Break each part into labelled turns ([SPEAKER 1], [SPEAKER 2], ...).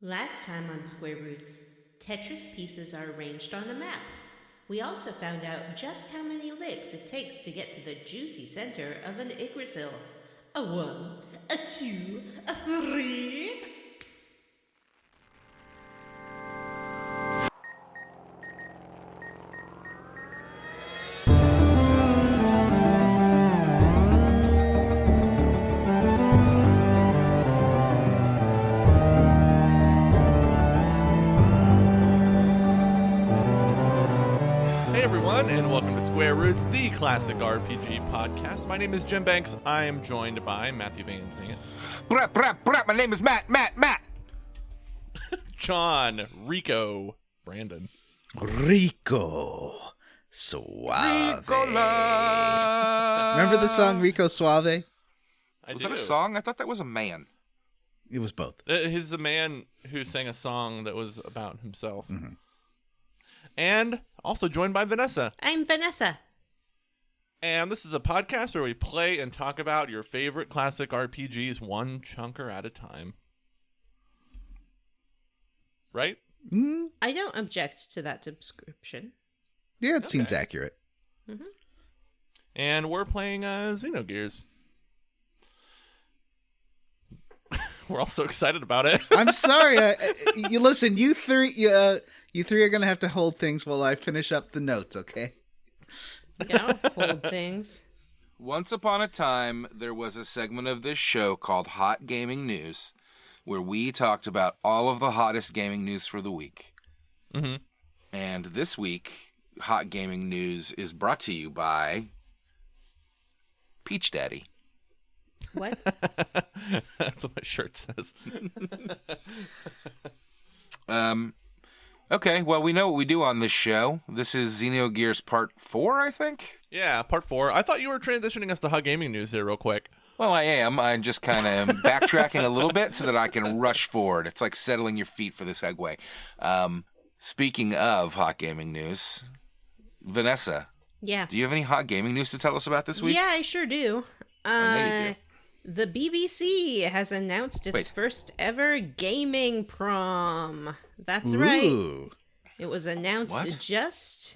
[SPEAKER 1] Last time on Square Roots, Tetris pieces are arranged on a map. We also found out just how many licks it takes to get to the juicy center of an Yggdrasil. A 1, a 2, a 3.
[SPEAKER 2] And welcome to Square Roots, the classic RPG podcast. My name is Jim Banks. I am joined by Matthew Van Zandt.
[SPEAKER 3] My name is Matt.
[SPEAKER 2] John, Rico, Brandon.
[SPEAKER 4] Rico Suave.
[SPEAKER 3] Ricola.
[SPEAKER 4] Remember the song Rico Suave?
[SPEAKER 3] Was that a song? I thought that was a man.
[SPEAKER 4] It was both.
[SPEAKER 2] He's a man who sang a song that was about himself.
[SPEAKER 4] Mm-hmm.
[SPEAKER 2] And also joined by Vanessa.
[SPEAKER 1] I'm Vanessa.
[SPEAKER 2] And this is a podcast where we play and talk about your favorite classic RPGs one chunker at a time. Right?
[SPEAKER 4] Mm,
[SPEAKER 1] I don't object to that description.
[SPEAKER 4] yeah, it seems accurate.
[SPEAKER 1] Mm-hmm.
[SPEAKER 2] And we're playing Xenogears. We're all so excited about it.
[SPEAKER 4] I'm sorry. You listen. You three are gonna have to hold things while I finish up the notes. Okay?
[SPEAKER 1] Yeah, hold things.
[SPEAKER 3] Once upon a time, there was a segment of this show called Hot Gaming News, where we talked about all of the hottest gaming news for the week.
[SPEAKER 2] Mm-hmm.
[SPEAKER 3] And this week, Hot Gaming News is brought to you by Peach Daddy.
[SPEAKER 1] What?
[SPEAKER 2] That's what my shirt says.
[SPEAKER 3] Okay, well, we know what we do on this show. This is Xenogears Part 4, I think?
[SPEAKER 2] Yeah, part 4. I thought you were transitioning us to Hot Gaming News here real quick.
[SPEAKER 3] Well, I am. I'm just kind of backtracking a little bit so that I can rush forward. It's like settling your feet for the segue. Speaking of Hot Gaming News, Vanessa,
[SPEAKER 1] Yeah.
[SPEAKER 3] do you have any Hot Gaming News to tell us about this week?
[SPEAKER 1] Yeah, I sure do.
[SPEAKER 3] I know you do.
[SPEAKER 1] The BBC has announced its first ever gaming prom. That's right.
[SPEAKER 4] Ooh.
[SPEAKER 1] It was announced
[SPEAKER 3] What?
[SPEAKER 1] just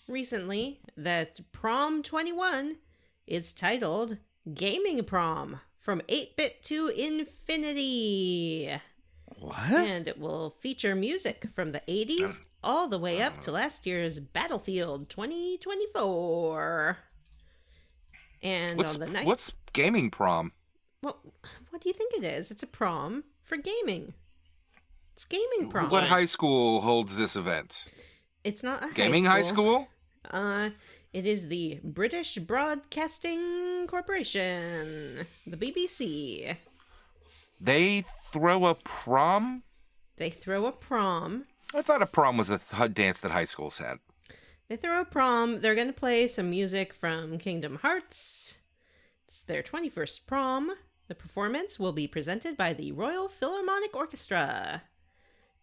[SPEAKER 1] recently that Prom 21 is titled Gaming Prom from 8-bit to Infinity.
[SPEAKER 4] What?
[SPEAKER 1] And it will feature music from the 80s all the way up to last year's Battlefield 2024. And on the night...
[SPEAKER 3] What's gaming prom?
[SPEAKER 1] Well, what do you think it is? It's a prom for gaming. It's gaming prom.
[SPEAKER 3] What high school holds this event?
[SPEAKER 1] It's not a
[SPEAKER 3] Gaming high school?
[SPEAKER 1] It is the British Broadcasting Corporation, the BBC.
[SPEAKER 3] They throw a prom?
[SPEAKER 1] They throw a prom.
[SPEAKER 3] I thought a prom was a dance that high schools had.
[SPEAKER 1] They throw a prom. They're going to play some music from Kingdom Hearts. It's their 21st prom. The performance will be presented by the Royal Philharmonic Orchestra.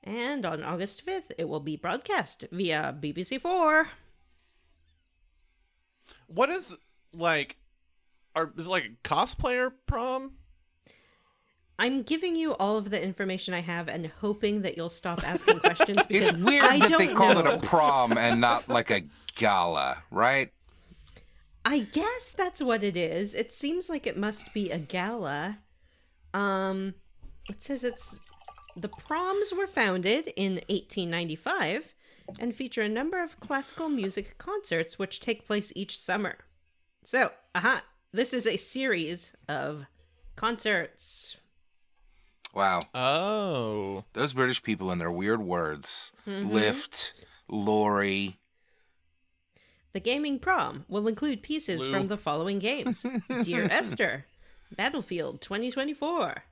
[SPEAKER 1] And on August 5th, it will be broadcast via BBC4.
[SPEAKER 2] What is, like, is it like a cosplayer prom?
[SPEAKER 1] I'm giving you all of the information I have and hoping that you'll stop asking questions because
[SPEAKER 3] It's weird
[SPEAKER 1] I
[SPEAKER 3] that
[SPEAKER 1] don't
[SPEAKER 3] they call
[SPEAKER 1] know.
[SPEAKER 3] it a prom and not like a gala, right?
[SPEAKER 1] I guess that's what it is. It seems like it must be a gala. It says the proms were founded in 1895 and feature a number of classical music concerts which take place each summer. So, this is a series of concerts.
[SPEAKER 3] Wow.
[SPEAKER 2] Oh.
[SPEAKER 3] Those British people and their weird words.
[SPEAKER 1] Mm-hmm.
[SPEAKER 3] Lift, lorry.
[SPEAKER 1] The gaming prom will include pieces from the following games: Dear Esther, Battlefield 2024,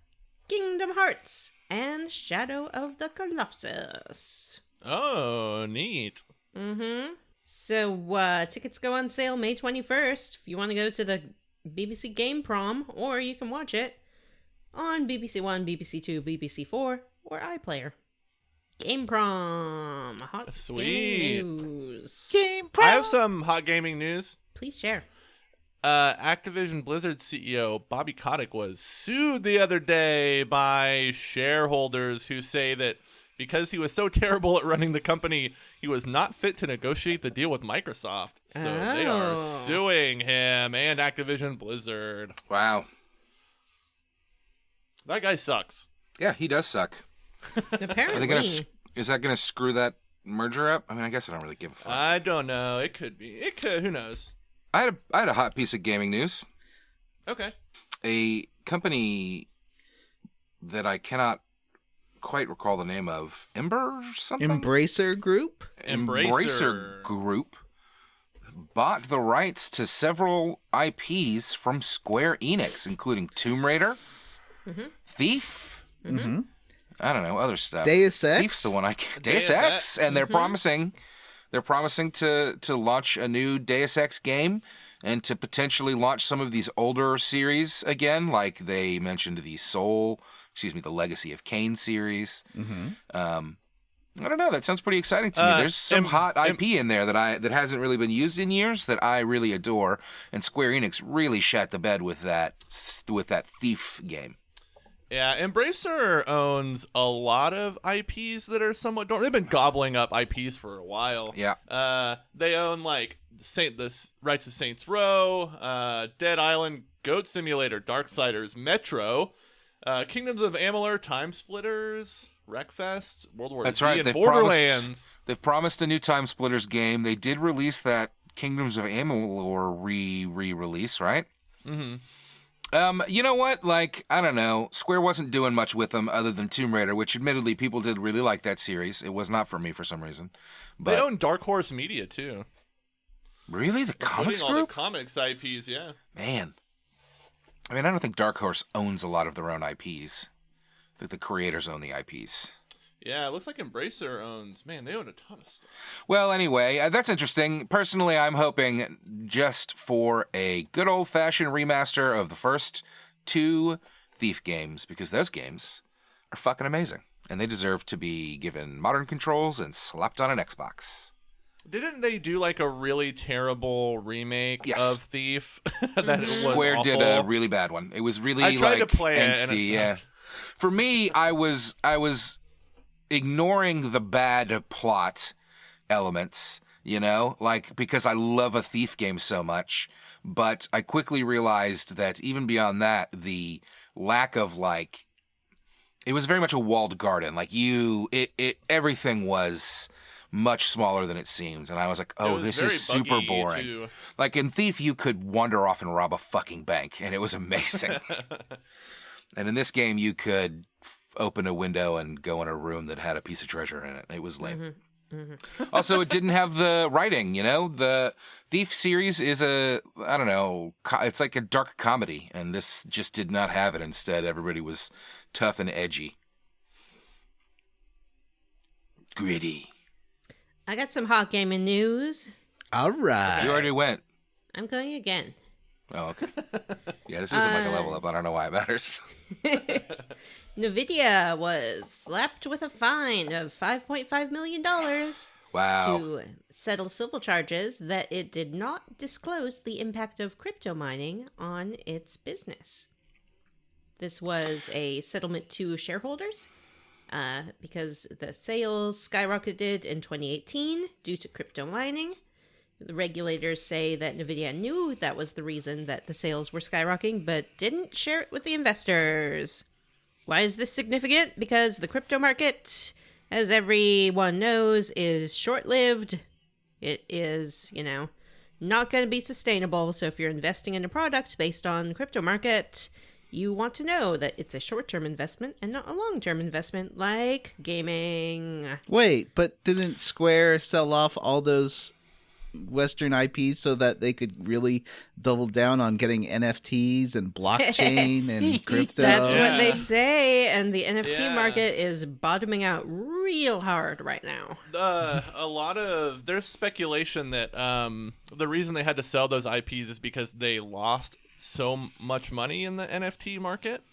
[SPEAKER 1] Kingdom Hearts, and Shadow of the Colossus.
[SPEAKER 2] Oh, neat.
[SPEAKER 1] Mm-hmm. So, tickets go on sale May 21st if you want to go to the BBC Game Prom, or you can watch it on BBC One, BBC Two, BBC Four, or iPlayer. Game Prom. Hot
[SPEAKER 2] Sweet.
[SPEAKER 1] gaming news.
[SPEAKER 4] Game
[SPEAKER 2] I have some hot gaming news.
[SPEAKER 1] Please share.
[SPEAKER 2] Activision Blizzard CEO Bobby Kotick was sued the other day by shareholders who say that because he was so terrible at running the company, he was not fit to negotiate the deal with Microsoft. So they are suing him and Activision Blizzard.
[SPEAKER 3] Wow.
[SPEAKER 2] That guy sucks.
[SPEAKER 3] Yeah, he does suck.
[SPEAKER 1] Apparently.
[SPEAKER 3] Is that going to screw that merger up? I mean, I guess I don't really give a fuck.
[SPEAKER 2] I don't know. It could be. It could. Who knows?
[SPEAKER 3] I had a hot piece of gaming news.
[SPEAKER 2] Okay.
[SPEAKER 3] A company that I cannot quite recall the name of, Ember something?
[SPEAKER 4] Embracer Group?
[SPEAKER 3] Embracer Group bought the rights to several IPs from Square Enix, including Tomb Raider, Thief, I don't know, other stuff.
[SPEAKER 4] Deus Ex?
[SPEAKER 3] Thief's the one I can't. Deus Ex, and they're promising to launch a new Deus Ex game and to potentially launch some of these older series again, like they mentioned the Legacy of Kain series. I don't know. That sounds pretty exciting to me. There's some hot IP in there that hasn't really been used in years that I really adore, and Square Enix really shat the bed with that Thief game.
[SPEAKER 2] Yeah, Embracer owns a lot of IPs that are somewhat dormant. They've been gobbling up IPs for a while.
[SPEAKER 3] Yeah.
[SPEAKER 2] They own like the rights to Saints Row, Dead Island, Goat Simulator, Darksiders, Metro, Kingdoms of Amalur, Time Splitters, Wreckfest, World War
[SPEAKER 3] That's
[SPEAKER 2] Z,
[SPEAKER 3] right.
[SPEAKER 2] and Borderlands.
[SPEAKER 3] They've promised a new Time Splitters game. They did release that Kingdoms of Amalur re-release, right?
[SPEAKER 2] Mm-hmm.
[SPEAKER 3] You know what? Like, I don't know. Square wasn't doing much with them other than Tomb Raider, which admittedly people did really like that series. It was not for me for some reason. But
[SPEAKER 2] They own Dark Horse Media too.
[SPEAKER 3] Really? The comics
[SPEAKER 2] Including all
[SPEAKER 3] group?
[SPEAKER 2] the comics IPs, yeah.
[SPEAKER 3] Man. I mean, I don't think Dark Horse owns a lot of their own IPs. I think the creators own the IPs.
[SPEAKER 2] Yeah, it looks like Embracer owns... Man, they own a ton of stuff.
[SPEAKER 3] Well, anyway, that's interesting. Personally, I'm hoping just for a good old-fashioned remaster of the first two Thief games, because those games are fucking amazing, and they deserve to be given modern controls and slapped on an Xbox.
[SPEAKER 2] Didn't they do like a really terrible remake
[SPEAKER 3] Yes.
[SPEAKER 2] of Thief? That was
[SPEAKER 3] Square
[SPEAKER 2] awful?
[SPEAKER 3] did a really bad one. It was really
[SPEAKER 2] I tried
[SPEAKER 3] like
[SPEAKER 2] to play it, and
[SPEAKER 3] angsty.
[SPEAKER 2] it
[SPEAKER 3] Yeah.
[SPEAKER 2] sucked.
[SPEAKER 3] For me, I was ignoring the bad plot elements, you know, like because I love a Thief game so much. But I quickly realized that even beyond that, the lack of like, it was very much a walled garden. Like everything was much smaller than it seemed, and I was like,
[SPEAKER 2] It
[SPEAKER 3] oh,
[SPEAKER 2] was
[SPEAKER 3] this
[SPEAKER 2] very
[SPEAKER 3] is super
[SPEAKER 2] buggy,
[SPEAKER 3] boring.
[SPEAKER 2] too.
[SPEAKER 3] Like in Thief, you could wander off and rob a fucking bank, and it was amazing. And in this game, you could open a window and go in a room that had a piece of treasure in it. It was lame. Also, it didn't have the writing, you know? The Thief series is it's like a dark comedy, and this just did not have it. Instead, everybody was tough and edgy. Gritty.
[SPEAKER 1] I got some hot gaming news.
[SPEAKER 4] All right.
[SPEAKER 3] You already went.
[SPEAKER 1] I'm going again.
[SPEAKER 3] Oh, okay. Yeah, this isn't like a level up. I don't know why it matters.
[SPEAKER 1] NVIDIA was slapped with a fine of $5.5 million
[SPEAKER 3] Wow.
[SPEAKER 1] to settle civil charges that it did not disclose the impact of crypto mining on its business. This was a settlement to shareholders because the sales skyrocketed in 2018 due to crypto mining. The regulators say that NVIDIA knew that was the reason that the sales were skyrocketing, but didn't share it with the investors. Why is this significant? Because the crypto market, as everyone knows, is short-lived. It is, not going to be sustainable. So if you're investing in a product based on the crypto market, you want to know that it's a short-term investment and not a long-term investment like gaming.
[SPEAKER 4] Wait, but didn't Square sell off all those Western IPs so that they could really double down on getting NFTs and blockchain and crypto?
[SPEAKER 1] That's
[SPEAKER 2] Yeah.
[SPEAKER 1] what they say, and the NFT market is bottoming out real hard right now.
[SPEAKER 2] There's speculation that the reason they had to sell those IPs is because they lost so much money in the NFT market,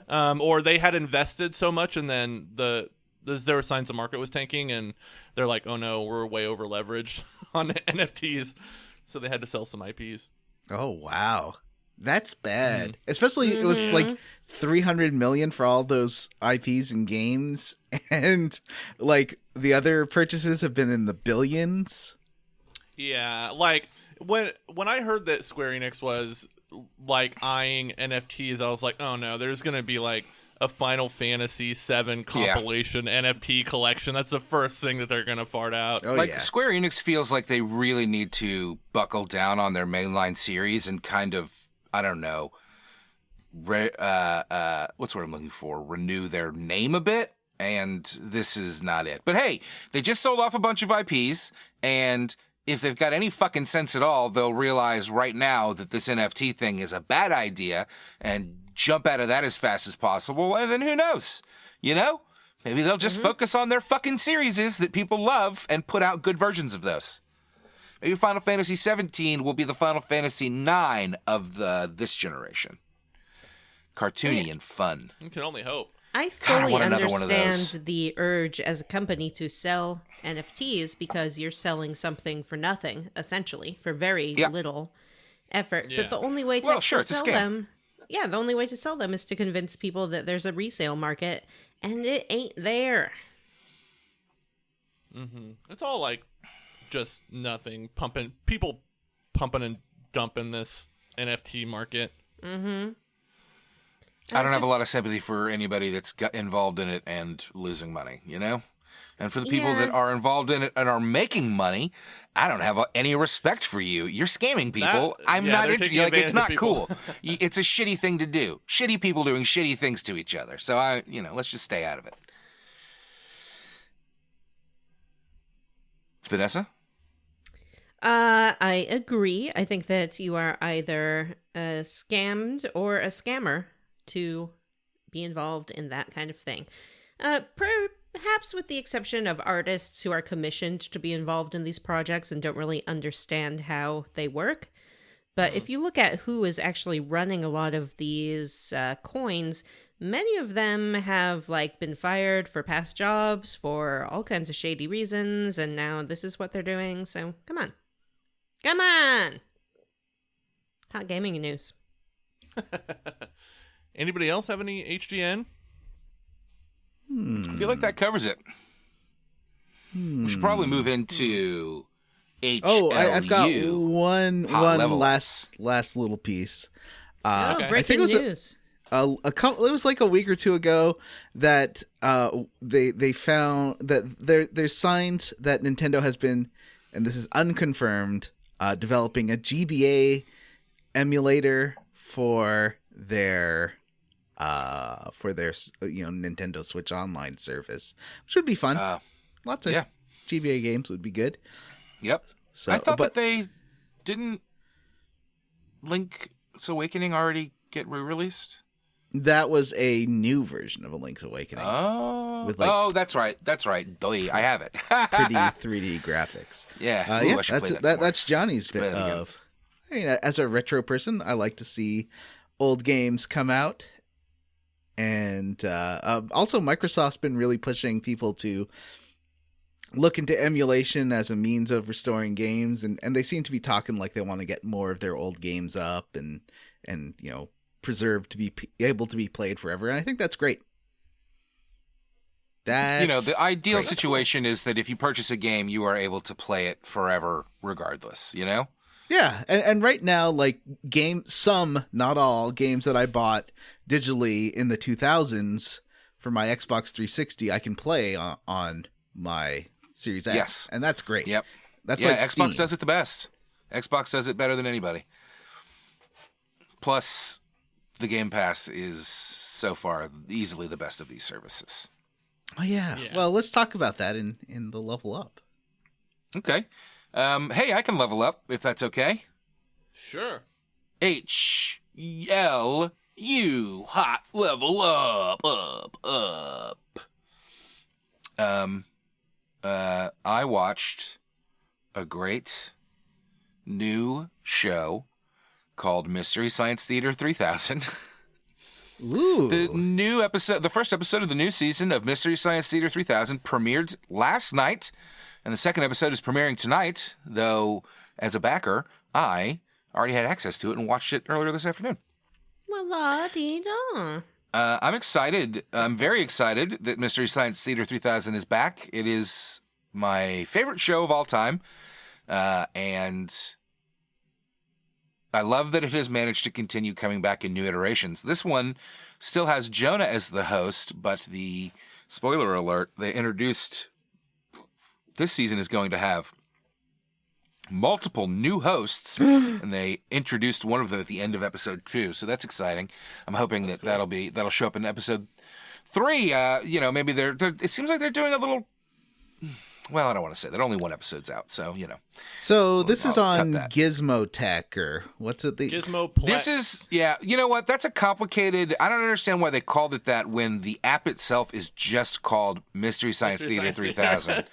[SPEAKER 2] or they had invested so much and then there were signs the market was tanking, and they're like, oh no, we're way over leveraged on NFTs, so they had to sell some IPs.
[SPEAKER 4] Oh wow, that's bad. Especially it was like 300 million for all those IPs and games, and like the other purchases have been in the billions.
[SPEAKER 2] Yeah, like when I heard that Square Enix was like eyeing NFTs, I was like, oh no, there's gonna be like a Final Fantasy VII compilation NFT collection. That's the first thing that they're gonna fart out.
[SPEAKER 4] Oh
[SPEAKER 3] Like
[SPEAKER 4] yeah.
[SPEAKER 3] Square Enix feels like they really need to buckle down on their mainline series and kind of, I don't know, what's what I'm looking for? Renew their name a bit. And this is not it. But hey, they just sold off a bunch of IPs, and if they've got any fucking sense at all, they'll realize right now that this NFT thing is a bad idea and jump out of that as fast as possible. And then who knows? You know? Maybe they'll just focus on their fucking series that people love and put out good versions of those. Maybe Final Fantasy 17 will be the Final Fantasy 9 of this generation. Cartoony and fun.
[SPEAKER 2] You can only hope.
[SPEAKER 1] I
[SPEAKER 3] God, I
[SPEAKER 1] fully
[SPEAKER 3] want another one of those.
[SPEAKER 1] understand the urge as a company to sell NFTs because you're selling something for nothing, essentially, for very little effort.
[SPEAKER 2] Yeah.
[SPEAKER 1] But the only way to
[SPEAKER 3] Well,
[SPEAKER 1] actually
[SPEAKER 3] sure, it's a
[SPEAKER 1] sell
[SPEAKER 3] scam.
[SPEAKER 1] them, the only way to sell them is to convince people that there's a resale market, and it ain't there.
[SPEAKER 2] It's all like just nothing. People pumping and dumping this NFT market.
[SPEAKER 3] I don't have a lot of sympathy for anybody that's got involved in it and losing money, you know? And for the people that are involved in it and are making money, I don't have any respect for you. You're scamming people. I'm not
[SPEAKER 2] they're
[SPEAKER 3] interested.
[SPEAKER 2] taking
[SPEAKER 3] Like, it's
[SPEAKER 2] advantage
[SPEAKER 3] not
[SPEAKER 2] of
[SPEAKER 3] cool.
[SPEAKER 2] people.
[SPEAKER 3] It's a shitty thing to do. Shitty people doing shitty things to each other. So, let's just stay out of it. Vanessa?
[SPEAKER 1] I agree. I think that you are either scammed or a scammer to be involved in that kind of thing. Perhaps with the exception of artists who are commissioned to be involved in these projects and don't really understand how they work. But if you look at who is actually running a lot of these coins, many of them have been fired for past jobs for all kinds of shady reasons, and now this is what they're doing. So come on. Come on! Hot gaming news.
[SPEAKER 2] Anybody else have any HGN?
[SPEAKER 3] I feel like that covers it. We should probably move into HLU.
[SPEAKER 4] Oh, I've got one
[SPEAKER 3] Hot level.
[SPEAKER 4] last little piece.
[SPEAKER 1] Breaking
[SPEAKER 4] I think it was
[SPEAKER 1] news.
[SPEAKER 4] a couple. It was like a week or two ago that they found that there's signs that Nintendo has been, and this is unconfirmed, developing a GBA emulator for their Nintendo Switch Online service, which would be fun. Lots of GBA games would be good.
[SPEAKER 3] Yep.
[SPEAKER 4] So
[SPEAKER 3] I thought that they didn't Link's Awakening already get re-released.
[SPEAKER 4] That was a new version of A Link's Awakening.
[SPEAKER 3] Oh,
[SPEAKER 4] With,
[SPEAKER 3] that's right. Doi, I have it.
[SPEAKER 4] Pretty 3D graphics.
[SPEAKER 3] Yeah. Ooh, I should play that some more.
[SPEAKER 4] That's Johnny's bit
[SPEAKER 3] play that again.
[SPEAKER 4] of. I mean, as a retro person, I like to see old games come out, and also Microsoft's been really pushing people to look into emulation as a means of restoring games, and they seem to be talking like they want to get more of their old games up and preserved to be able to be played forever, and I think that's great.
[SPEAKER 3] The ideal situation is that if you purchase a game, you are able to play it forever, regardless.
[SPEAKER 4] Yeah, and right now, not all games that I bought digitally in the 2000s for my Xbox 360, I can play on my Series X.
[SPEAKER 3] Yes.
[SPEAKER 4] And that's great.
[SPEAKER 3] Yep.
[SPEAKER 4] That's like
[SPEAKER 3] Xbox
[SPEAKER 4] Steam.
[SPEAKER 3] does it the best. Xbox does it better than anybody. Plus, the Game Pass is so far easily the best of these services.
[SPEAKER 4] Oh, yeah. Well, let's talk about that in the level up.
[SPEAKER 3] Okay. Hey, I can level up if that's okay.
[SPEAKER 2] Sure.
[SPEAKER 3] HLU, hot level up. I watched a great new show called Mystery Science Theater 3000.
[SPEAKER 4] Ooh.
[SPEAKER 3] The first episode of the new season of Mystery Science Theater 3000 premiered last night, and the second episode is premiering tonight, though as a backer, I already had access to it and watched it earlier this afternoon.
[SPEAKER 1] Well, la-dee-da.
[SPEAKER 3] I'm excited. I'm very excited that Mystery Science Theater 3000 is back. It is my favorite show of all time. And I love that it has managed to continue coming back in new iterations. This one still has Jonah as the host, but the spoiler alert, they introduced this season is going to have multiple new hosts, and they introduced one of them at the end of episode 2. So that's exciting. I'm hoping that'll show up in episode 3. Maybe it seems like they're doing a little. Well, I don't want to say that. Only one episode's out, so
[SPEAKER 4] So this is
[SPEAKER 3] I'll
[SPEAKER 4] on
[SPEAKER 3] cut that.
[SPEAKER 4] Gizmo Tech, or what's it?
[SPEAKER 2] Gizmo Plex.
[SPEAKER 3] This is, you know what? That's a complicated. I don't understand why they called it that when the app itself is just called Mystery Science Theater 3000.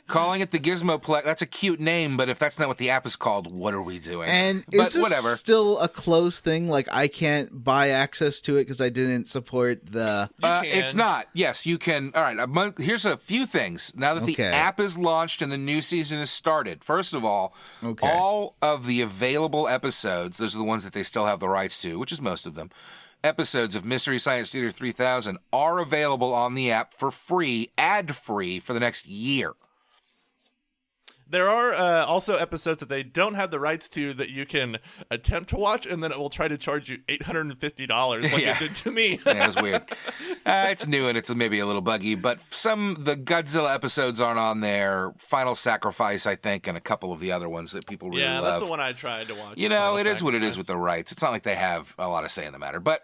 [SPEAKER 3] Calling it the Gizmo Plex, that's a cute name, but if that's not what the app is called, what are we doing?
[SPEAKER 4] And
[SPEAKER 3] but
[SPEAKER 4] is this
[SPEAKER 3] whatever.
[SPEAKER 4] still a closed thing? Like, I can't buy access to it because I didn't support the...
[SPEAKER 3] It's not. Yes, you can. All right, here's a few things. Now that the app is launched and the new season has started, first of all, all of the available episodes, those are the ones that they still have the rights to, which is most of them, episodes of Mystery Science Theater 3000 are available on the app for free, ad-free, for the next year.
[SPEAKER 2] There are also episodes that they don't have the rights to that you can attempt to watch, and then it will try to charge you $850 like it did to me.
[SPEAKER 3] Yeah, it's weird. It's new and it's maybe a little buggy, but the Godzilla episodes aren't on there. Final Sacrifice, I think, and a couple of the other ones that people really love.
[SPEAKER 2] Yeah, that's the one I tried to watch.
[SPEAKER 3] It is what it is with the rights. It's not like they have a lot of say in the matter, but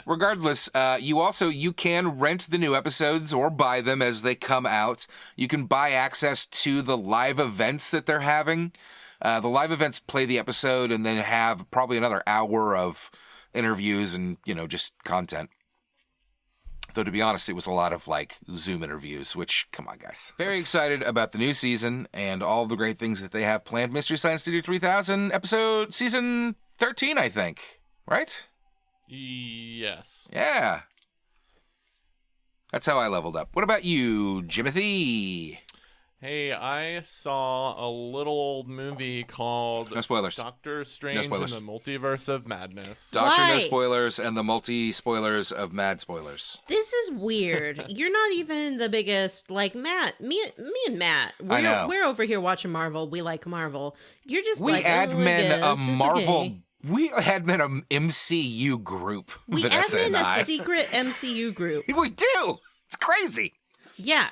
[SPEAKER 3] regardless, you can rent the new episodes or buy them as they come out. You can buy access to the live events that they're having. The live events play the episode and then have probably another hour of interviews and, just content. Though, to be honest, it was a lot of, Zoom interviews, which, come on, guys. Very excited about the new season and all the great things that they have planned. Mystery Science Theater 3000 season 13, I think. Right?
[SPEAKER 2] Yes.
[SPEAKER 3] Yeah. That's how I leveled up. What about you, Jimothy?
[SPEAKER 2] Hey, I saw a little old movie called
[SPEAKER 3] No spoilers.
[SPEAKER 2] Doctor Strange and the Multiverse of Madness.
[SPEAKER 3] Doctor No
[SPEAKER 1] Why?
[SPEAKER 3] Spoilers and the multi-spoilers of Mad Spoilers.
[SPEAKER 1] This is weird. You're not even the biggest, Matt. Me and Matt.
[SPEAKER 3] I know.
[SPEAKER 1] We're over here watching Marvel. We like Marvel. You're just
[SPEAKER 3] We admin a Marvel...
[SPEAKER 1] Okay.
[SPEAKER 3] We admin an MCU group,
[SPEAKER 1] We
[SPEAKER 3] Vanessa and
[SPEAKER 1] admin
[SPEAKER 3] I.
[SPEAKER 1] a secret MCU group.
[SPEAKER 3] We do! It's crazy!
[SPEAKER 1] Yeah.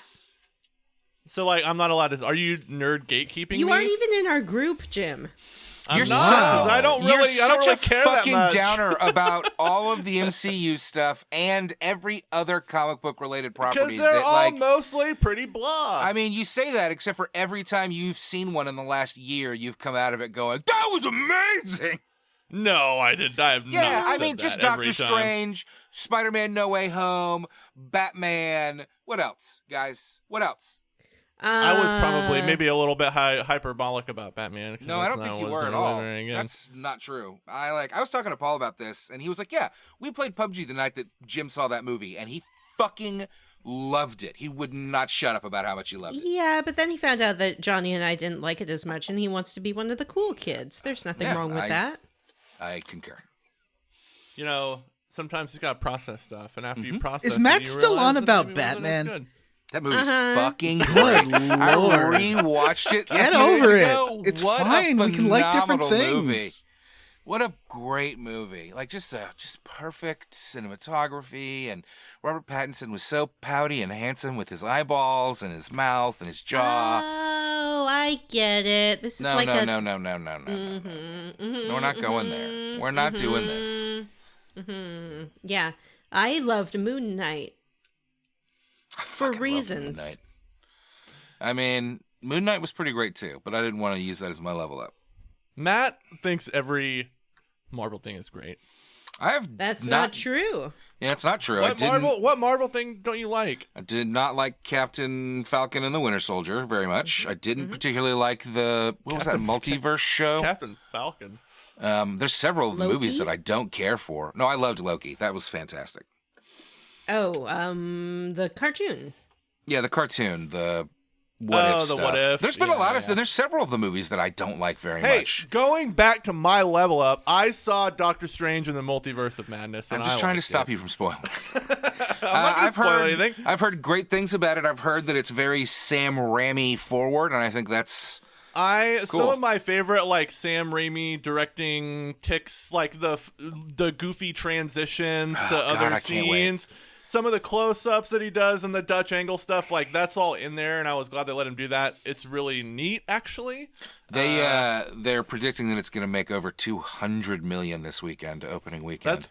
[SPEAKER 2] So, I'm not allowed to... Are you nerd gatekeeping
[SPEAKER 1] You
[SPEAKER 2] me?
[SPEAKER 1] aren't even in our group, Jim.
[SPEAKER 2] I'm
[SPEAKER 3] You're
[SPEAKER 2] not, 'cause I don't really,
[SPEAKER 3] You're
[SPEAKER 2] I don't
[SPEAKER 3] such
[SPEAKER 2] really
[SPEAKER 3] a
[SPEAKER 2] care that
[SPEAKER 3] fucking
[SPEAKER 2] much.
[SPEAKER 3] downer about all of the MCU stuff and every other comic book related property.
[SPEAKER 2] Because they're
[SPEAKER 3] that,
[SPEAKER 2] all mostly pretty blah.
[SPEAKER 3] I mean, you say that except for every time you've seen one in the last year, you've come out of it going, "That was amazing."
[SPEAKER 2] No, I did. I have not.
[SPEAKER 3] Yeah, I
[SPEAKER 2] said
[SPEAKER 3] mean, just
[SPEAKER 2] that every
[SPEAKER 3] Doctor
[SPEAKER 2] time.
[SPEAKER 3] Strange, Spider-Man: No Way Home, Batman. What else, guys? What else?
[SPEAKER 2] I was probably maybe a little bit hyperbolic about Batman.
[SPEAKER 3] No, I don't think you were at all. That's not true. I was talking to Paul about this, and he was like, "Yeah, we played PUBG the night that Jim saw that movie, and he fucking loved it. He would not shut up about how much he loved it."
[SPEAKER 1] Yeah, but then he found out that Johnny and I didn't like it as much, and he wants to be one of the cool kids. There's nothing wrong with that.
[SPEAKER 3] I concur.
[SPEAKER 2] Sometimes you gotta process stuff, and after you process,
[SPEAKER 4] Is Matt
[SPEAKER 2] you
[SPEAKER 4] still
[SPEAKER 2] realize
[SPEAKER 4] on
[SPEAKER 2] that
[SPEAKER 4] about
[SPEAKER 2] maybe it wasn't as
[SPEAKER 4] Batman?
[SPEAKER 2] good.
[SPEAKER 3] That movie's fucking
[SPEAKER 4] Good
[SPEAKER 3] great. I
[SPEAKER 4] Lord.
[SPEAKER 3] rewatched it.
[SPEAKER 4] Get
[SPEAKER 3] a few years
[SPEAKER 4] over it.
[SPEAKER 3] ago.
[SPEAKER 4] It's
[SPEAKER 3] What a
[SPEAKER 4] fine. We can like different
[SPEAKER 3] phenomenal
[SPEAKER 4] things.
[SPEAKER 3] movie. What a great movie. Just perfect cinematography, and Robert Pattinson was so pouty and handsome with his eyeballs and his mouth and his jaw.
[SPEAKER 1] Oh, I get it. This is
[SPEAKER 3] No,
[SPEAKER 1] like
[SPEAKER 3] no, no. We're not going there. We're not doing this.
[SPEAKER 1] Yeah, I loved Moon Knight for
[SPEAKER 3] Fucking love
[SPEAKER 1] reasons.
[SPEAKER 3] Moon Knight. I mean, Moon Knight was pretty great too, but I didn't want to use that as my level up.
[SPEAKER 2] Matt thinks every Marvel thing is great.
[SPEAKER 1] That's not true.
[SPEAKER 3] Yeah, it's not true.
[SPEAKER 2] What Marvel thing don't you like?
[SPEAKER 3] I did not like Captain Falcon and the Winter Soldier very much. I didn't particularly like what was that multiverse show?
[SPEAKER 2] Captain Falcon.
[SPEAKER 3] There's several of the
[SPEAKER 1] Loki?
[SPEAKER 3] movies that I don't care for. No, I loved Loki. That was fantastic.
[SPEAKER 1] Oh, the cartoon.
[SPEAKER 3] Yeah, the cartoon, the what if
[SPEAKER 2] the
[SPEAKER 3] stuff.
[SPEAKER 2] what if.
[SPEAKER 3] There's been a lot
[SPEAKER 2] Yeah.
[SPEAKER 3] of there's several of the movies that I don't like very
[SPEAKER 2] Hey,
[SPEAKER 3] much.
[SPEAKER 2] going back to my level up, I saw Doctor Strange in the Multiverse of Madness. And
[SPEAKER 3] I'm just trying to stop you from spoiling.
[SPEAKER 2] I'm not going to spoil anything.
[SPEAKER 3] I've heard great things about it. I've heard that it's very Sam Raimi forward, and I think that's
[SPEAKER 2] Some
[SPEAKER 3] cool.
[SPEAKER 2] of my favorite like Sam Raimi directing ticks, like the goofy transitions to
[SPEAKER 3] God,
[SPEAKER 2] other
[SPEAKER 3] I can't wait.
[SPEAKER 2] scenes. Some of the close-ups that he does and the Dutch angle stuff, like that's all in there, and I was glad they let him do that. It's really neat, actually.
[SPEAKER 3] they're predicting that it's going to make over $200 million this weekend, opening weekend.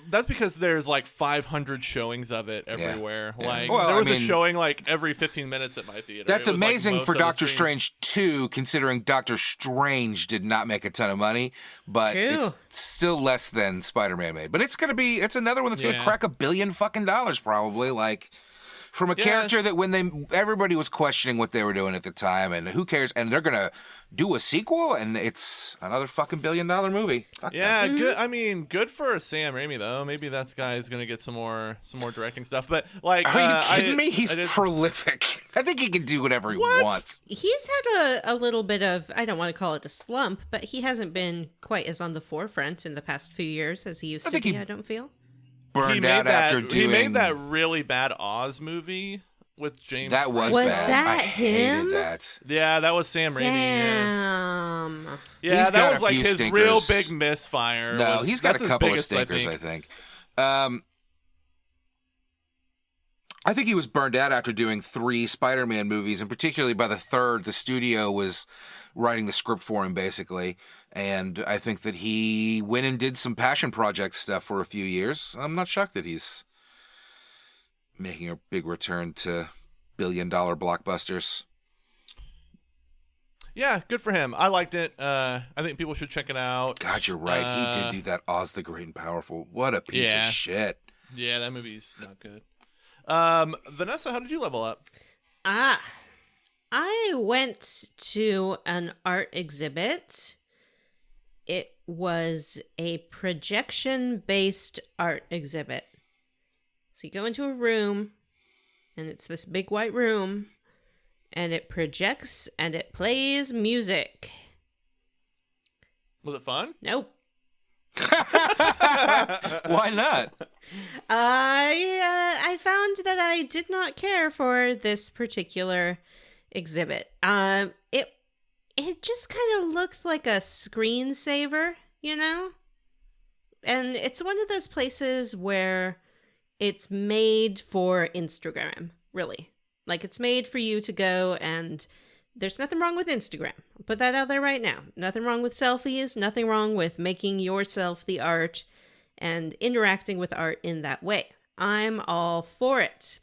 [SPEAKER 2] That's because there's like 500 showings of it everywhere.
[SPEAKER 3] Yeah.
[SPEAKER 2] Like
[SPEAKER 3] Well,
[SPEAKER 2] there was
[SPEAKER 3] I
[SPEAKER 2] a
[SPEAKER 3] mean,
[SPEAKER 2] showing like every 15 minutes at my theater.
[SPEAKER 3] That's
[SPEAKER 2] It was, like,
[SPEAKER 3] amazing
[SPEAKER 2] most
[SPEAKER 3] for
[SPEAKER 2] of the
[SPEAKER 3] Doctor
[SPEAKER 2] screens.
[SPEAKER 3] Strange 2, considering Doctor Strange did not make a ton of money, but
[SPEAKER 1] True.
[SPEAKER 3] it's still less than Spider-Man made. But it's another one that's going to
[SPEAKER 2] Yeah.
[SPEAKER 3] crack $1 billion fucking dollars probably, like from a
[SPEAKER 2] Yeah.
[SPEAKER 3] character that when everybody was questioning what they were doing at the time and who cares, and they're going to do a sequel and it's another fucking $1 billion movie. Fuck
[SPEAKER 2] Yeah,
[SPEAKER 3] them.
[SPEAKER 2] good. I mean, good for Sam Raimi though. Maybe that guy's gonna get some more directing stuff. But like,
[SPEAKER 3] Are you kidding me? He's
[SPEAKER 2] I did-
[SPEAKER 3] prolific. I think he can do whatever he
[SPEAKER 2] What?
[SPEAKER 3] wants.
[SPEAKER 1] He's had a little bit of, I don't want to call it a slump, but he hasn't been quite as on the forefront in the past few years as he used
[SPEAKER 3] I
[SPEAKER 1] to
[SPEAKER 3] think
[SPEAKER 1] be,
[SPEAKER 3] he-
[SPEAKER 1] I don't feel.
[SPEAKER 3] Burned out after doing
[SPEAKER 2] He made that really bad Oz movie with James.
[SPEAKER 3] That was
[SPEAKER 1] Was
[SPEAKER 3] bad.
[SPEAKER 1] that
[SPEAKER 3] I hated
[SPEAKER 1] him?
[SPEAKER 3] that.
[SPEAKER 2] Yeah, that was Sam Raimi.
[SPEAKER 1] Sam.
[SPEAKER 2] Yeah,
[SPEAKER 3] He's
[SPEAKER 2] that
[SPEAKER 3] got
[SPEAKER 2] was
[SPEAKER 3] a
[SPEAKER 2] like
[SPEAKER 3] few
[SPEAKER 2] his
[SPEAKER 3] stinkers.
[SPEAKER 2] real big misfire.
[SPEAKER 3] No, he's got
[SPEAKER 2] That's
[SPEAKER 3] a
[SPEAKER 2] his
[SPEAKER 3] couple of
[SPEAKER 2] biggest,
[SPEAKER 3] stinkers,
[SPEAKER 2] I
[SPEAKER 3] I
[SPEAKER 2] think.
[SPEAKER 3] think. I think he was burned out after doing 3 Spider-Man movies, and particularly by the third, the studio was writing the script for him, basically. And I think that he went and did some passion project stuff for a few years. I'm not shocked that he's making a big return to billion-dollar blockbusters.
[SPEAKER 2] Yeah, good for him. I liked it. I think people should check it out.
[SPEAKER 3] God, you're right. He did do that Oz the Great and Powerful. What a piece
[SPEAKER 2] Yeah.
[SPEAKER 3] of shit.
[SPEAKER 2] Yeah, that movie's not good. Vanessa, how did you level up?
[SPEAKER 1] I went to an art exhibit. It was a projection-based art exhibit. So you go into a room, and it's this big white room, and it projects and it plays music.
[SPEAKER 2] Was it fun?
[SPEAKER 1] Nope.
[SPEAKER 3] Why not?
[SPEAKER 1] I found that I did not care for this particular exhibit. It just kind of looked like a screensaver, you know? And it's one of those places where it's made for Instagram, really. Like, it's made for you to go, and there's nothing wrong with Instagram. I'll put that out there right now. Nothing wrong with selfies, nothing wrong with making yourself the art and interacting with art in that way. I'm all for it.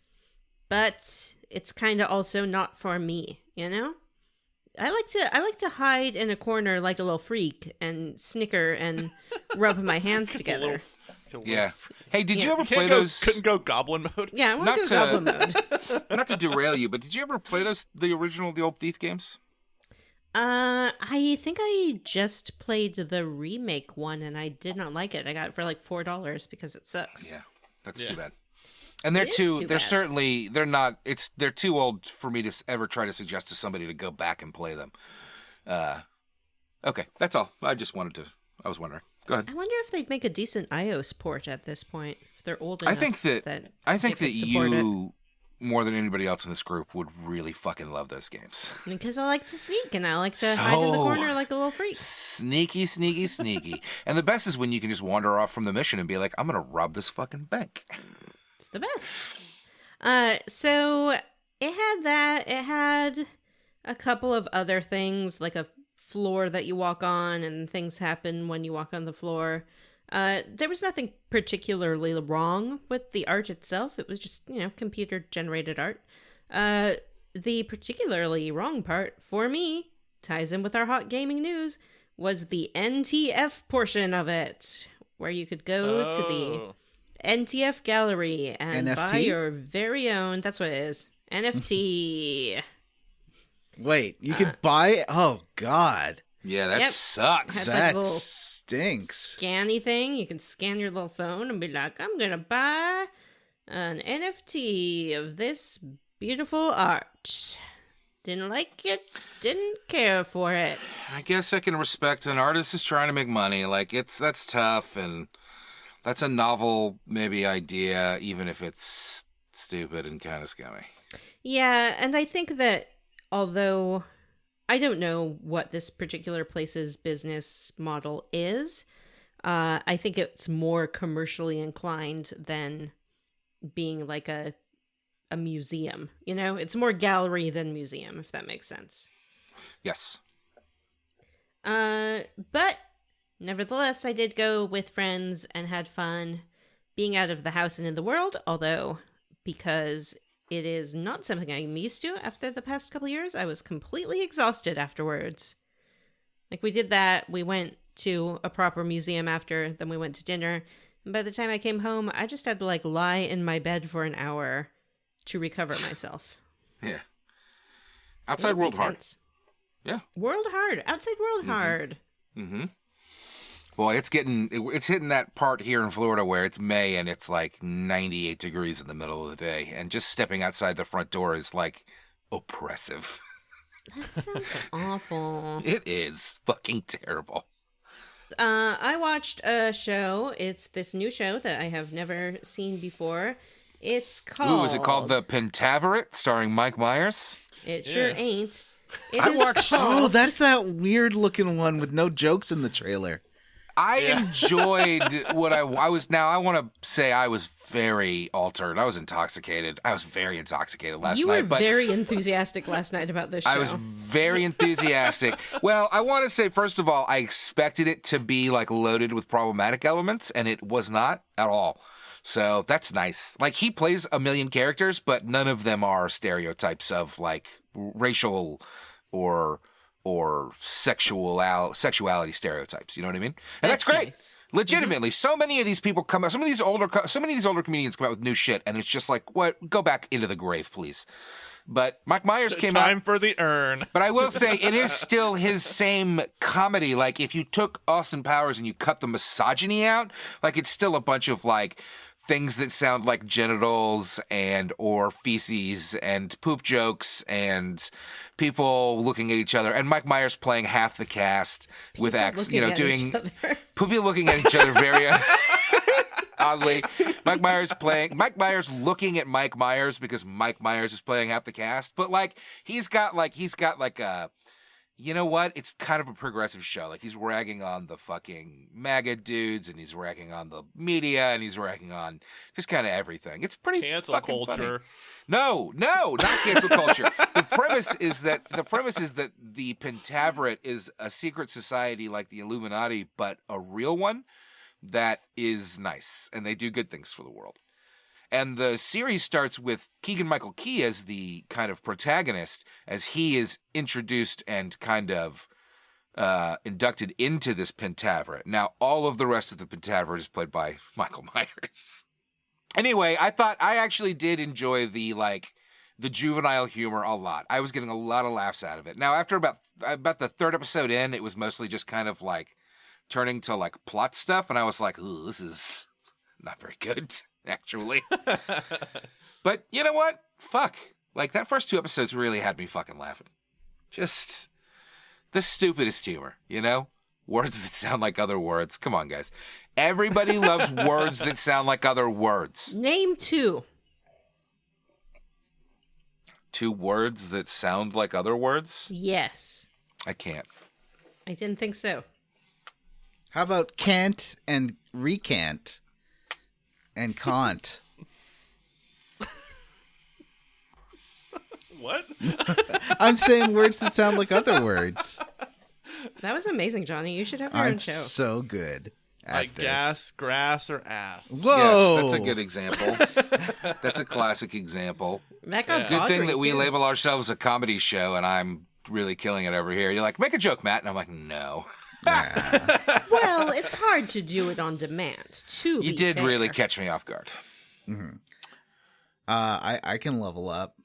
[SPEAKER 1] But it's kind of also not for me, you know? I like to hide in a corner like a little freak and snicker and rub my hands together.
[SPEAKER 3] Yeah. Hey, did you
[SPEAKER 1] Yeah.
[SPEAKER 3] ever
[SPEAKER 2] Can't
[SPEAKER 3] play
[SPEAKER 2] go,
[SPEAKER 3] those?
[SPEAKER 2] Couldn't go goblin mode.
[SPEAKER 1] Yeah, I want
[SPEAKER 3] Not
[SPEAKER 1] to go
[SPEAKER 3] to-
[SPEAKER 1] goblin mode.
[SPEAKER 3] Not to derail you, but did you ever play the old Thief games?
[SPEAKER 1] I think I just played the remake one and I did not like it. I got it for like $4 because it sucks.
[SPEAKER 3] Yeah, that's
[SPEAKER 2] Yeah.
[SPEAKER 3] too bad. And they're
[SPEAKER 1] It is
[SPEAKER 3] too.
[SPEAKER 1] too
[SPEAKER 3] They're
[SPEAKER 1] bad.
[SPEAKER 3] certainly. They're not. They're too old for me to ever try to suggest to somebody to go back and play them. Okay, that's all. I was wondering. Go ahead.
[SPEAKER 1] I wonder if they'd make a decent iOS port at this point. If they're old enough.
[SPEAKER 3] I think that
[SPEAKER 1] it could support
[SPEAKER 3] you more than anybody else in this group would really fucking love those games.
[SPEAKER 1] Because I like to sneak and I like to hide in the
[SPEAKER 3] So-
[SPEAKER 1] corner like a little freak.
[SPEAKER 3] Sneaky, sneaky, sneaky. And the best is when you can just wander off from the mission and be like, I'm gonna rob this fucking bank.
[SPEAKER 1] It's the best. So it had that. It had a couple of other things, like a floor that you walk on, and things happen when you walk on the floor. There was nothing particularly wrong with the art itself. It was just, computer-generated art. The particularly wrong part, for me, ties in with our hot gaming news, was the NTF portion of it, where you could go to the NTF gallery and buy
[SPEAKER 4] NFT?
[SPEAKER 1] your very own, that's what it is, NFT.
[SPEAKER 4] Wait, you could buy? Oh God,
[SPEAKER 3] Yeah, that
[SPEAKER 1] Yep.
[SPEAKER 3] sucks.
[SPEAKER 1] Has like
[SPEAKER 4] that
[SPEAKER 1] a little
[SPEAKER 4] stinks.
[SPEAKER 1] scanny thing. You can scan your little phone and be like, I'm gonna buy an NFT of this beautiful art. Didn't like it, didn't care for it.
[SPEAKER 3] I guess I can respect an artist is trying to make money. Like, that's tough, and that's a novel, maybe, idea, even if it's stupid and kind of scummy.
[SPEAKER 1] Yeah, and I think that although I don't know what this particular place's business model is, I think it's more commercially inclined than being like a museum. You know, it's more gallery than museum, if that makes sense.
[SPEAKER 3] Yes.
[SPEAKER 1] But nevertheless, I did go with friends and had fun being out of the house and in the world, although because it is not something I'm used to after the past couple years, I was completely exhausted afterwards. Like, we did that, we went to a proper museum after, then we went to dinner, and by the time I came home, I just had to, like, lie in my bed for an hour to recover myself.
[SPEAKER 3] Yeah. Outside world
[SPEAKER 1] intense.
[SPEAKER 3] hard. Yeah.
[SPEAKER 1] World hard. Outside world hard.
[SPEAKER 3] Mm-hmm. Well, it's hitting that part here in Florida where it's May and it's like 98 degrees in the middle of the day, and just stepping outside the front door is like oppressive.
[SPEAKER 1] That sounds awful.
[SPEAKER 3] It is fucking terrible.
[SPEAKER 1] I watched a show. It's this new show that I have never seen before. It's called...
[SPEAKER 3] Ooh, is it called The Pentaveret, starring Mike Myers?
[SPEAKER 1] It sure ain't.
[SPEAKER 3] I watched...
[SPEAKER 4] Oh, that's that weird looking one with no jokes in the trailer.
[SPEAKER 3] I enjoyed what I was. Now, I want to say I was very altered. I was intoxicated. I was very intoxicated last
[SPEAKER 1] You
[SPEAKER 3] night.
[SPEAKER 1] were
[SPEAKER 3] but
[SPEAKER 1] very enthusiastic last night about this show.
[SPEAKER 3] I was very enthusiastic. Well, I want to say, first of all, I expected it to be like loaded with problematic elements, and it was not at all. So that's nice. Like, he plays a million characters, but none of them are stereotypes of like racial or sexuality stereotypes. You know what I mean? And that's great.
[SPEAKER 1] Nice.
[SPEAKER 3] Legitimately, so many of these people come out. So many of these older comedians come out with new shit, and it's just like, what? Go back into the grave, please. But Mike Myers came out.
[SPEAKER 2] Time for the urn.
[SPEAKER 3] But I will say, it is still his same comedy. Like, if you took Austin Powers and you cut the misogyny out, like, it's still a bunch of like things that sound like genitals and or feces and poop jokes and people looking at each other, and Mike Myers playing half the cast with doing people looking at each other very oddly. Mike Myers looking at Mike Myers because Mike Myers is playing half the cast, but like he's got a, you know what? It's kind of a progressive show. Like, he's ragging on the fucking MAGA dudes, and he's ragging on the media, and he's ragging on just kind of everything. It's pretty
[SPEAKER 2] Cancel
[SPEAKER 3] fucking
[SPEAKER 2] culture.
[SPEAKER 3] Funny. No, not cancel culture. The premise is that the Pentaveret is a secret society like the Illuminati, but a real one that is nice, and they do good things for the world. And the series starts with Keegan-Michael Key as the kind of protagonist, as he is introduced and kind of inducted into this Pentaveret. Now, all of the rest of the Pentaveret is played by Michael Myers. Anyway, I actually did enjoy the juvenile humor a lot. I was getting a lot of laughs out of it. Now, after about the third episode in, it was mostly just kind of like turning to like plot stuff, and I was like, ooh, this is not very good. Actually. But you know what? Fuck. Like, that first 2 episodes really had me fucking laughing. Just the stupidest humor, you know? Words that sound like other words. Come on, guys. Everybody loves words that sound like other words.
[SPEAKER 1] Name 2.
[SPEAKER 3] 2 words that sound like other words?
[SPEAKER 1] Yes.
[SPEAKER 3] I can't.
[SPEAKER 1] I didn't think so.
[SPEAKER 4] How about can't and recant? And can't.
[SPEAKER 2] What?
[SPEAKER 4] I'm saying words that sound like other words.
[SPEAKER 1] That was amazing, Johnny. You should have your own
[SPEAKER 4] I'm
[SPEAKER 1] show.
[SPEAKER 4] so good at
[SPEAKER 2] Like
[SPEAKER 4] this.
[SPEAKER 2] gas, grass, or ass.
[SPEAKER 4] Whoa!
[SPEAKER 3] Yes, that's a good example. That's a classic example.
[SPEAKER 1] That got
[SPEAKER 3] Good thing
[SPEAKER 1] bothering,
[SPEAKER 3] that we
[SPEAKER 1] too.
[SPEAKER 3] label ourselves a comedy show, and I'm really killing it over here. You're like, make a joke, Matt. And I'm like, no.
[SPEAKER 1] Well, it's hard to do it on demand, too.
[SPEAKER 3] You did really catch me off guard.
[SPEAKER 4] Mm-hmm. I can level up.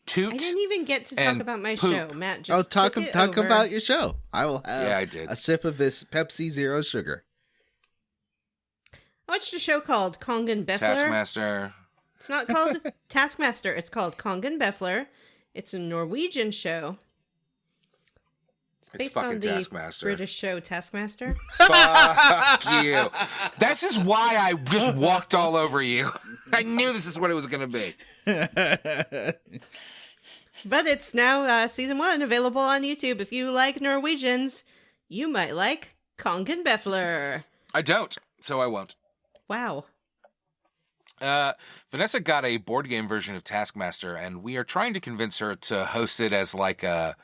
[SPEAKER 3] Toot.
[SPEAKER 1] I didn't even get to talk
[SPEAKER 3] and
[SPEAKER 1] about my
[SPEAKER 3] poop.
[SPEAKER 1] show. Matt just
[SPEAKER 4] talk
[SPEAKER 1] took it over.
[SPEAKER 4] about your show. I will have
[SPEAKER 3] Yeah, I did.
[SPEAKER 4] a sip of this Pepsi Zero Sugar.
[SPEAKER 1] I watched a show called Kong and Beffler.
[SPEAKER 3] Taskmaster.
[SPEAKER 1] It's not called Taskmaster. It's called Kong and Beffler. It's a Norwegian show. It's based
[SPEAKER 3] fucking
[SPEAKER 1] on the
[SPEAKER 3] Taskmaster.
[SPEAKER 1] British show Taskmaster.
[SPEAKER 3] Fuck you. This is why I just walked all over you. I knew this is what it was going to be.
[SPEAKER 1] But it's now season 1 available on YouTube. If you like Norwegians, you might like Kongen Befler.
[SPEAKER 3] I don't, so I won't.
[SPEAKER 1] Wow.
[SPEAKER 3] Vanessa got a board game version of Taskmaster, and we are trying to convince her to host it as like a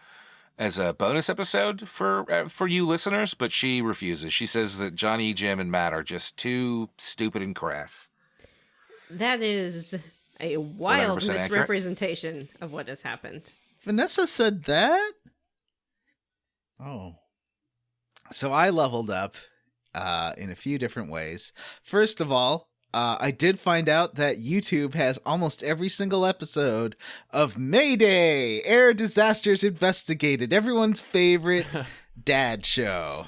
[SPEAKER 3] bonus episode for you listeners, but she refuses. She says that Johnny, Jim, and Matt are just too stupid and crass.
[SPEAKER 1] That is a wild
[SPEAKER 3] 100% accurate.
[SPEAKER 1] misrepresentation of what has happened.
[SPEAKER 4] Vanessa said that? Oh. So I leveled up in a few different ways. First of all, I did find out that YouTube has almost every single episode of Mayday, Air Disasters Investigated, everyone's favorite dad show.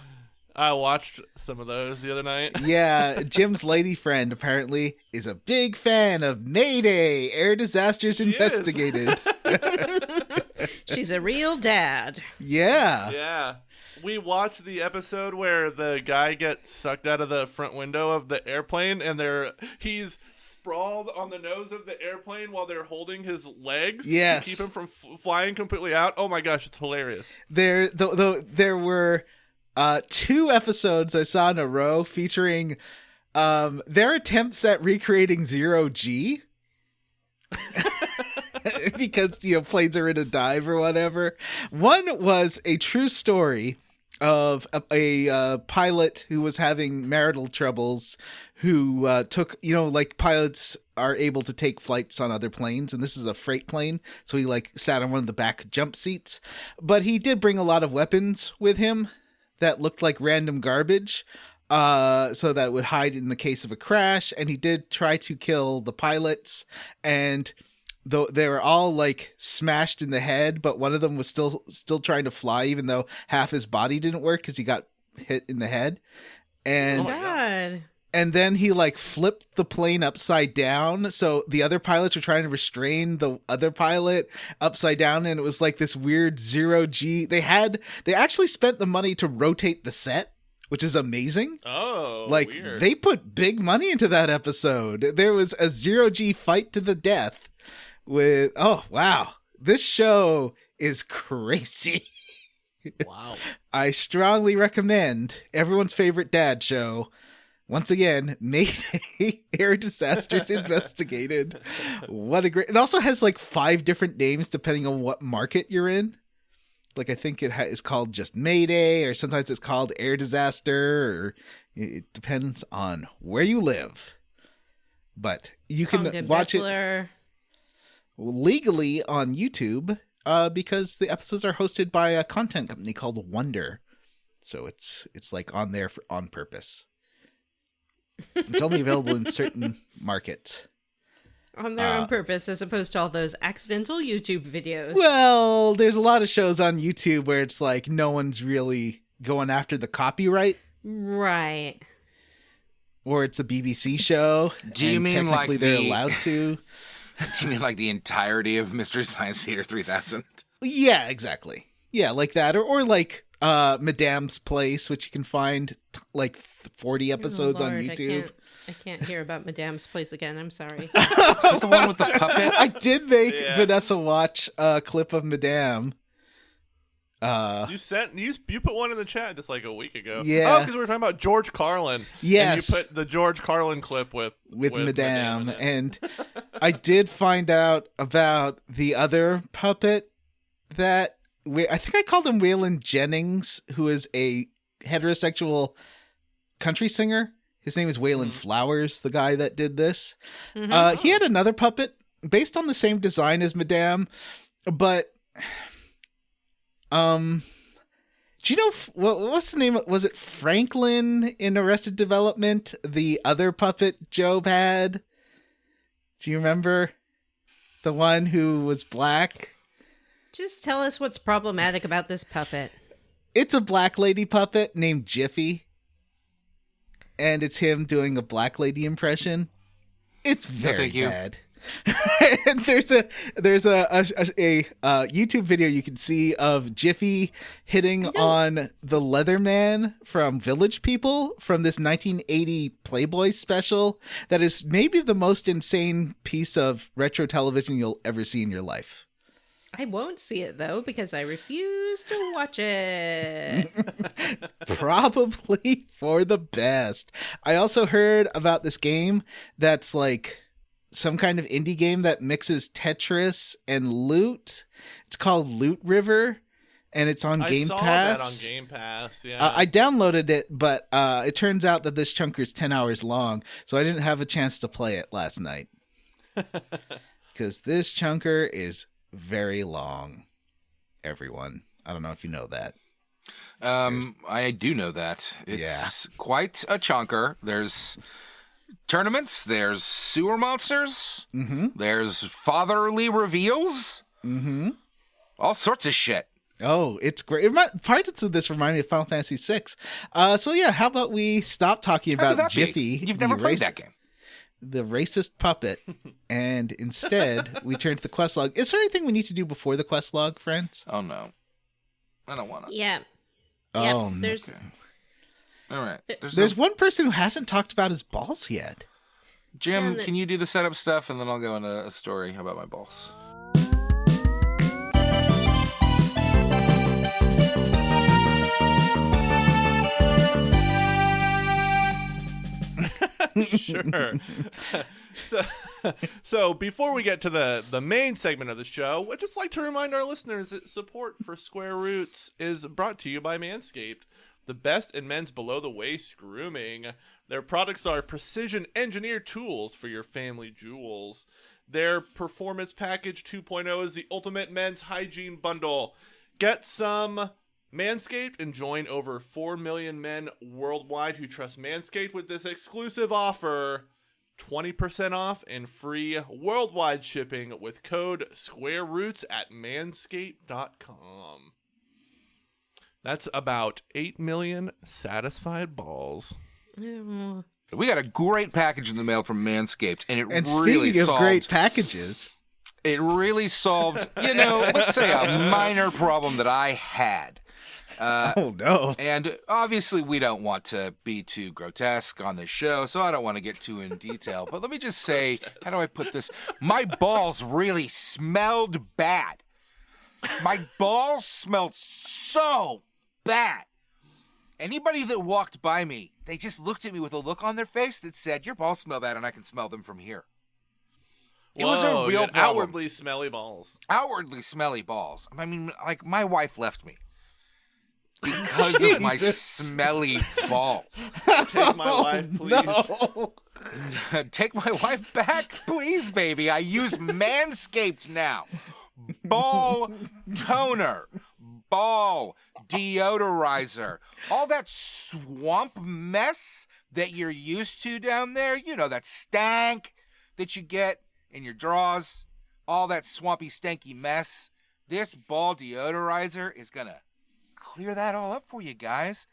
[SPEAKER 2] I watched some of those the other night.
[SPEAKER 4] Yeah, Jim's lady friend apparently is a big fan of Mayday, Air Disasters Investigated.
[SPEAKER 1] She's a real dad.
[SPEAKER 4] Yeah.
[SPEAKER 2] Yeah. We watched the episode where the guy gets sucked out of the front window of the airplane, and he's sprawled on the nose of the airplane while they're holding his legs
[SPEAKER 4] Yes.
[SPEAKER 2] to keep him from flying completely out. Oh my gosh, it's hilarious.
[SPEAKER 4] There were 2 episodes I saw in a row featuring their attempts at recreating 0G. Because, planes are in a dive or whatever. One was a true story of a pilot who was having marital troubles, who took, like pilots are able to take flights on other planes, and this is a freight plane, so he sat on one of the back jump seats. But he did bring a lot of weapons with him that looked like random garbage, so that it would hide in the case of a crash, and he did try to kill the pilots, and though they were all smashed in the head, but one of them was still trying to fly, even though half his body didn't work because he got hit in the head. And
[SPEAKER 1] Oh my God.
[SPEAKER 4] And then he flipped the plane upside down, so the other pilots were trying to restrain the other pilot upside down, and it was this weird 0G. They actually spent the money to rotate the set, which is amazing.
[SPEAKER 2] Oh, weird.
[SPEAKER 4] They put big money into that episode. There was a 0G fight to the death. Oh wow, this show is crazy.
[SPEAKER 2] Wow.
[SPEAKER 4] I strongly recommend everyone's favorite dad show. Once again, Mayday, Air Disasters Investigated. What a great... It also has 5 different names depending on what market you're in. I think it is called just Mayday, or sometimes it's called Air Disaster, or it depends on where you live. But you can
[SPEAKER 1] Kongen
[SPEAKER 4] watch
[SPEAKER 1] Befler.
[SPEAKER 4] it legally on YouTube because the episodes are hosted by a content company called Wonder. So it's on there on purpose. It's only available in certain markets.
[SPEAKER 1] On their own purpose, as opposed to all those accidental YouTube videos.
[SPEAKER 4] Well, there's a lot of shows on YouTube where it's no one's really going after the copyright.
[SPEAKER 1] Right.
[SPEAKER 4] Or it's a BBC show.
[SPEAKER 3] Do you
[SPEAKER 4] and
[SPEAKER 3] mean
[SPEAKER 4] technically they're allowed to?
[SPEAKER 3] Do you mean the entirety of Mystery Science Theater 3000?
[SPEAKER 4] Yeah, exactly. Yeah, like that. Or Madame's Place, which you can find 40 episodes on
[SPEAKER 1] Lord,
[SPEAKER 4] YouTube.
[SPEAKER 1] I can't hear about Madame's Place again. I'm sorry.
[SPEAKER 3] Is that the one with the puppet?
[SPEAKER 4] I did make Vanessa watch a clip of Madame.
[SPEAKER 2] You put one in the chat just a week ago.
[SPEAKER 4] Yeah.
[SPEAKER 2] Oh, because we were talking about George Carlin.
[SPEAKER 4] Yes.
[SPEAKER 2] And you put the George Carlin clip with
[SPEAKER 4] Madame.
[SPEAKER 2] in it.
[SPEAKER 4] And I did find out about the other puppet that I think I called him Waylon Jennings, who is a heterosexual country singer. His name is Waylon Flowers, the guy that did this.
[SPEAKER 1] Mm-hmm.
[SPEAKER 4] He had another puppet based on the same design as Madame, but do you know what's the name? Was it Franklin in Arrested Development? The other puppet Job had. Do you remember the one who was black?
[SPEAKER 1] Just tell us what's problematic about this puppet.
[SPEAKER 4] It's a black lady puppet named Jiffy. And it's him doing a black lady impression. It's very
[SPEAKER 3] thank you.
[SPEAKER 4] bad. And there's a YouTube video you can see of Jiffy hitting on the Leatherman from Village People from this 1980 Playboy special that is maybe the most insane piece of retro television you'll ever see in your life.
[SPEAKER 1] I won't see it, though, because I refuse to watch it.
[SPEAKER 4] Probably for the best. I also heard about this game that's like some kind of indie game that mixes Tetris and Loot. It's called Loot River, and it's on Game Pass.
[SPEAKER 2] I saw that on Game Pass, yeah.
[SPEAKER 4] I downloaded it, but it turns out that this chunker is 10 hours long, so I didn't have a chance to play it last night. Because this chunker is very long, everyone. I don't know if you know that.
[SPEAKER 3] I do know that. It's quite a chunker. There's tournaments, there's sewer monsters, there's fatherly reveals, all sorts of shit.
[SPEAKER 4] Oh, it's great. Parts of this remind me of Final Fantasy VI. So yeah, how about we stop talking about Jiffy?
[SPEAKER 3] You've never played that game.
[SPEAKER 4] The racist puppet, and instead we turn to the quest log. Is there anything we need to do before the quest log, friends?
[SPEAKER 3] Oh no, I don't want to.
[SPEAKER 1] Yeah.
[SPEAKER 4] Oh,
[SPEAKER 1] there's...
[SPEAKER 3] Okay. All right.
[SPEAKER 4] There's one person who hasn't talked about his balls yet.
[SPEAKER 3] Jim, can you do the setup stuff, and then I'll go into a story about my balls.
[SPEAKER 2] Sure. So before we get to the main segment of the show, I'd just like to remind our listeners that support for Square Roots is brought to you by Manscaped, the best in men's below-the-waist grooming. Their products are precision-engineered tools for your family jewels. Their Performance Package 2.0 is the ultimate men's hygiene bundle. Get some Manscaped and join over 4 million men worldwide who trust Manscaped with this exclusive offer. 20% off and free worldwide shipping with code SQUAREROOTS at manscaped.com. That's about 8 million satisfied balls.
[SPEAKER 3] We got a great package in the mail from Manscaped, and it really
[SPEAKER 4] speaking of
[SPEAKER 3] solved
[SPEAKER 4] great packages,
[SPEAKER 3] it really solved, let's say a minor problem that I had.
[SPEAKER 4] Oh no.
[SPEAKER 3] And obviously we don't want to be too grotesque on this show, so I don't want to get too in detail. But let me just say, how do I put this? My balls really smelled bad. My balls smelled so bad. Anybody that walked by me, they just looked at me with a look on their face that said, your balls smell bad and I can smell them from here. It was a real problem.
[SPEAKER 2] Outwardly smelly balls.
[SPEAKER 3] Outwardly smelly balls. I mean, like, my wife left me because of my smelly balls.
[SPEAKER 2] Take my wife, please.
[SPEAKER 4] No.
[SPEAKER 3] Take my wife back, please, baby. I use Manscaped now. Ball toner, ball deodorizer, all that swamp mess that you're used to down there. You know, that stank that you get in your drawers, all that swampy, stanky mess. This ball deodorizer is gonna clear that all up for you guys.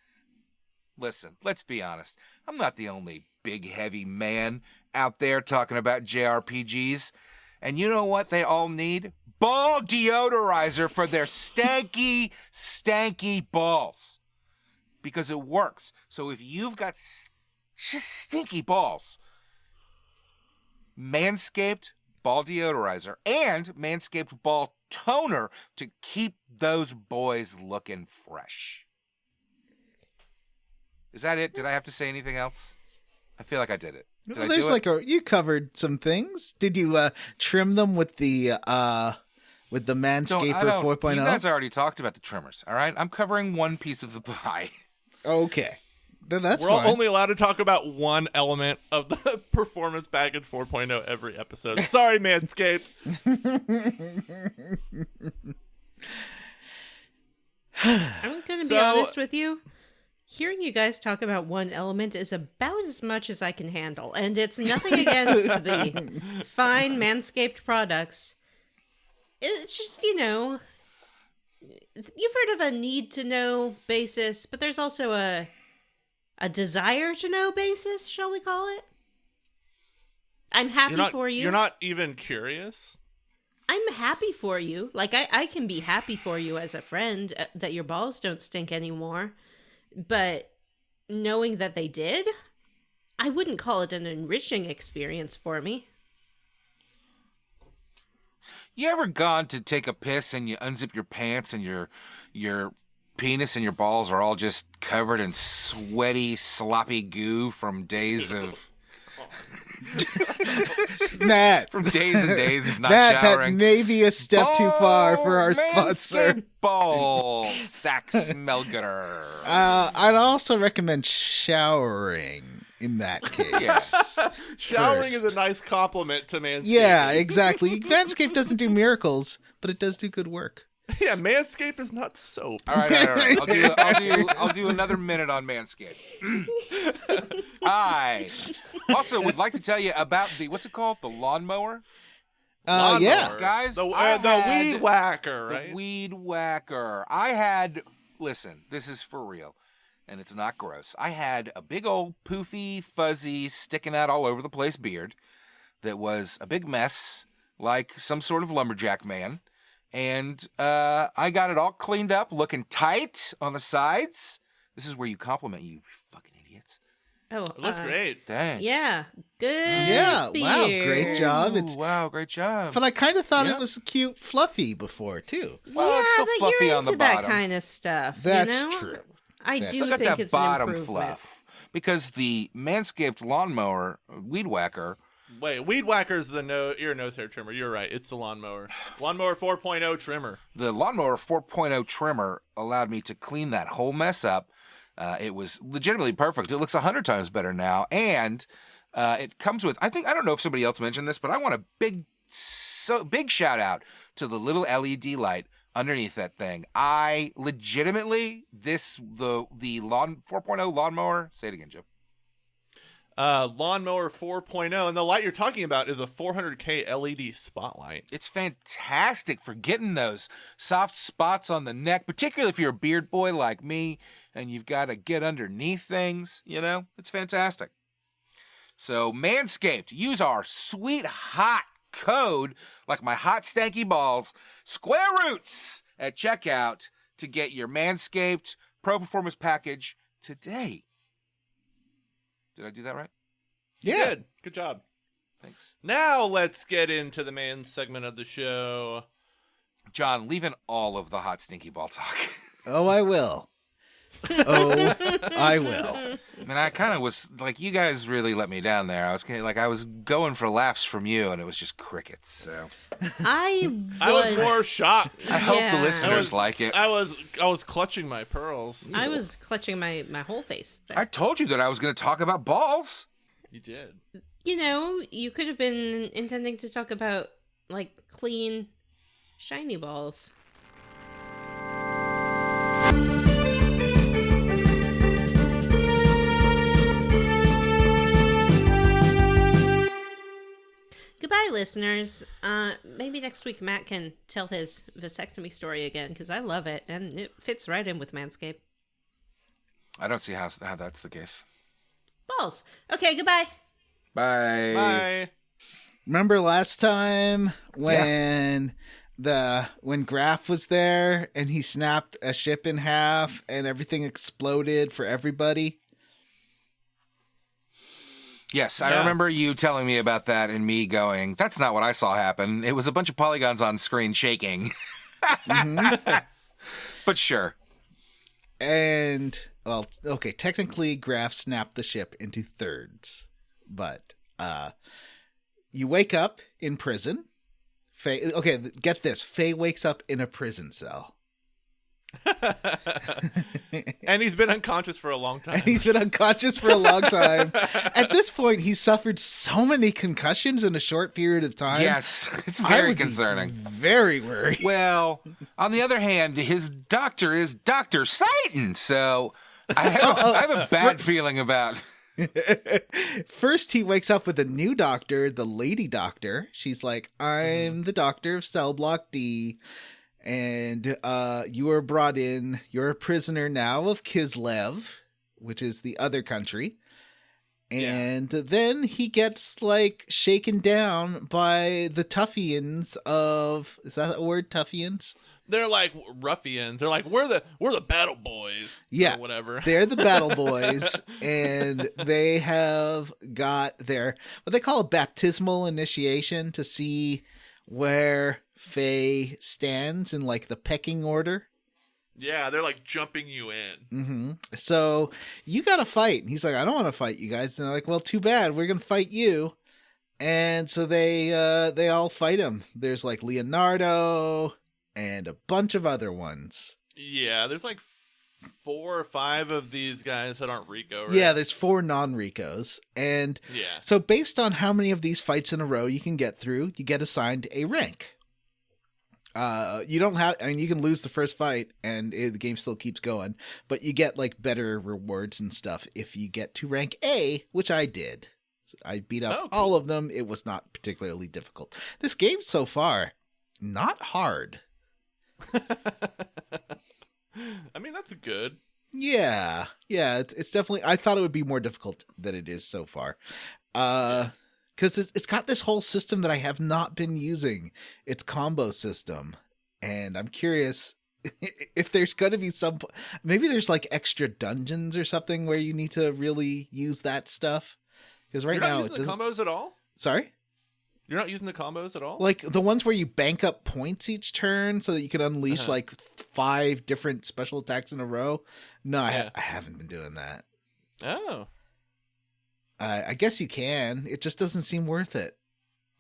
[SPEAKER 3] Listen, let's be honest. I'm not the only big, heavy man out there talking about JRPGs. And you know what they all need? Ball deodorizer for their stanky, stanky balls. Because it works. So if you've got just stinky balls, Manscaped ball deodorizer and Manscaped ball toner to keep those boys looking fresh. Is that it? Did I have to say anything else? I feel like I did it.
[SPEAKER 4] Well, there's like you covered some things. Did you trim them with the Manscaper 4.0?
[SPEAKER 3] You guys already talked about the trimmers, all right? I'm covering one piece of the pie.
[SPEAKER 4] Okay. Then that's
[SPEAKER 2] We're
[SPEAKER 4] fine.
[SPEAKER 2] only allowed to talk about one element of the Performance Package 4.0 every episode. Sorry, Manscaped.
[SPEAKER 1] I'm going to be honest with you. Hearing you guys talk about one element is about as much as I can handle. And it's nothing against the fine Manscaped products. It's just, you've heard of a need-to-know basis, but there's also a desire-to-know basis, shall we call it? I'm happy for you.
[SPEAKER 2] You're not even curious?
[SPEAKER 1] I'm happy for you. Like, I can be happy for you as a friend that your balls don't stink anymore. But knowing that they did, I wouldn't call it an enriching experience for me.
[SPEAKER 3] You ever gone to take a piss and you unzip your pants and your penis and your balls are all just covered in sweaty, sloppy goo from days of
[SPEAKER 4] Matt.
[SPEAKER 3] from days and days of not
[SPEAKER 4] Matt,
[SPEAKER 3] showering?
[SPEAKER 4] that may be a step too far for our sponsor.
[SPEAKER 3] Manscaped ball sack smell gooder.
[SPEAKER 4] I'd also recommend showering in that case.
[SPEAKER 3] Yes.
[SPEAKER 2] Showering
[SPEAKER 4] First.
[SPEAKER 2] is a nice compliment to Manscaped.
[SPEAKER 4] Yeah, exactly. Manscaped doesn't do miracles, but it does do good work.
[SPEAKER 2] Yeah, Manscaped is not soap.
[SPEAKER 3] All right. I'll do another minute on Manscaped. I also would like to tell you about what's it called? The lawnmower?
[SPEAKER 2] Lawnmower.
[SPEAKER 4] Yeah.
[SPEAKER 3] Guys,
[SPEAKER 2] The
[SPEAKER 3] I had
[SPEAKER 2] weed whacker, right?
[SPEAKER 3] The weed whacker. Listen, this is for real, and it's not gross. I had a big old poofy, fuzzy, sticking out all over the place beard that was a big mess, like some sort of lumberjack man. And I got it all cleaned up, looking tight on the sides. This is where you compliment you fucking idiots.
[SPEAKER 1] Oh,
[SPEAKER 2] It looks great.
[SPEAKER 3] Thanks.
[SPEAKER 1] Yeah, good.
[SPEAKER 4] Yeah, wow, great job.
[SPEAKER 3] Ooh, wow, great job.
[SPEAKER 4] But I kind of thought
[SPEAKER 3] Yeah.
[SPEAKER 4] it was cute, fluffy before too.
[SPEAKER 3] Well, it's still
[SPEAKER 1] but
[SPEAKER 3] fluffy
[SPEAKER 1] you're
[SPEAKER 3] on the
[SPEAKER 1] into that
[SPEAKER 3] bottom.
[SPEAKER 1] kind of stuff.
[SPEAKER 4] That's
[SPEAKER 1] you know?
[SPEAKER 4] true.
[SPEAKER 1] I
[SPEAKER 4] That's
[SPEAKER 1] do
[SPEAKER 3] Still got
[SPEAKER 1] think
[SPEAKER 3] that
[SPEAKER 1] it's
[SPEAKER 3] bottom
[SPEAKER 1] an improvement.
[SPEAKER 3] fluff. Because the Manscaped lawnmower, weed whacker,
[SPEAKER 2] Wait, weed whacker's the ear, nose, hair trimmer. You're right. It's the lawnmower. Lawnmower 4.0 trimmer.
[SPEAKER 3] the lawnmower 4.0 trimmer allowed me to clean that whole mess up. It was legitimately perfect. It looks 100 times better now. And it comes with, I don't know if somebody else mentioned this, but I want a big shout out to the little LED light underneath that thing. I legitimately, the lawn 4.0 lawnmower, say it again, Joe.
[SPEAKER 2] Lawnmower 4.0, and the light you're talking about is a 400K LED spotlight.
[SPEAKER 3] It's fantastic for getting those soft spots on the neck, particularly if you're a beard boy like me and you've got to get underneath things, It's fantastic. So, Manscaped, use our sweet hot code, like my hot stanky balls, Square Roots at checkout to get your Manscaped Pro Performance Package today. Did I do that right?
[SPEAKER 4] Yeah.
[SPEAKER 2] Good job.
[SPEAKER 3] Thanks.
[SPEAKER 2] Now let's get into the man segment of the show.
[SPEAKER 3] John, leave in all of the hot stinky ball talk.
[SPEAKER 4] Oh, I will. Oh, I will.
[SPEAKER 3] I mean, I kind of was like, you guys really let me down there. I was going for laughs from you, and it was just crickets. So
[SPEAKER 1] I
[SPEAKER 2] was more shocked.
[SPEAKER 3] I hope the
[SPEAKER 1] Yeah.
[SPEAKER 3] listeners like it.
[SPEAKER 2] I was clutching my pearls.
[SPEAKER 1] I was clutching my whole face there.
[SPEAKER 3] I told you that I was going to talk about balls.
[SPEAKER 2] You did.
[SPEAKER 1] You know, you could have been intending to talk about, like, clean, shiny balls. Goodbye, listeners. Maybe next week Matt can tell his vasectomy story again, because I love it, and it fits right in with Manscaped.
[SPEAKER 3] I don't see how that's the case.
[SPEAKER 1] Balls. Okay, goodbye.
[SPEAKER 3] Bye.
[SPEAKER 2] Bye.
[SPEAKER 4] Remember last time when when Graf was there and he snapped a ship in half and everything exploded for everybody?
[SPEAKER 3] Yes, I
[SPEAKER 2] Yeah.
[SPEAKER 3] remember you telling me about that and me going, that's not what I saw happen. It was a bunch of polygons on screen shaking. But sure.
[SPEAKER 4] And, well, okay, technically Graf snapped the ship into thirds, but you wake up in prison. Faye, okay, get this. Faye wakes up in a prison cell.
[SPEAKER 2] And he's been unconscious for a long time.
[SPEAKER 4] And he's been unconscious for a long time. At this point, he's suffered so many concussions in a short period of time.
[SPEAKER 3] Yes, it's
[SPEAKER 4] I
[SPEAKER 3] very
[SPEAKER 4] would be
[SPEAKER 3] concerning.
[SPEAKER 4] Very worried.
[SPEAKER 3] Well, on the other hand, his doctor is Dr. Satan, so I have a bad feeling about...
[SPEAKER 4] First, he wakes up with a new doctor, the lady doctor. She's like, I'm the doctor of cell block D, and you are brought in. You're a prisoner now of Kislev, which is the other country. And then he gets like shaken down by the Tuffians of, is that a word, Tuffians?
[SPEAKER 2] They're like ruffians. They're like, we're the battle boys.
[SPEAKER 4] Yeah,
[SPEAKER 2] or whatever.
[SPEAKER 4] They're the battle boys, and they have got their what they call a baptismal initiation to see where Faye stands in like the pecking order.
[SPEAKER 2] Yeah, they're like jumping you in.
[SPEAKER 4] Mm-hmm. So you got to fight. And he's like, I don't want to fight you guys. And they're like, well, too bad. We're gonna fight you. And so they all fight him. There's like Leonardo and a bunch of other ones.
[SPEAKER 2] Yeah, there's like 4 or 5 of these guys that aren't Rico, right?
[SPEAKER 4] Yeah, there's 4 non-Ricos. And so based on how many of these fights in a row you can get through, you get assigned a rank. You don't have, I mean, you can lose the first fight and the game still keeps going, but you get like better rewards and stuff if you get to rank A, which I did. I beat up all of them. It was not particularly difficult. This game so far, not hard.
[SPEAKER 2] I mean, that's good.
[SPEAKER 4] Yeah, it's definitely, I thought it would be more difficult than it is so far. Because it's got this whole system that I have not been using. It's combo system. And I'm curious if there's going to be maybe there's like extra dungeons or something where you need to really use that stuff. Because right now
[SPEAKER 2] You're not using the combos at all?
[SPEAKER 4] Sorry?
[SPEAKER 2] You're not using the combos at all?
[SPEAKER 4] Like the ones where you bank up points each turn so that you can unleash like 5 different special attacks in a row. No, I haven't been doing that.
[SPEAKER 2] Oh.
[SPEAKER 4] I guess you can. It just doesn't seem worth it.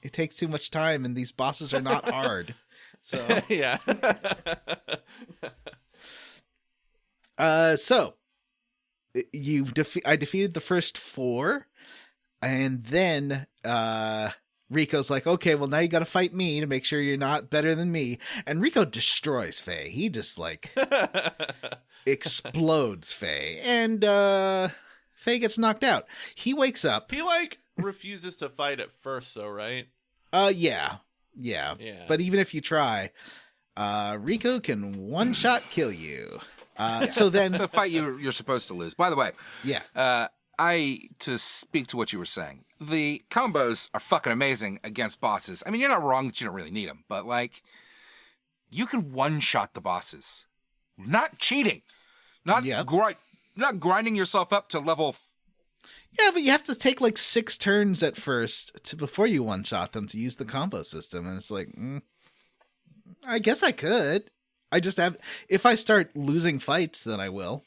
[SPEAKER 4] It takes too much time, and these bosses are not hard. So
[SPEAKER 2] yeah.
[SPEAKER 4] So I defeated the first 4, and then Rico's like, okay, well now you got to fight me to make sure you're not better than me. And Rico destroys Faye. He just like explodes Faye, and Faye gets knocked out. He wakes up.
[SPEAKER 2] He like refuses to fight at first, though, right?
[SPEAKER 4] Yeah. But even if you try, Rico can one-shot kill you. So then,
[SPEAKER 3] the fight you're supposed to lose. By the way, to speak to what you were saying, the combos are fucking amazing against bosses. I mean, you're not wrong that you don't really need them, but like, you can one-shot the bosses, not cheating, not grinding yourself up to level.
[SPEAKER 4] Yeah, but you have to take like 6 turns at first before you one-shot them to use the combo system, and it's like, I guess I could. I just have. If I start losing fights, then I will.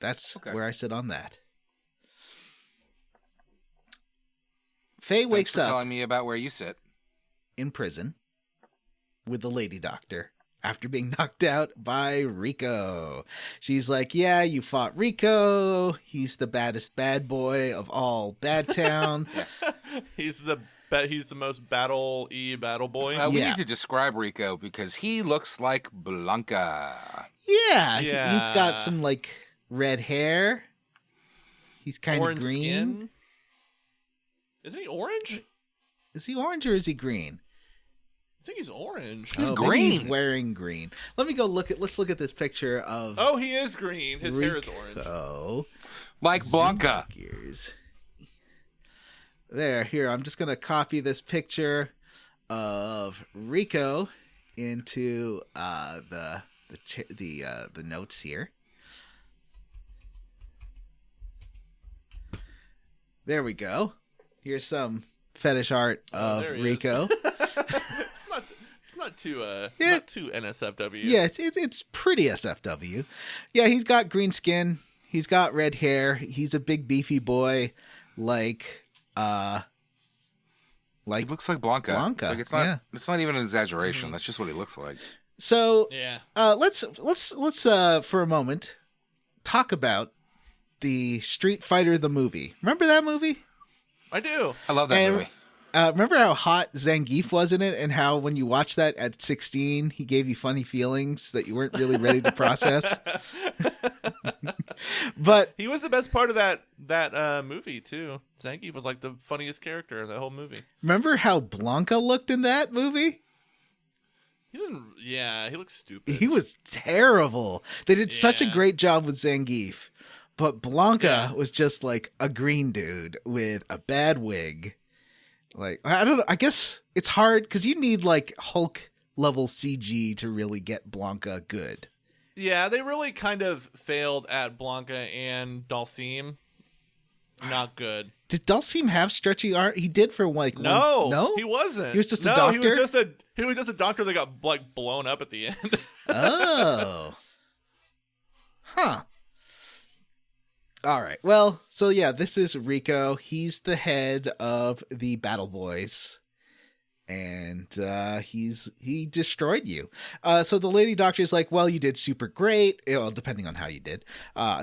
[SPEAKER 4] That's where I sit on that. Faye wakes up.
[SPEAKER 3] Telling me about where you sit.
[SPEAKER 4] In prison with the lady doctor after being knocked out by Rico. She's like, yeah, you fought Rico. He's the baddest bad boy of all Bad Town.
[SPEAKER 2] He's the most battle boy.
[SPEAKER 3] We need to describe Rico because he looks like Blanca.
[SPEAKER 4] Yeah. He's got some like red hair. He's kind of green.
[SPEAKER 2] Skin. Isn't he orange?
[SPEAKER 4] Is he orange or is he green?
[SPEAKER 2] I think he's orange.
[SPEAKER 3] He's green.
[SPEAKER 4] He's wearing green. Let's look at this picture of.
[SPEAKER 2] Oh, he is green. His hair is orange.
[SPEAKER 4] Oh,
[SPEAKER 3] like Blanca.
[SPEAKER 4] Xenogears. Here. I'm just gonna copy this picture of Rico into the notes here. There we go. Here's some fetish art of Rico.
[SPEAKER 2] Not too NSFW.
[SPEAKER 4] Yeah, it's pretty SFW. Yeah, he's got green skin. He's got red hair. He's a big beefy boy, like
[SPEAKER 3] he looks like Blanca. Like it's not even an exaggeration. That's just what he looks like.
[SPEAKER 4] So let's for a moment talk about the Street Fighter the movie. Remember that movie?
[SPEAKER 2] I do.
[SPEAKER 3] I love that movie.
[SPEAKER 4] Remember how hot Zangief was in it, and how when you watched that at 16, he gave you funny feelings that you weren't really ready to process. But
[SPEAKER 2] he was the best part of that movie too. Zangief was like the funniest character in that whole movie.
[SPEAKER 4] Remember how Blanca looked in that movie?
[SPEAKER 2] He didn't. Yeah, he looked stupid.
[SPEAKER 4] He was terrible. They did such a great job with Zangief, But Blanca was just like a green dude with a bad wig. Like, I don't know. I guess it's hard because you need like Hulk level CG to really get Blanca good.
[SPEAKER 2] Yeah, they really kind of failed at Blanca and Dulcime. Not good.
[SPEAKER 4] Did Dulcime have stretchy art? He did for like
[SPEAKER 2] no, he wasn't.
[SPEAKER 4] He was just a doctor.
[SPEAKER 2] He was just a doctor that got like blown up at the end.
[SPEAKER 4] Oh, huh. All right. Well, so yeah, this is Rico. He's the head of the Battle Boys. And he destroyed you. So the lady doctor's like, well, you did super great. Well, depending on how you did.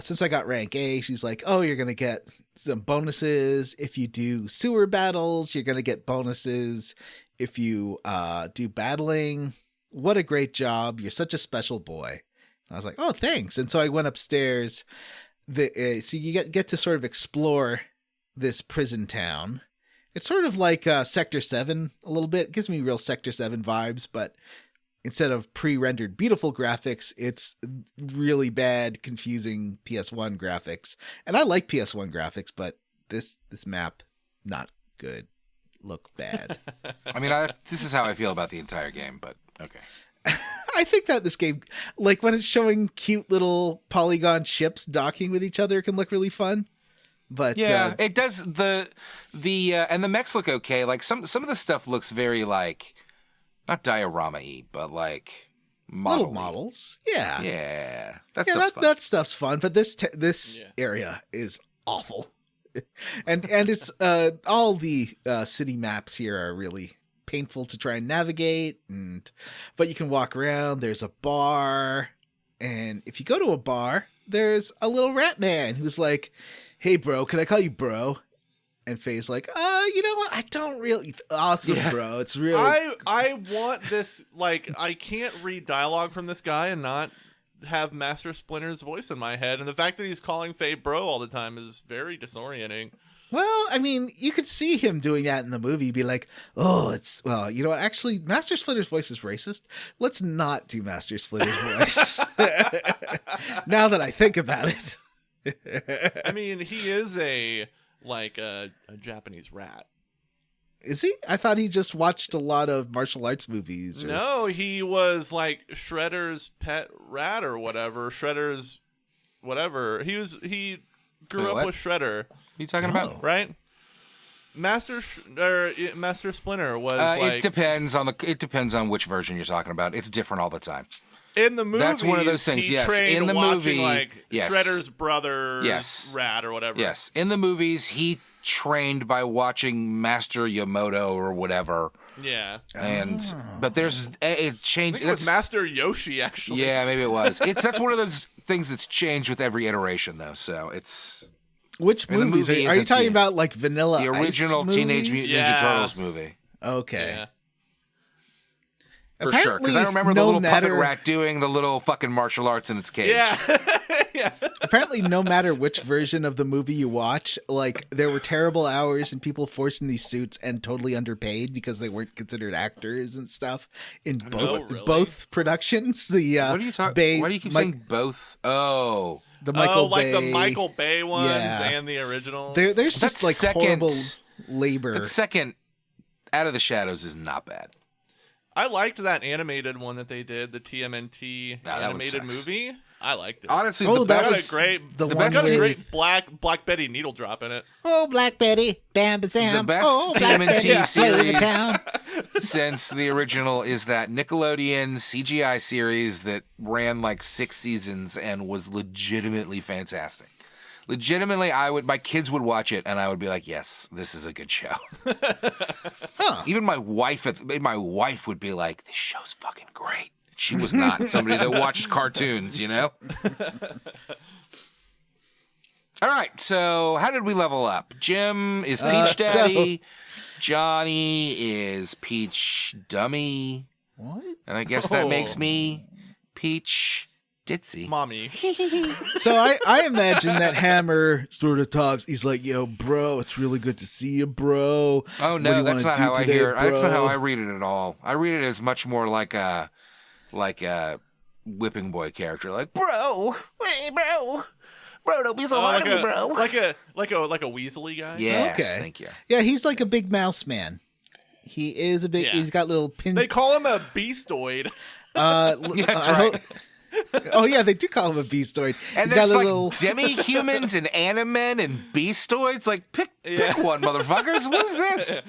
[SPEAKER 4] Since I got rank A, she's like, oh, you're going to get some bonuses. If you do sewer battles, you're going to get bonuses. If you do battling, what a great job. You're such a special boy. And I was like, oh, thanks. And so I went upstairs. So you get to sort of explore this prison town. It's sort of like Sector 7 a little bit. It gives me real Sector 7 vibes, but instead of pre-rendered beautiful graphics, it's really bad, confusing PS1 graphics. And I like PS1 graphics, but this map, not good. Look bad.
[SPEAKER 3] I mean, this is how I feel about the entire game, but okay.
[SPEAKER 4] I think that this game, like when it's showing cute little polygon ships docking with each other, can look really fun. But
[SPEAKER 3] yeah, it does. The and the mechs look okay. Like some of the stuff looks very like not diorama-y, but like
[SPEAKER 4] little models. Yeah,
[SPEAKER 3] yeah,
[SPEAKER 4] that stuff's fun. But this area is awful, and it's all the city maps here are really painful to try and navigate. But you can walk around. There's a bar, and if you go to a bar, there's a little rat man who's like, hey, bro, can I call you bro? And Faye's like, you know what? I don't really. Awesome, bro. It's really.
[SPEAKER 2] I want this. Like, I can't read dialogue from this guy and not have Master Splinter's voice in my head. And the fact that he's calling Faye bro all the time is very disorienting.
[SPEAKER 4] Well, I mean, you could see him doing that in the movie. Be like, well, you know what? Actually, Master Splinter's voice is racist. Let's not do Master Splinter's voice. Now that I think about it.
[SPEAKER 2] I mean, he is a Japanese rat.
[SPEAKER 4] Is he? I thought he just watched a lot of martial arts movies.
[SPEAKER 2] No, he was like Shredder's pet rat or whatever. Shredder's whatever. He grew up with Shredder.
[SPEAKER 3] What are you talking about?
[SPEAKER 2] Right? Master Splinter was
[SPEAKER 3] it depends on which version you're talking about. It's different all the time.
[SPEAKER 2] In the movie,
[SPEAKER 3] that's one of those things.
[SPEAKER 2] He
[SPEAKER 3] yes,
[SPEAKER 2] trained
[SPEAKER 3] in the
[SPEAKER 2] watching,
[SPEAKER 3] movie,
[SPEAKER 2] like
[SPEAKER 3] yes.
[SPEAKER 2] Shredder's brother,
[SPEAKER 3] yes.
[SPEAKER 2] rat or whatever.
[SPEAKER 3] Yes, in the movies, he trained by watching Master Yamoto or whatever.
[SPEAKER 2] Yeah,
[SPEAKER 3] but there's it changed.
[SPEAKER 2] I think it was Master Yoshi actually.
[SPEAKER 3] Yeah, maybe it was. That's one of those things that's changed with every iteration, though. So it's
[SPEAKER 4] which movies are you talking about? Like Vanilla,
[SPEAKER 3] the original
[SPEAKER 4] Ice
[SPEAKER 3] Teenage
[SPEAKER 4] movies?
[SPEAKER 3] Mutant Ninja Turtles movie.
[SPEAKER 4] Okay.
[SPEAKER 2] Yeah.
[SPEAKER 3] For sure, because I remember the little puppet rat doing the little fucking martial arts in its cage.
[SPEAKER 2] Yeah. Yeah.
[SPEAKER 4] Apparently, no matter which version of the movie you watch, like there were terrible hours and people forced in these suits and totally underpaid because they weren't considered actors and stuff in both productions. What
[SPEAKER 3] are you talking? Why do you keep saying both? Oh,
[SPEAKER 4] the Michael Bay,
[SPEAKER 2] the Michael Bay ones and the original.
[SPEAKER 4] There's just like horrible labor.
[SPEAKER 3] That second, Out of the Shadows is not bad.
[SPEAKER 2] I liked that animated one that they did, the TMNT animated movie. I liked it.
[SPEAKER 3] Honestly,
[SPEAKER 2] got a great Black Betty needle drop in it.
[SPEAKER 4] Oh, Black Betty, bam, bazam.
[SPEAKER 3] The best TMNT series since the original is that Nickelodeon CGI series that ran like 6 seasons and was legitimately fantastic. Legitimately, my kids would watch it, and I would be like, "Yes, this is a good show." Even my wife would be like, "This show's fucking great." She was not somebody that watched cartoons, you know. All right, so how did we level up? Jim is Peach Daddy. Johnny is Peach Dummy.
[SPEAKER 4] What?
[SPEAKER 3] And I guess that makes me Peach Ditzy.
[SPEAKER 2] Mommy.
[SPEAKER 4] So I imagine that Hammer sort of talks. He's like, yo, bro, it's really good to see you, bro.
[SPEAKER 3] Oh, no, that's not how I hear it. That's not how I read it at all. I read it as much more like a whipping boy character. Like, bro, hey, bro, Bro, don't be so hard on me, bro.
[SPEAKER 2] Like a Weasley guy.
[SPEAKER 3] Yes,
[SPEAKER 4] Okay.
[SPEAKER 3] thank you.
[SPEAKER 4] Yeah, he's like a big mouse man. He is a big.
[SPEAKER 2] Yeah.
[SPEAKER 4] He's got little pin.
[SPEAKER 2] They call him a beastoid.
[SPEAKER 3] That's right.
[SPEAKER 4] Oh yeah, they do call him a beastoid.
[SPEAKER 3] And
[SPEAKER 4] He's
[SPEAKER 3] there's
[SPEAKER 4] got a
[SPEAKER 3] like
[SPEAKER 4] little.
[SPEAKER 3] demi-humans and animen and beastoids. Like, pick one, motherfuckers. What is this?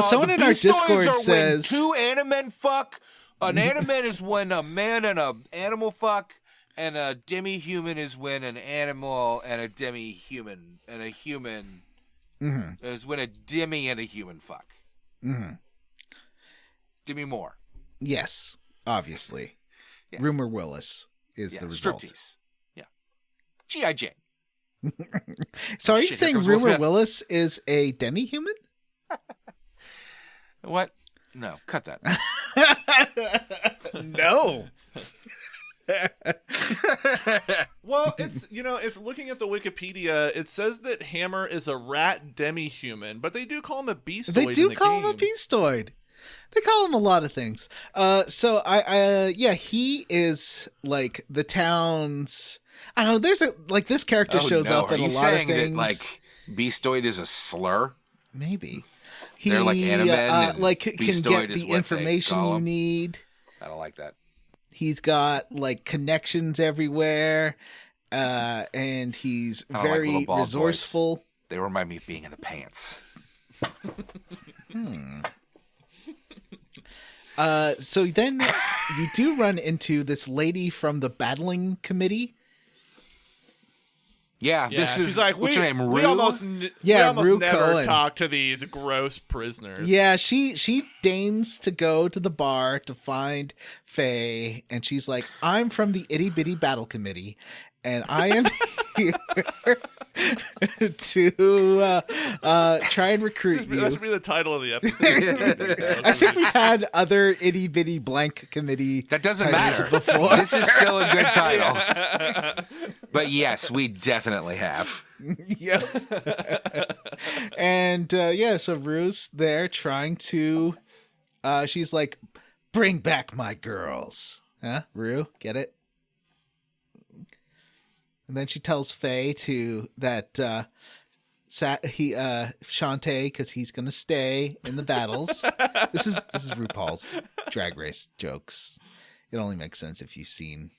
[SPEAKER 4] Someone
[SPEAKER 3] the
[SPEAKER 4] in our
[SPEAKER 3] beastoids
[SPEAKER 4] Discord
[SPEAKER 3] are
[SPEAKER 4] says
[SPEAKER 3] when two animen fuck. An animen is when a man and an animal fuck, and a demi-human is when an animal and a demi-human and a human is when a demi and a human fuck.
[SPEAKER 4] Mm-hmm.
[SPEAKER 3] Demi Moore.
[SPEAKER 4] Yes, obviously.
[SPEAKER 3] Yes.
[SPEAKER 4] Rumor Willis is the result.
[SPEAKER 3] Striptease. Yeah. G.I. Jane.
[SPEAKER 4] So are you
[SPEAKER 3] Shit, here
[SPEAKER 4] saying
[SPEAKER 3] comes Will
[SPEAKER 4] Rumor
[SPEAKER 3] Smith.
[SPEAKER 4] Willis is a demi-human?
[SPEAKER 3] What? No, cut that.
[SPEAKER 4] No.
[SPEAKER 2] Well, it's if looking at the Wikipedia, it says that Hammer is a rat demi-human, but they do call him a beastoid.
[SPEAKER 4] They do
[SPEAKER 2] in the
[SPEAKER 4] call him a
[SPEAKER 2] game.
[SPEAKER 4] beastoid. They call him a lot of things. So he is like the town's. I don't know. There's this character shows up
[SPEAKER 3] Are
[SPEAKER 4] in a
[SPEAKER 3] you
[SPEAKER 4] lot of
[SPEAKER 3] saying
[SPEAKER 4] things.
[SPEAKER 3] that like beastoid is a slur?
[SPEAKER 4] Maybe
[SPEAKER 3] They're like animen and
[SPEAKER 4] can
[SPEAKER 3] beastoid
[SPEAKER 4] get
[SPEAKER 3] is
[SPEAKER 4] the
[SPEAKER 3] what they
[SPEAKER 4] information
[SPEAKER 3] call
[SPEAKER 4] you
[SPEAKER 3] 'em.
[SPEAKER 4] need.
[SPEAKER 3] I don't like that.
[SPEAKER 4] He's got like connections everywhere, and he's
[SPEAKER 3] I don't like
[SPEAKER 4] very
[SPEAKER 3] little bald boys.
[SPEAKER 4] resourceful.
[SPEAKER 3] They remind me of being in the pants.
[SPEAKER 4] So then you do run into this lady from the battling committee.
[SPEAKER 3] Yeah,
[SPEAKER 2] Yeah,
[SPEAKER 3] this
[SPEAKER 2] she's
[SPEAKER 3] is
[SPEAKER 2] like,
[SPEAKER 3] what's
[SPEAKER 2] we,
[SPEAKER 3] her name?
[SPEAKER 2] we
[SPEAKER 3] Rue?
[SPEAKER 2] almost
[SPEAKER 4] Rue
[SPEAKER 2] never
[SPEAKER 4] Cohen.
[SPEAKER 2] talk to these gross prisoners.
[SPEAKER 4] Yeah, she deigns to go to the bar to find Faye, and she's like, "I'm from the Itty Bitty Battle Committee, and I am here to try and recruit
[SPEAKER 2] That
[SPEAKER 4] you."
[SPEAKER 2] should be the title of the episode.
[SPEAKER 4] I think we've had other Itty Bitty Blank Committee.
[SPEAKER 3] That doesn't
[SPEAKER 4] titles
[SPEAKER 3] matter.
[SPEAKER 4] before.
[SPEAKER 3] This is still a good title. But yes, we definitely have.
[SPEAKER 4] Yep. And so Rue's there trying to she's like, "Bring back my girls." Huh? Rue, get it? And then she tells Faye that Shantae, because he's gonna stay in the battles. This is RuPaul's Drag Race jokes. It only makes sense if you've seen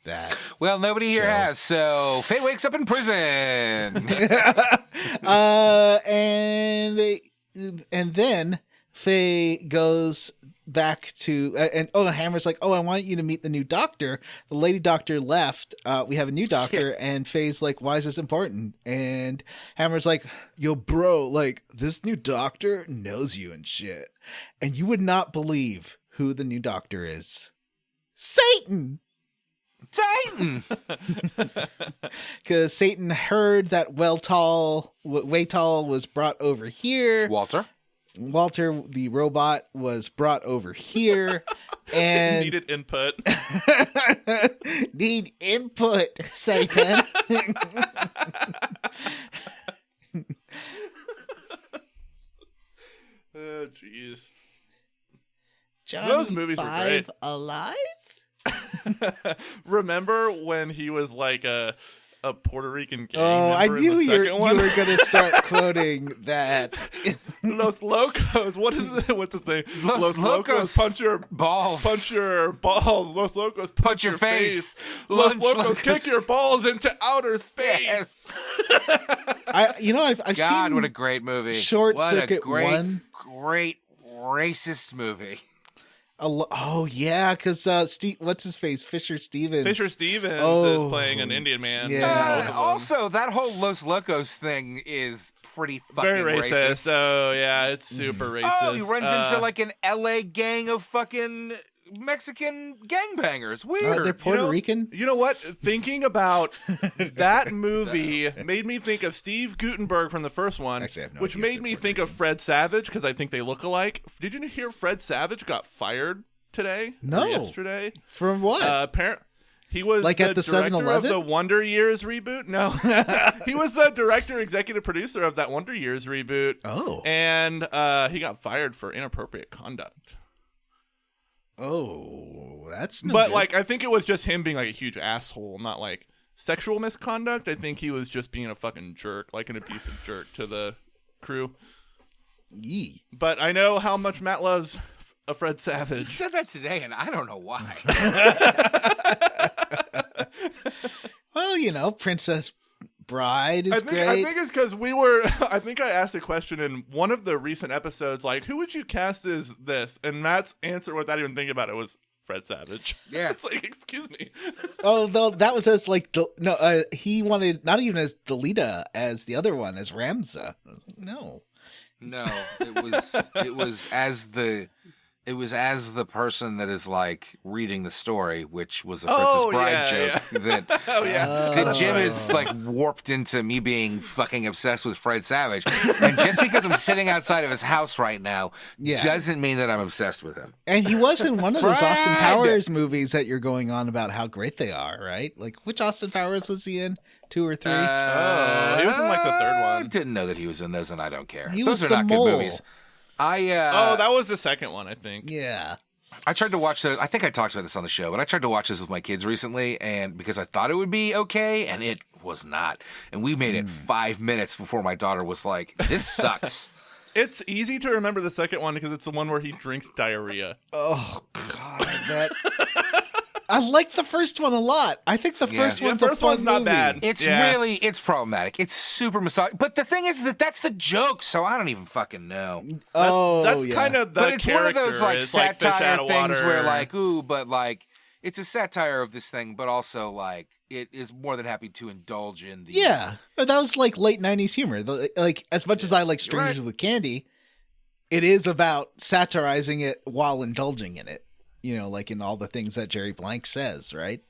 [SPEAKER 4] that.
[SPEAKER 3] Well, nobody here
[SPEAKER 4] Joe.
[SPEAKER 3] has, so Faye wakes up in prison.
[SPEAKER 4] And then Faye goes back to and Hammer's like, "Oh, I want you to meet the new doctor." The lady doctor left. We have a new doctor, and Faye's like, "Why is this important?" And Hammer's like, "Yo, bro, like this new doctor knows you and shit, and you would not believe who the new doctor is. Satan."
[SPEAKER 3] Titan.
[SPEAKER 4] Because Satan heard that Waytal was brought over here.
[SPEAKER 3] Walter
[SPEAKER 4] the robot was brought over here. And
[SPEAKER 2] Needed input.
[SPEAKER 4] need input, Satan.
[SPEAKER 2] Oh, jeez.
[SPEAKER 4] Johnny
[SPEAKER 2] Those movies were
[SPEAKER 4] Five
[SPEAKER 2] great.
[SPEAKER 4] alive?
[SPEAKER 2] Remember when he was like a Puerto Rican gang
[SPEAKER 4] Oh, I
[SPEAKER 2] member in
[SPEAKER 4] knew
[SPEAKER 2] the
[SPEAKER 4] you
[SPEAKER 2] second one?
[SPEAKER 4] were going to start quoting that.
[SPEAKER 2] Los Locos. What is it? What's the thing?
[SPEAKER 3] Los Locos.
[SPEAKER 2] punch your
[SPEAKER 3] balls.
[SPEAKER 2] Punch your balls. Los Locos punch
[SPEAKER 3] your face.
[SPEAKER 2] Los
[SPEAKER 3] Lunch
[SPEAKER 2] Locos
[SPEAKER 3] Locos.
[SPEAKER 2] kick your balls into outer space.
[SPEAKER 3] Yes.
[SPEAKER 4] I've
[SPEAKER 3] God,
[SPEAKER 4] seen
[SPEAKER 3] what a great movie.
[SPEAKER 4] Short
[SPEAKER 3] what
[SPEAKER 4] Circuit
[SPEAKER 3] a great,
[SPEAKER 4] 1.
[SPEAKER 3] great racist movie.
[SPEAKER 4] Oh yeah, because what's his face? Fisher Stevens.
[SPEAKER 2] Fisher Stevens
[SPEAKER 4] Oh,
[SPEAKER 2] is playing an Indian man.
[SPEAKER 4] yeah.
[SPEAKER 2] Both of them.
[SPEAKER 3] Also, that whole Los Locos thing is pretty fucking
[SPEAKER 2] very racist.
[SPEAKER 3] racist.
[SPEAKER 2] Oh yeah, it's super racist.
[SPEAKER 3] Oh, he runs into like an LA gang of fucking Mexican gangbangers. Weird.
[SPEAKER 4] They're Puerto
[SPEAKER 2] know-
[SPEAKER 4] Rican.
[SPEAKER 2] You know what? Thinking about that movie made me think of Steve Guttenberg from the first one,
[SPEAKER 4] Actually, I have no
[SPEAKER 2] which
[SPEAKER 4] idea if
[SPEAKER 2] made
[SPEAKER 4] they're
[SPEAKER 2] me
[SPEAKER 4] Puerto
[SPEAKER 2] think of Fred Savage because I think they look alike. Did you hear Fred Savage got fired today?
[SPEAKER 4] No.
[SPEAKER 2] Or yesterday.
[SPEAKER 4] From what?
[SPEAKER 2] He was
[SPEAKER 4] Like
[SPEAKER 2] the
[SPEAKER 4] at the
[SPEAKER 2] director of
[SPEAKER 4] 7-Eleven?
[SPEAKER 2] the Wonder Years reboot. No, he was the director, executive producer of that Wonder Years reboot.
[SPEAKER 4] Oh.
[SPEAKER 2] And he got fired for inappropriate conduct.
[SPEAKER 4] Oh, that's no
[SPEAKER 2] But
[SPEAKER 4] good.
[SPEAKER 2] like, I think it was just him being like a huge asshole, not like sexual misconduct. I think he was just being a fucking jerk, like an abusive jerk to the crew.
[SPEAKER 4] Yee.
[SPEAKER 2] But I know how much Matt loves a Fred
[SPEAKER 3] You
[SPEAKER 2] Savage.
[SPEAKER 3] said that today, and I don't know why.
[SPEAKER 4] Well, Princess Bride is
[SPEAKER 2] I
[SPEAKER 4] great.
[SPEAKER 2] think it's because I think I asked a question in one of the recent episodes, like, who would you cast as this? And Matt's answer, without even thinking about it, was Fred Savage.
[SPEAKER 3] Yeah.
[SPEAKER 2] It's like, excuse me.
[SPEAKER 4] Oh, though that was as like he wanted not even as Delita as the other one as Ramza. No.
[SPEAKER 3] No, it was as the person that is like reading the story, which was a Princess Bride joke that
[SPEAKER 2] Oh, yeah.
[SPEAKER 3] that Jim is like warped into me being fucking obsessed with Fred Savage. And just because I'm sitting outside of his house right now doesn't mean that I'm obsessed with him.
[SPEAKER 4] And he was in one of those
[SPEAKER 3] Fred!
[SPEAKER 4] Austin Powers movies that you're going on about how great they are, right? Like, which Austin Powers was he in? 2 or 3?
[SPEAKER 2] He was in like the third
[SPEAKER 3] I
[SPEAKER 2] one.
[SPEAKER 3] didn't know that he was in those, and I don't care.
[SPEAKER 4] He
[SPEAKER 3] Those
[SPEAKER 4] was
[SPEAKER 3] are
[SPEAKER 4] the
[SPEAKER 3] not
[SPEAKER 4] mole.
[SPEAKER 3] good movies.
[SPEAKER 2] That was the second one, I think.
[SPEAKER 4] Yeah.
[SPEAKER 3] I tried to watch those. I think I talked about this on the show, but I tried to watch this with my kids recently, and because I thought it would be okay, and it was not. And we made it 5 minutes before my daughter was like, "This sucks."
[SPEAKER 2] It's easy to remember the second one because it's the one where he drinks diarrhea.
[SPEAKER 4] Oh God, I like the first one a lot. I think the first one's a
[SPEAKER 2] first
[SPEAKER 4] fun
[SPEAKER 2] one's not
[SPEAKER 4] movie.
[SPEAKER 2] bad.
[SPEAKER 3] It's problematic. It's super misogynist. But the thing is that's the joke, so I don't even fucking know.
[SPEAKER 2] That's kind of the
[SPEAKER 3] But it's one of those like
[SPEAKER 2] is, like, fish out
[SPEAKER 3] satire
[SPEAKER 2] of
[SPEAKER 3] things
[SPEAKER 2] water.
[SPEAKER 3] where like, ooh, but like it's a satire of this thing, but also like it is more than happy to indulge in the
[SPEAKER 4] Yeah, but that was like late '90s humor. Like, as much as I like Strangers with Candy, it is about satirizing it while indulging in it. Like in all the things that Jerry Blank says, right?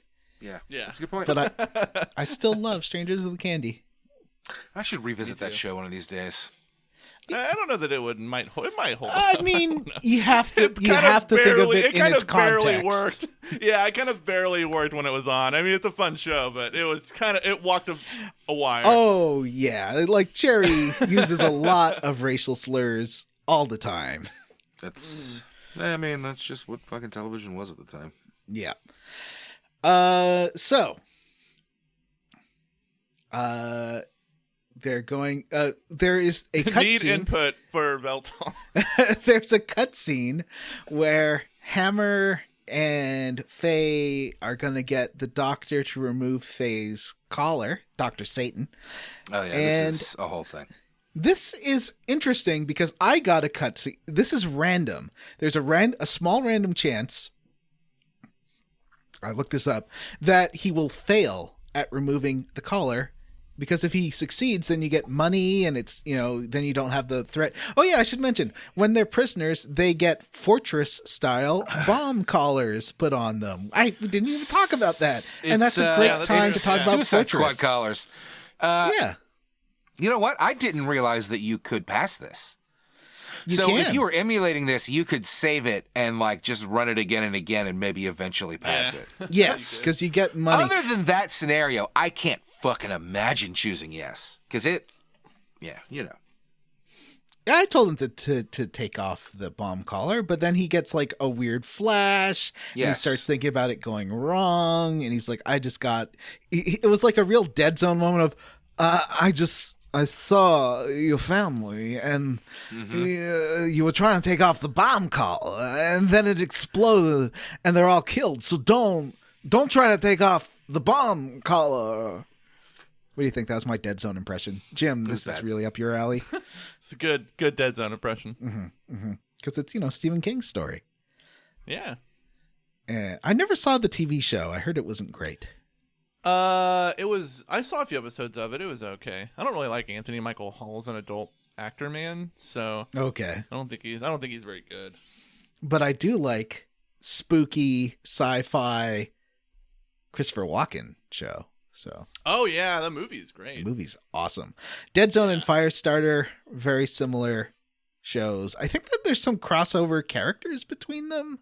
[SPEAKER 3] Yeah.
[SPEAKER 2] Yeah.
[SPEAKER 3] That's a good point.
[SPEAKER 4] But I still love Strangers with Candy.
[SPEAKER 3] I should revisit that show one of these days.
[SPEAKER 2] I don't know that it might hold
[SPEAKER 4] I
[SPEAKER 2] up.
[SPEAKER 4] mean, you have to
[SPEAKER 2] It kind
[SPEAKER 4] think of
[SPEAKER 2] barely-
[SPEAKER 4] it in
[SPEAKER 2] kind
[SPEAKER 4] its
[SPEAKER 2] of barely
[SPEAKER 4] context.
[SPEAKER 2] worked. Yeah, it kind of barely worked when it was on. I mean, it's a fun show, but it walked a wire.
[SPEAKER 4] Oh yeah, like Jerry uses a lot of racial slurs all the time.
[SPEAKER 3] That's just what fucking television was at the time.
[SPEAKER 4] Yeah. So they're going. There is a
[SPEAKER 2] Need
[SPEAKER 4] cutscene.
[SPEAKER 2] input for Velton.
[SPEAKER 4] There's a cutscene where Hammer and Faye are gonna get the Doctor to remove Faye's collar, Dr. Satan.
[SPEAKER 3] Oh yeah,
[SPEAKER 4] And-
[SPEAKER 3] this is a whole thing.
[SPEAKER 4] This is interesting because I got a cutscene. This is random. There's a small random chance, I looked this up, that he will fail at removing the collar, because if he succeeds, then you get money and it's, then you don't have the threat. Oh yeah, I should mention, when they're prisoners, they get fortress style bomb collars put on them. I didn't even talk about that. And that's a great time to talk about
[SPEAKER 3] Suicide
[SPEAKER 4] fortress.
[SPEAKER 3] Squad collars.
[SPEAKER 4] Yeah.
[SPEAKER 3] You know what? I didn't realize that you could pass this.
[SPEAKER 4] You
[SPEAKER 3] so
[SPEAKER 4] can.
[SPEAKER 3] if you were emulating this, you could save it and like just run it again and again and maybe eventually pass it.
[SPEAKER 4] Yes, because you get money.
[SPEAKER 3] Other than that scenario, I can't fucking imagine choosing yes. Because
[SPEAKER 4] I told him to take off the bomb collar, but then he gets like a weird flash. And he
[SPEAKER 3] Yes.
[SPEAKER 4] starts thinking about it going wrong, and he's like, it was like a real Dead Zone moment of, I saw your family, and you were trying to take off the bomb collar, and then it exploded, and they're all killed. So don't try to take off the bomb collar. What do you think? That was my Dead Zone impression, Jim. This is really up your alley.
[SPEAKER 2] It's a good Dead Zone impression.
[SPEAKER 4] Because it's Stephen King's story.
[SPEAKER 2] Yeah.
[SPEAKER 4] I never saw the TV show. I heard it wasn't great.
[SPEAKER 2] I saw a few episodes of it. It was okay. I don't really like Anthony Michael Hall as an adult actor, man. So
[SPEAKER 4] Okay,
[SPEAKER 2] I don't think he's very good.
[SPEAKER 4] but I do like spooky sci-fi Christopher Walken show. So
[SPEAKER 2] Oh yeah, the movie is
[SPEAKER 4] the
[SPEAKER 2] great.
[SPEAKER 4] movie's awesome. Dead Zone and Firestarter, very similar shows. I think that there's some crossover characters between them.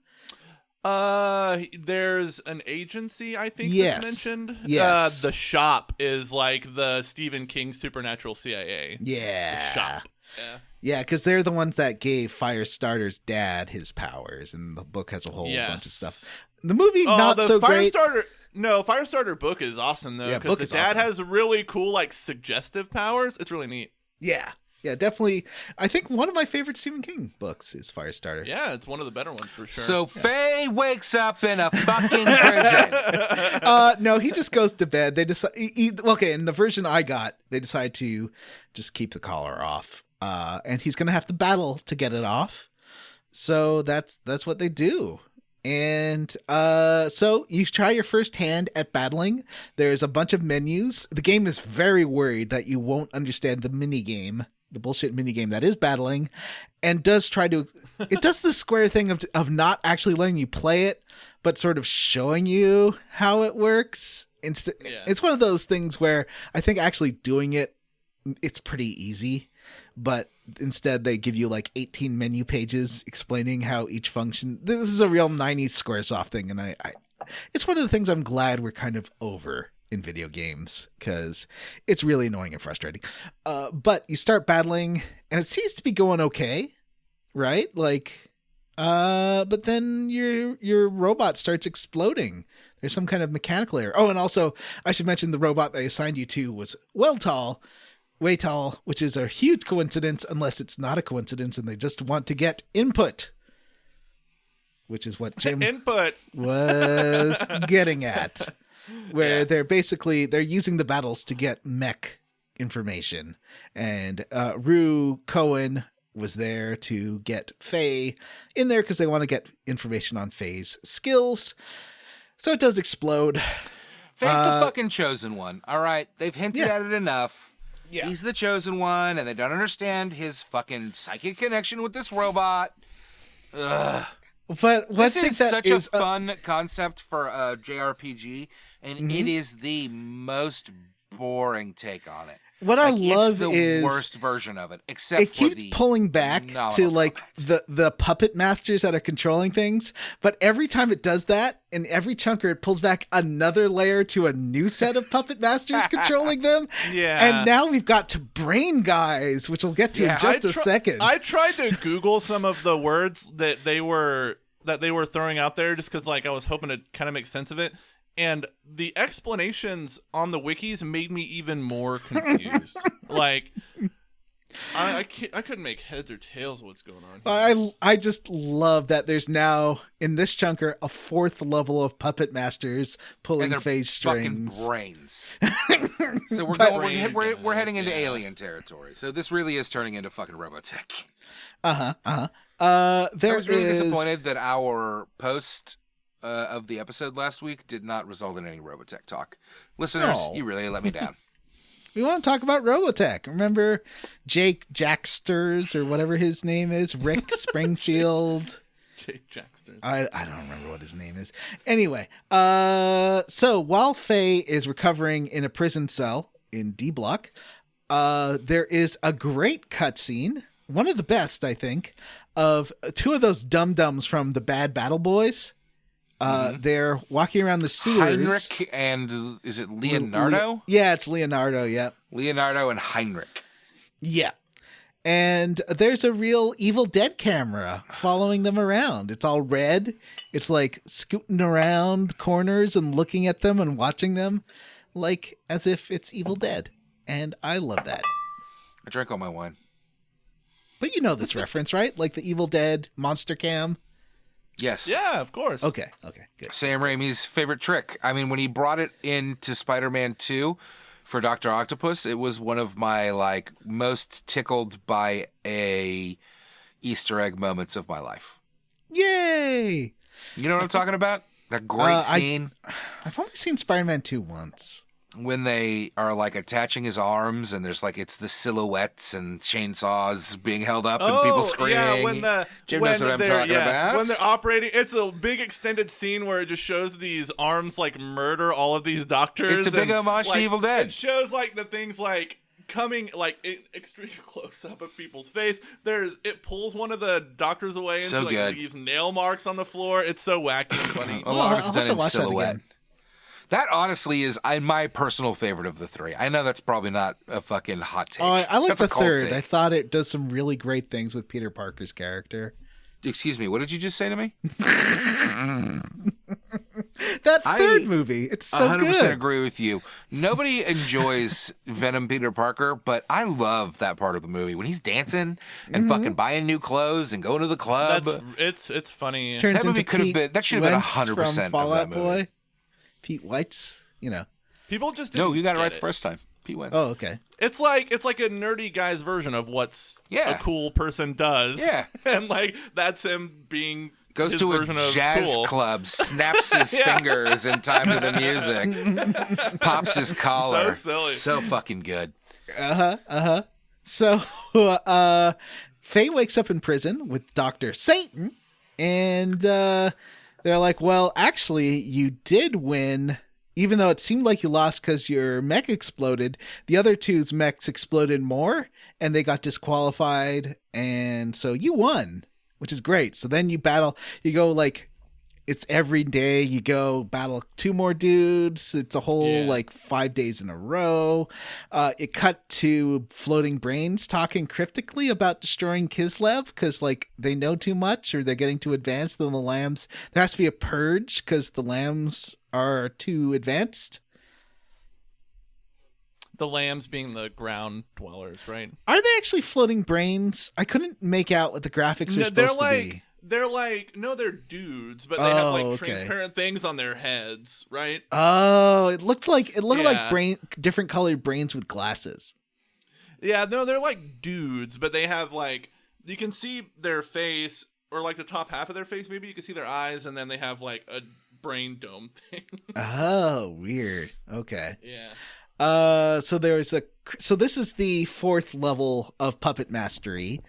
[SPEAKER 2] There's an agency, I think,
[SPEAKER 4] Yes.
[SPEAKER 2] that's mentioned.
[SPEAKER 4] Yes.
[SPEAKER 2] The Shop is like the Stephen King supernatural CIA.
[SPEAKER 4] Yeah.
[SPEAKER 2] The Shop. Yeah.
[SPEAKER 4] Yeah, because they're the ones that gave Firestarter's dad his powers, and the book has a whole bunch of stuff. The movie, not
[SPEAKER 2] the
[SPEAKER 4] so great.
[SPEAKER 2] Firestarter. No, Firestarter book is awesome though,
[SPEAKER 4] Yeah,
[SPEAKER 2] because
[SPEAKER 4] book
[SPEAKER 2] the
[SPEAKER 4] is
[SPEAKER 2] dad
[SPEAKER 4] awesome.
[SPEAKER 2] has really cool like suggestive powers. It's really neat.
[SPEAKER 4] Yeah. Yeah, definitely. I think one of my favorite Stephen King books is Firestarter.
[SPEAKER 2] Yeah, it's one of the better ones for sure.
[SPEAKER 3] So Faye wakes up in a fucking prison.
[SPEAKER 4] No, he just goes to bed. They decide. Okay, in the version I got, they decide to just keep the collar off, and he's gonna have to battle to get it off. So that's what they do. And so you try your first hand at battling. There's a bunch of menus. The game is very worried that you won't understand the mini game, the bullshit mini game that is battling, and does try to. It does the square thing of not actually letting you play it, but sort of showing you how it works. It's one of those things where I think actually doing it, it's pretty easy, but instead they give you like 18 menu pages explaining how each function. This is a real 90s Squaresoft thing, and I it's one of the things I'm glad we're kind of over in video games, because it's really annoying and frustrating. But you start battling and it seems to be going okay, right? Like, but then your robot starts exploding. There's some kind of mechanical error. Oh, and also I should mention the robot they assigned you to was way tall, which is a huge coincidence, unless it's not a coincidence and they just want to get input, which is what Jim
[SPEAKER 2] Input
[SPEAKER 4] was getting at, where they're using the battles to get mech information. And Rue Cohen was there to get Faye in there because they want to get information on Faye's skills. So it does explode.
[SPEAKER 3] Faye's the fucking chosen one. All right, they've hinted at it enough.
[SPEAKER 4] Yeah.
[SPEAKER 3] He's the chosen one, and they don't understand his fucking psychic connection with this robot. Ugh.
[SPEAKER 4] But
[SPEAKER 3] This is such a fun concept for a JRPG, and it is the most boring take on it.
[SPEAKER 4] What I love
[SPEAKER 3] it's the
[SPEAKER 4] is
[SPEAKER 3] worst version of it, except
[SPEAKER 4] it
[SPEAKER 3] for
[SPEAKER 4] keeps
[SPEAKER 3] the
[SPEAKER 4] pulling back to like the puppet masters that are controlling things. But every time it does that, in every chunker, it pulls back another layer to a new set of puppet masters controlling them.
[SPEAKER 2] Yeah.
[SPEAKER 4] And now we've got to brain guys, which we'll get to in just a second.
[SPEAKER 2] I tried to Google some of the words that they were throwing out there, just because like I was hoping to kind of make sense of it. And the explanations on the wikis made me even more confused. Like, I couldn't make heads or tails of what's going on here.
[SPEAKER 4] I just love that there's now, in this chunker, a fourth level of puppet masters pulling Faye's strings.
[SPEAKER 3] Fucking brains. So we're heading into alien territory. So this really is turning into fucking Robotech.
[SPEAKER 4] I
[SPEAKER 3] was really disappointed that our post of the episode last week did not result in any Robotech talk. Listeners, you really let me down.
[SPEAKER 4] We want to talk about Robotech. Remember Jake Jacksters or whatever his name is? Rick Springfield.
[SPEAKER 2] Jake Jacksters.
[SPEAKER 4] I don't remember what his name is. Anyway, so while Faye is recovering in a prison cell in D Block, there is a great cutscene, one of the best, I think, of two of those dum-dums from the Bad Battle Boys. They're walking around the sewers.
[SPEAKER 3] Heinrich and is it Leonardo?
[SPEAKER 4] Yeah, it's Leonardo. Yep.
[SPEAKER 3] Leonardo and Heinrich.
[SPEAKER 4] Yeah. And there's a real Evil Dead camera following them around. It's all red. It's like scooting around corners and looking at them and watching them like as if it's Evil Dead. And I love that.
[SPEAKER 3] I drank all my wine.
[SPEAKER 4] But you know this reference, right? Like the Evil Dead monster cam.
[SPEAKER 3] Yes.
[SPEAKER 2] Yeah, of course.
[SPEAKER 4] Okay, good.
[SPEAKER 3] Sam Raimi's favorite trick. I mean, when he brought it into Spider-Man 2 for Dr. Octopus, it was one of my like most tickled by a Easter egg moments of my life.
[SPEAKER 4] Yay!
[SPEAKER 3] You know what I'm talking about? That great scene.
[SPEAKER 4] I've only seen Spider-Man 2 once.
[SPEAKER 3] When they are like attaching his arms and there's like it's the silhouettes and chainsaws being held up and people screaming.
[SPEAKER 2] Yeah,
[SPEAKER 3] Jim knows what I'm talking about.
[SPEAKER 2] When they're operating, it's a big extended scene where it just shows these arms like murder all of these doctors.
[SPEAKER 3] It's a big homage to Evil Dead.
[SPEAKER 2] It shows like the things like coming like extreme close up of people's face. It pulls one of the doctors away and like leaves nail marks on the floor. It's so wacky and funny.
[SPEAKER 3] A lot of it's done in silhouette. That honestly is my personal favorite of the three. I know that's probably not a fucking hot take.
[SPEAKER 4] I like
[SPEAKER 3] that's
[SPEAKER 4] the third. Take. I thought it does some really great things with Peter Parker's character.
[SPEAKER 3] Excuse me, what did you just say to me?
[SPEAKER 4] That third movie. It's so
[SPEAKER 3] 100%
[SPEAKER 4] good.
[SPEAKER 3] agree with you. Nobody enjoys Venom Peter Parker, but I love that part of the movie when he's dancing and fucking buying new clothes and going to the club.
[SPEAKER 2] It's funny.
[SPEAKER 4] Turns
[SPEAKER 3] That movie
[SPEAKER 4] into
[SPEAKER 3] could have
[SPEAKER 4] Pete
[SPEAKER 3] been. That should have been
[SPEAKER 4] Wentz
[SPEAKER 3] 100%
[SPEAKER 4] from
[SPEAKER 3] of
[SPEAKER 4] Fallout
[SPEAKER 3] that movie.
[SPEAKER 4] Boy. Pete White's,
[SPEAKER 2] People just
[SPEAKER 3] No,
[SPEAKER 2] didn't
[SPEAKER 3] you got it
[SPEAKER 2] get
[SPEAKER 3] right the first time. Pete Wentz.
[SPEAKER 4] Oh, okay.
[SPEAKER 2] It's like a nerdy guy's version of what's
[SPEAKER 3] Yeah.
[SPEAKER 2] a cool person does.
[SPEAKER 3] Yeah.
[SPEAKER 2] And like that's him being
[SPEAKER 3] Goes
[SPEAKER 2] his
[SPEAKER 3] to a
[SPEAKER 2] version of
[SPEAKER 3] jazz
[SPEAKER 2] cool.
[SPEAKER 3] club, snaps his fingers in time to the music, pops his collar.
[SPEAKER 2] So silly.
[SPEAKER 3] So fucking good.
[SPEAKER 4] So, Faye wakes up in prison with Dr. Satan, and they're like, well, actually, you did win, even though it seemed like you lost because your mech exploded. The other two's mechs exploded more, and they got disqualified, and so you won, which is great. So then you go like, it's every day you go battle 2 more dudes. It's a whole 5 days in a row. It cut to Floating Brains talking cryptically about destroying Kislev because they know too much or they're getting too advanced. Then the lambs, there has to be a purge because the lambs are too advanced.
[SPEAKER 2] The lambs being the ground dwellers, right?
[SPEAKER 4] Are they actually floating brains? I couldn't make out what the graphics were supposed to be.
[SPEAKER 2] They're dudes, but they have
[SPEAKER 4] okay.
[SPEAKER 2] transparent things on their heads, right?
[SPEAKER 4] Oh, it looked like different colored brains with glasses.
[SPEAKER 2] Yeah, no, they're like dudes, but they have you can see their face or the top half of their face. Maybe you can see their eyes, and then they have a brain dome thing.
[SPEAKER 4] Oh, weird. Okay.
[SPEAKER 2] Yeah.
[SPEAKER 4] So this is the 4th level of puppet mastery,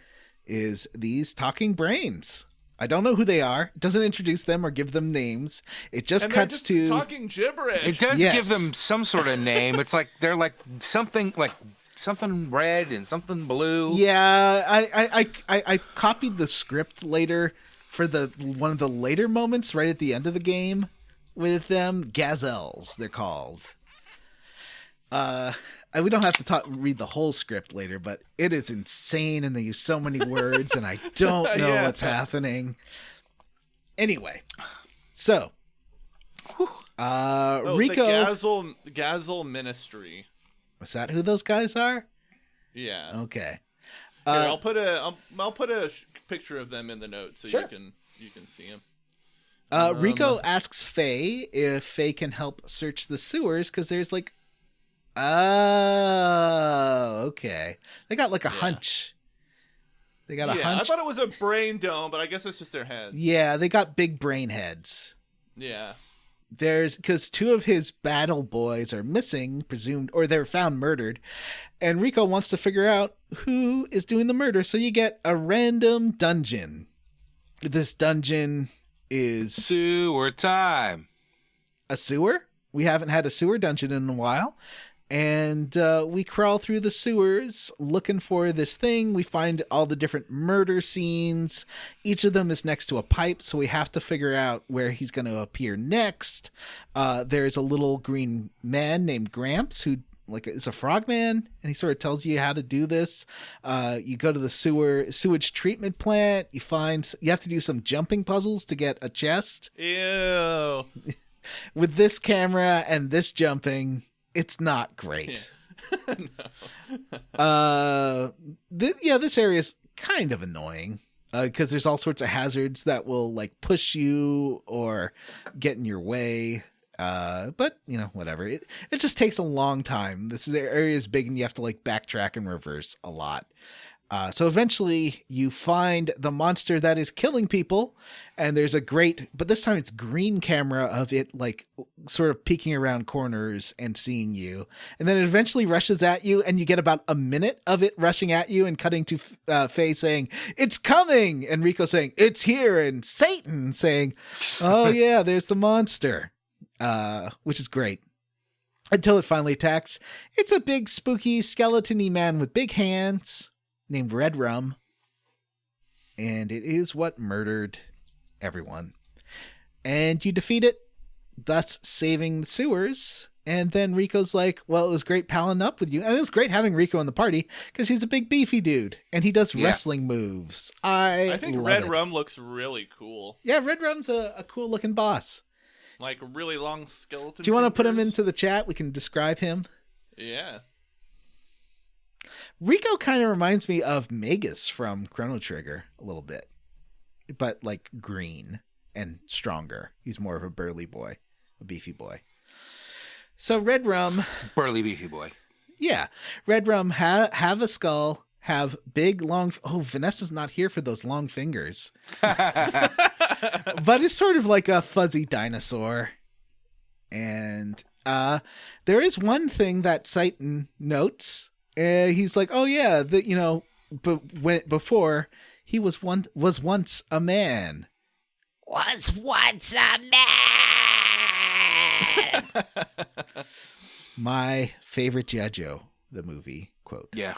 [SPEAKER 4] is these talking brains. I don't know who they are. It doesn't introduce them or give them names. It just cuts to
[SPEAKER 2] talking gibberish.
[SPEAKER 3] It does give them some sort of name. It's like they're something red and something blue.
[SPEAKER 4] Yeah, I copied the script later for one of the later moments right at the end of the game with them. Gazelles, they're called. We don't have to read the whole script later, but it is insane, and they use so many words, and I don't know what's happening. Anyway, so Rico,
[SPEAKER 2] the Gazel Ministry.
[SPEAKER 4] is that who those guys are?
[SPEAKER 2] Yeah.
[SPEAKER 4] Okay.
[SPEAKER 2] Here, I'll put a picture of them in the notes so
[SPEAKER 4] Sure.
[SPEAKER 2] you can see them.
[SPEAKER 4] Rico asks Faye if Faye can help search the sewers because there's okay. They got a hunch. They got a hunch.
[SPEAKER 2] I thought it was a brain dome, but I guess it's just their heads.
[SPEAKER 4] Yeah, they got big brain heads.
[SPEAKER 2] Yeah.
[SPEAKER 4] Because 2 of his battle boys are missing, presumed, or they're found murdered. And Rico wants to figure out who is doing the murder. So you get a random dungeon. This dungeon is
[SPEAKER 3] Sewer time.
[SPEAKER 4] a sewer. We haven't had a sewer dungeon in a while. And we crawl through the sewers looking for this thing. We find all the different murder scenes. Each of them is next to a pipe, so we have to figure out where he's going to appear next. There's a little green man named Gramps who is a frogman, and he sort of tells you how to do this. You go to the sewage treatment plant. You have to do some jumping puzzles to get a chest.
[SPEAKER 2] Ew.
[SPEAKER 4] With this camera and this jumping, it's not great.
[SPEAKER 2] No.
[SPEAKER 4] This area is kind of annoying because there's all sorts of hazards that will push you or get in your way. But whatever. It just takes a long time. This area is big and you have to backtrack and reverse a lot. So eventually you find the monster that is killing people, and there's but this time it's green camera of it sort of peeking around corners and seeing you. And then it eventually rushes at you, and you get about a minute of it rushing at you and cutting to Faye saying, "It's coming!" and Rico saying, "It's here!" and Satan saying, "Oh yeah, there's the monster." Which is great. Until it finally attacks. It's a big, spooky, skeleton-y man with big hands named Red Rum, and it is what murdered everyone. And you defeat it, thus saving the sewers. And then Rico's like, well, it was great palling up with you. And it was great having Rico in the party because he's a big beefy dude and he does wrestling moves. I
[SPEAKER 2] think
[SPEAKER 4] love
[SPEAKER 2] Red
[SPEAKER 4] it.
[SPEAKER 2] Rum looks really cool.
[SPEAKER 4] Yeah, Red Rum's a cool looking boss.
[SPEAKER 2] Like really long skeleton.
[SPEAKER 4] Do you want to put him
[SPEAKER 2] fingers.
[SPEAKER 4] into the chat? We can describe him.
[SPEAKER 2] Yeah.
[SPEAKER 4] Rico kind of reminds me of Magus from Chrono Trigger a little bit, but like green and stronger. He's more of a burly boy, a beefy boy. So Red Rum,
[SPEAKER 3] Burly beefy boy.
[SPEAKER 4] yeah, Red Rum have a skull, have big long. Oh, Vanessa's not here for those long fingers, but it's sort of like a fuzzy dinosaur. And there is one thing that Satan notes. He's like, oh yeah, but before he was once a man. Was once a man. My favorite G.I. Joe, the movie quote.
[SPEAKER 3] Yeah.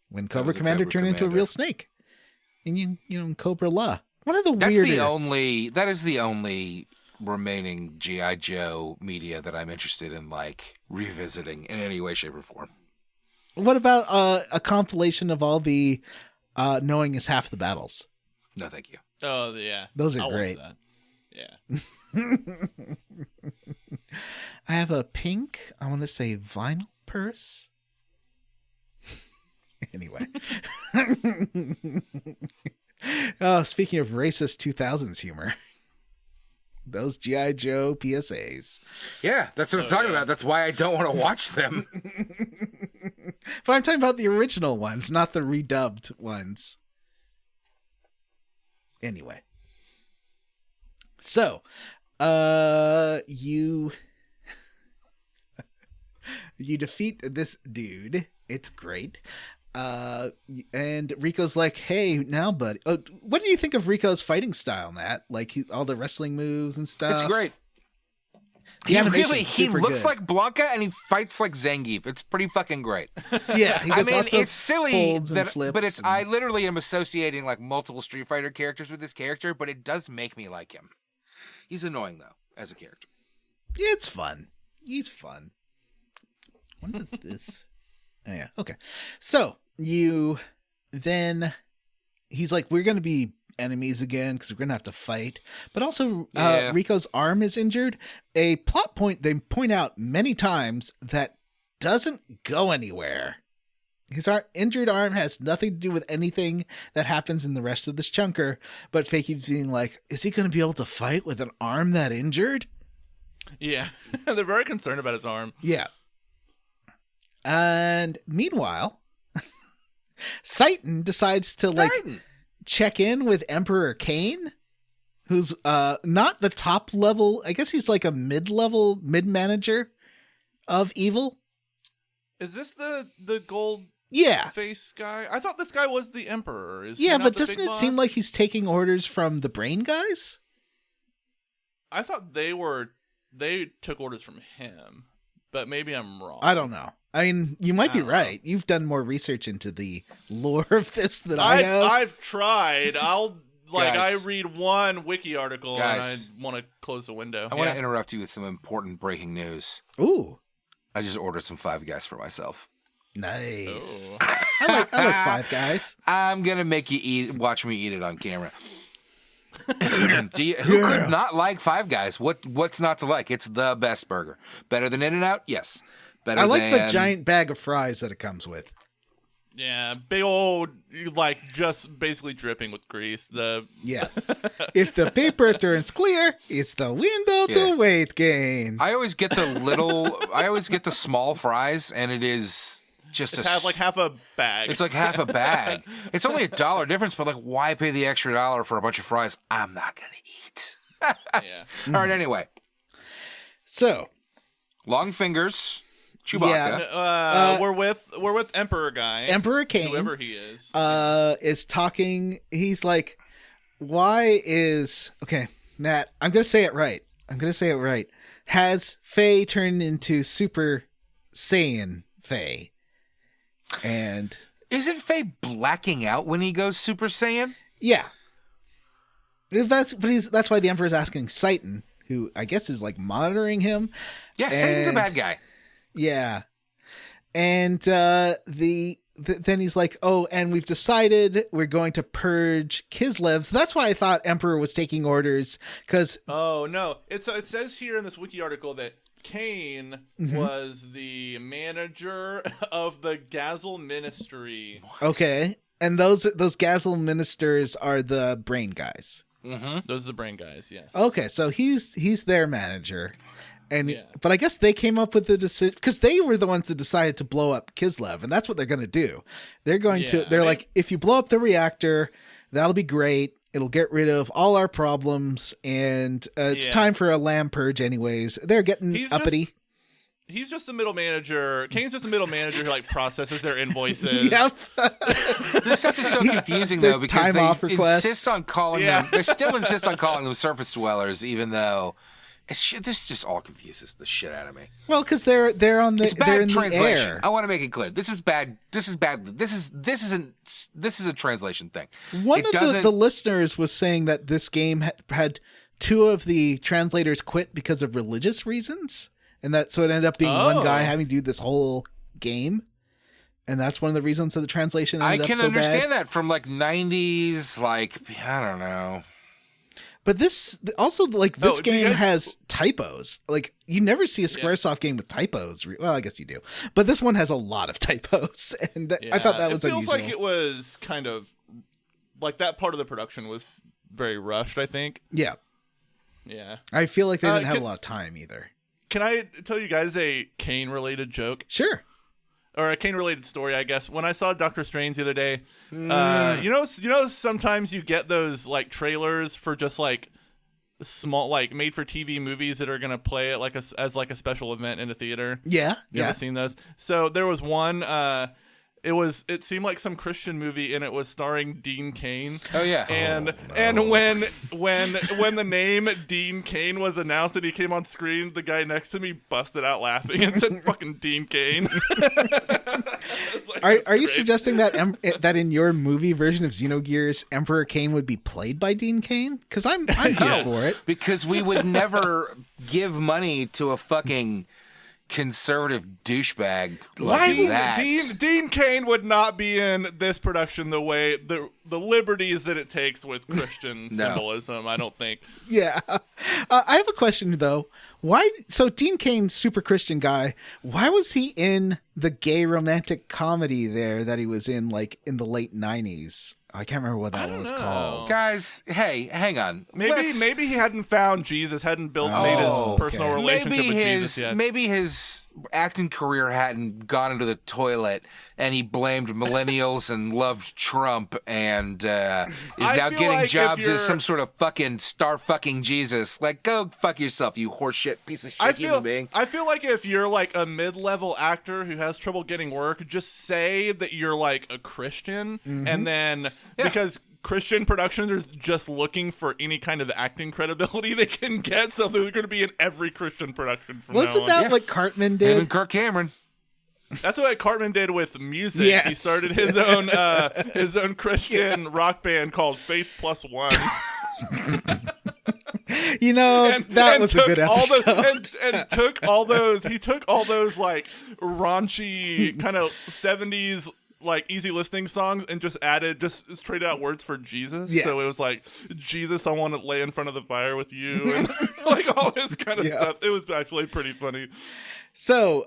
[SPEAKER 4] When
[SPEAKER 3] That
[SPEAKER 4] Cobra
[SPEAKER 3] was a
[SPEAKER 4] Commander
[SPEAKER 3] Cobra
[SPEAKER 4] turned into a
[SPEAKER 3] Commander.
[SPEAKER 4] real snake. And you know, Cobra La. One of the
[SPEAKER 3] That is the only remaining G.I. Joe media that I'm interested in, like, revisiting in any way, shape, or form.
[SPEAKER 4] What about a compilation of all the knowing is half the battles?
[SPEAKER 3] No, thank you.
[SPEAKER 2] Oh yeah.
[SPEAKER 4] Those are
[SPEAKER 2] I'll watch
[SPEAKER 4] great.
[SPEAKER 2] that. Yeah.
[SPEAKER 4] I have a pink, I want to say vinyl purse. Anyway. Oh, speaking of racist 2000s humor. Those G.I. Joe PSAs.
[SPEAKER 3] Yeah, that's what I'm talking about. That's why I don't want to watch them.
[SPEAKER 4] But I'm talking about the original ones, not the redubbed ones. Anyway. So, you defeat this dude. It's great. And Rico's like, hey, now, buddy. Oh, what do you think of Rico's fighting style, Matt? Like all the wrestling moves and stuff.
[SPEAKER 3] It's great.
[SPEAKER 4] The animation's
[SPEAKER 3] He
[SPEAKER 4] super
[SPEAKER 3] looks
[SPEAKER 4] good.
[SPEAKER 3] like Blanca and he fights like Zangief. It's pretty fucking great.
[SPEAKER 4] Yeah, he
[SPEAKER 3] I
[SPEAKER 4] does
[SPEAKER 3] mean,
[SPEAKER 4] lots of
[SPEAKER 3] it's silly
[SPEAKER 4] holds and
[SPEAKER 3] that,
[SPEAKER 4] flips
[SPEAKER 3] but it's
[SPEAKER 4] and-
[SPEAKER 3] I literally am associating like multiple Street Fighter characters with this character, but it does make me like him. He's annoying though as a character.
[SPEAKER 4] It's fun. He's fun. What is this? Oh, yeah. Okay. So he's like, we're going to be enemies again because we're going to have to fight. But also,
[SPEAKER 3] Yeah.
[SPEAKER 4] Rico's arm is injured. A plot point they point out many times that doesn't go anywhere. His injured arm has nothing to do with anything that happens in the rest of this chunker. But Faye keeps being like, is he going to be able to fight with an arm that injured?
[SPEAKER 2] Yeah. They're very concerned about his arm.
[SPEAKER 4] Yeah. And meanwhile, Satan decides to
[SPEAKER 3] Titan.
[SPEAKER 4] check in with Emperor Kane, who's not the top level. I guess he's like a mid-level manager of evil.
[SPEAKER 2] Is this the gold
[SPEAKER 4] Yeah.
[SPEAKER 2] face guy? I thought this guy was the emperor. Is he
[SPEAKER 4] Yeah,
[SPEAKER 2] not
[SPEAKER 4] but
[SPEAKER 2] the
[SPEAKER 4] doesn't
[SPEAKER 2] big
[SPEAKER 4] it seem
[SPEAKER 2] boss?
[SPEAKER 4] like he's taking orders from the brain guys?
[SPEAKER 2] I thought they took orders from him, but maybe I'm wrong.
[SPEAKER 4] I don't know. I mean, you might be
[SPEAKER 2] I don't know.
[SPEAKER 4] right. You've done more research into the lore of this than I have.
[SPEAKER 2] I've tried. I
[SPEAKER 3] Guys.
[SPEAKER 2] read one wiki article
[SPEAKER 3] Guys.
[SPEAKER 2] and I want to close the window.
[SPEAKER 3] I want
[SPEAKER 2] Yeah.
[SPEAKER 3] to interrupt you with some important breaking news.
[SPEAKER 4] Ooh,
[SPEAKER 3] I just ordered some Five Guys for myself.
[SPEAKER 4] nice.
[SPEAKER 2] Oh.
[SPEAKER 4] I like Five Guys.
[SPEAKER 3] I'm gonna make you watch me eat it on camera. Who could not like Five Guys? What's not to like? It's the best burger. Better than In-N-Out? Yes. Better
[SPEAKER 4] I like
[SPEAKER 3] than
[SPEAKER 4] the giant bag of fries that it comes with.
[SPEAKER 2] Yeah, big old, like, just basically dripping with grease.
[SPEAKER 4] Yeah. If the paper turns clear, it's the window
[SPEAKER 3] Yeah.
[SPEAKER 4] to weight gain.
[SPEAKER 3] I always get the small fries, and it is just
[SPEAKER 2] It has like half a bag.
[SPEAKER 3] It's like half a bag. It's only $1 difference, but like, why pay the extra $1 for a bunch of fries I'm not gonna eat?
[SPEAKER 2] Yeah.
[SPEAKER 3] All right, anyway,
[SPEAKER 4] So,
[SPEAKER 3] long fingers, Chewbacca.
[SPEAKER 4] Yeah.
[SPEAKER 2] We're with Emperor guy.
[SPEAKER 4] Emperor Kane
[SPEAKER 2] whoever he is.
[SPEAKER 4] is talking. He's like, why is... Okay, Matt, I'm going to say it right. Has Faye turned into Super Saiyan Faye? And...
[SPEAKER 3] Isn't Faye blacking out when he goes Super Saiyan?
[SPEAKER 4] yeah. That's why the Emperor's asking Satan, who I guess is like monitoring him.
[SPEAKER 3] Yeah, Satan's a
[SPEAKER 4] And-
[SPEAKER 3] bad guy.
[SPEAKER 4] Yeah. And the then he's like, oh, and we've decided we're going to purge Kislev. So that's why I thought Emperor was taking orders, because
[SPEAKER 2] Oh no! It says here in this wiki article that Cain was the manager of the Gazel Ministry.
[SPEAKER 4] okay, and those Gazel ministers are the brain guys.
[SPEAKER 2] Those are the brain guys. Yes.
[SPEAKER 4] Okay, so he's their manager. And
[SPEAKER 2] Yeah.
[SPEAKER 4] but I guess they came up with the decision because they were the ones that decided to blow up Kislev, and that's what they're going to do. They're going to. They're like, if you blow up the reactor, that'll be great. It'll get rid of all our problems, and it's time for a lamb purge. Anyways, they're getting uppity.
[SPEAKER 2] He's just a middle manager. Kane's just a middle manager who like processes their invoices.
[SPEAKER 4] Yep.
[SPEAKER 3] This stuff is so confusing though because
[SPEAKER 4] time
[SPEAKER 3] they
[SPEAKER 4] off requests.
[SPEAKER 3] insist on calling them. They still insist on calling them surface dwellers, even though this just all confuses the shit out of me.
[SPEAKER 4] Well, because they're on the
[SPEAKER 3] It's bad
[SPEAKER 4] they're in
[SPEAKER 3] translation.
[SPEAKER 4] the air.
[SPEAKER 3] I want to make it clear. This is bad. This is bad. This is a translation thing.
[SPEAKER 4] One of the listeners was saying that this game had two of the translators quit because of religious reasons, and so it ended up being one guy having to do this whole game, and that's one of the reasons that the translation ended up so bad.
[SPEAKER 3] I can understand that from like 90s, like I don't know.
[SPEAKER 4] But this also, like, this game has typos. Like, you never see a Squaresoft game with typos. Well, I guess you do. But this one has a lot of typos, and I thought that was unusual.
[SPEAKER 2] It feels like it was kind of like that part of the production was very rushed, I think.
[SPEAKER 4] Yeah.
[SPEAKER 2] Yeah.
[SPEAKER 4] I feel like they didn't have a lot of time either.
[SPEAKER 2] Can I tell you guys a Kane-related joke?
[SPEAKER 4] Sure.
[SPEAKER 2] Or a Kane-related story, I guess. When I saw Doctor Strange the other day, you know, sometimes you get those like trailers for just like small, like made-for-TV movies that are gonna play it like as like a special event in a theater.
[SPEAKER 4] Yeah,
[SPEAKER 2] you ever seen those? So there was one. It seemed like some Christian movie, and it was starring Dean Cain.
[SPEAKER 3] Oh yeah.
[SPEAKER 2] And when the name Dean Cain was announced and he came on screen, the guy next to me busted out laughing and said, "Fucking Dean Cain."
[SPEAKER 4] Are you suggesting that that in your movie version of Xenogears, Emperor Cain would be played by Dean Cain? Because I'm here for it.
[SPEAKER 3] Because we would never give money to a fucking conservative douchebag like that.
[SPEAKER 2] Dean Cain would not be in this production the way the liberties that it takes with Christian symbolism, I don't think.
[SPEAKER 4] Yeah. I have a question though. Why? So Dean Cain's super Christian guy. Why was he in the gay romantic comedy there that he was in like in the late 90s? I can't remember what that was called.
[SPEAKER 3] Guys, hey, hang on.
[SPEAKER 2] Maybe he hadn't found Jesus, hadn't made his personal relationship with Jesus yet.
[SPEAKER 3] Maybe his acting career hadn't gone into the toilet, and he blamed millennials and loved Trump, and is now getting
[SPEAKER 2] like
[SPEAKER 3] jobs as some sort of fucking star fucking Jesus. Like, go fuck yourself, you horseshit piece of shit human being.
[SPEAKER 2] I feel like if you're like a mid-level actor who has trouble getting work, just say that you're like a Christian, and then because Christian productions are just looking for any kind of acting credibility they can get, so they're going to be in every Christian production from now on.
[SPEAKER 4] Wasn't that what Cartman did?
[SPEAKER 3] Him and Kirk Cameron.
[SPEAKER 2] That's what Cartman did with music.
[SPEAKER 4] Yes.
[SPEAKER 2] He started his own Christian rock band called Faith Plus One.
[SPEAKER 4] You know, that was a good episode.
[SPEAKER 2] And took all those like raunchy kind of 70s like easy listening songs and just straight out words for Jesus.
[SPEAKER 4] Yes.
[SPEAKER 2] So it was like, Jesus, I want to lay in front of the fire with you, and like all this kind of stuff. It was actually pretty funny.
[SPEAKER 4] So,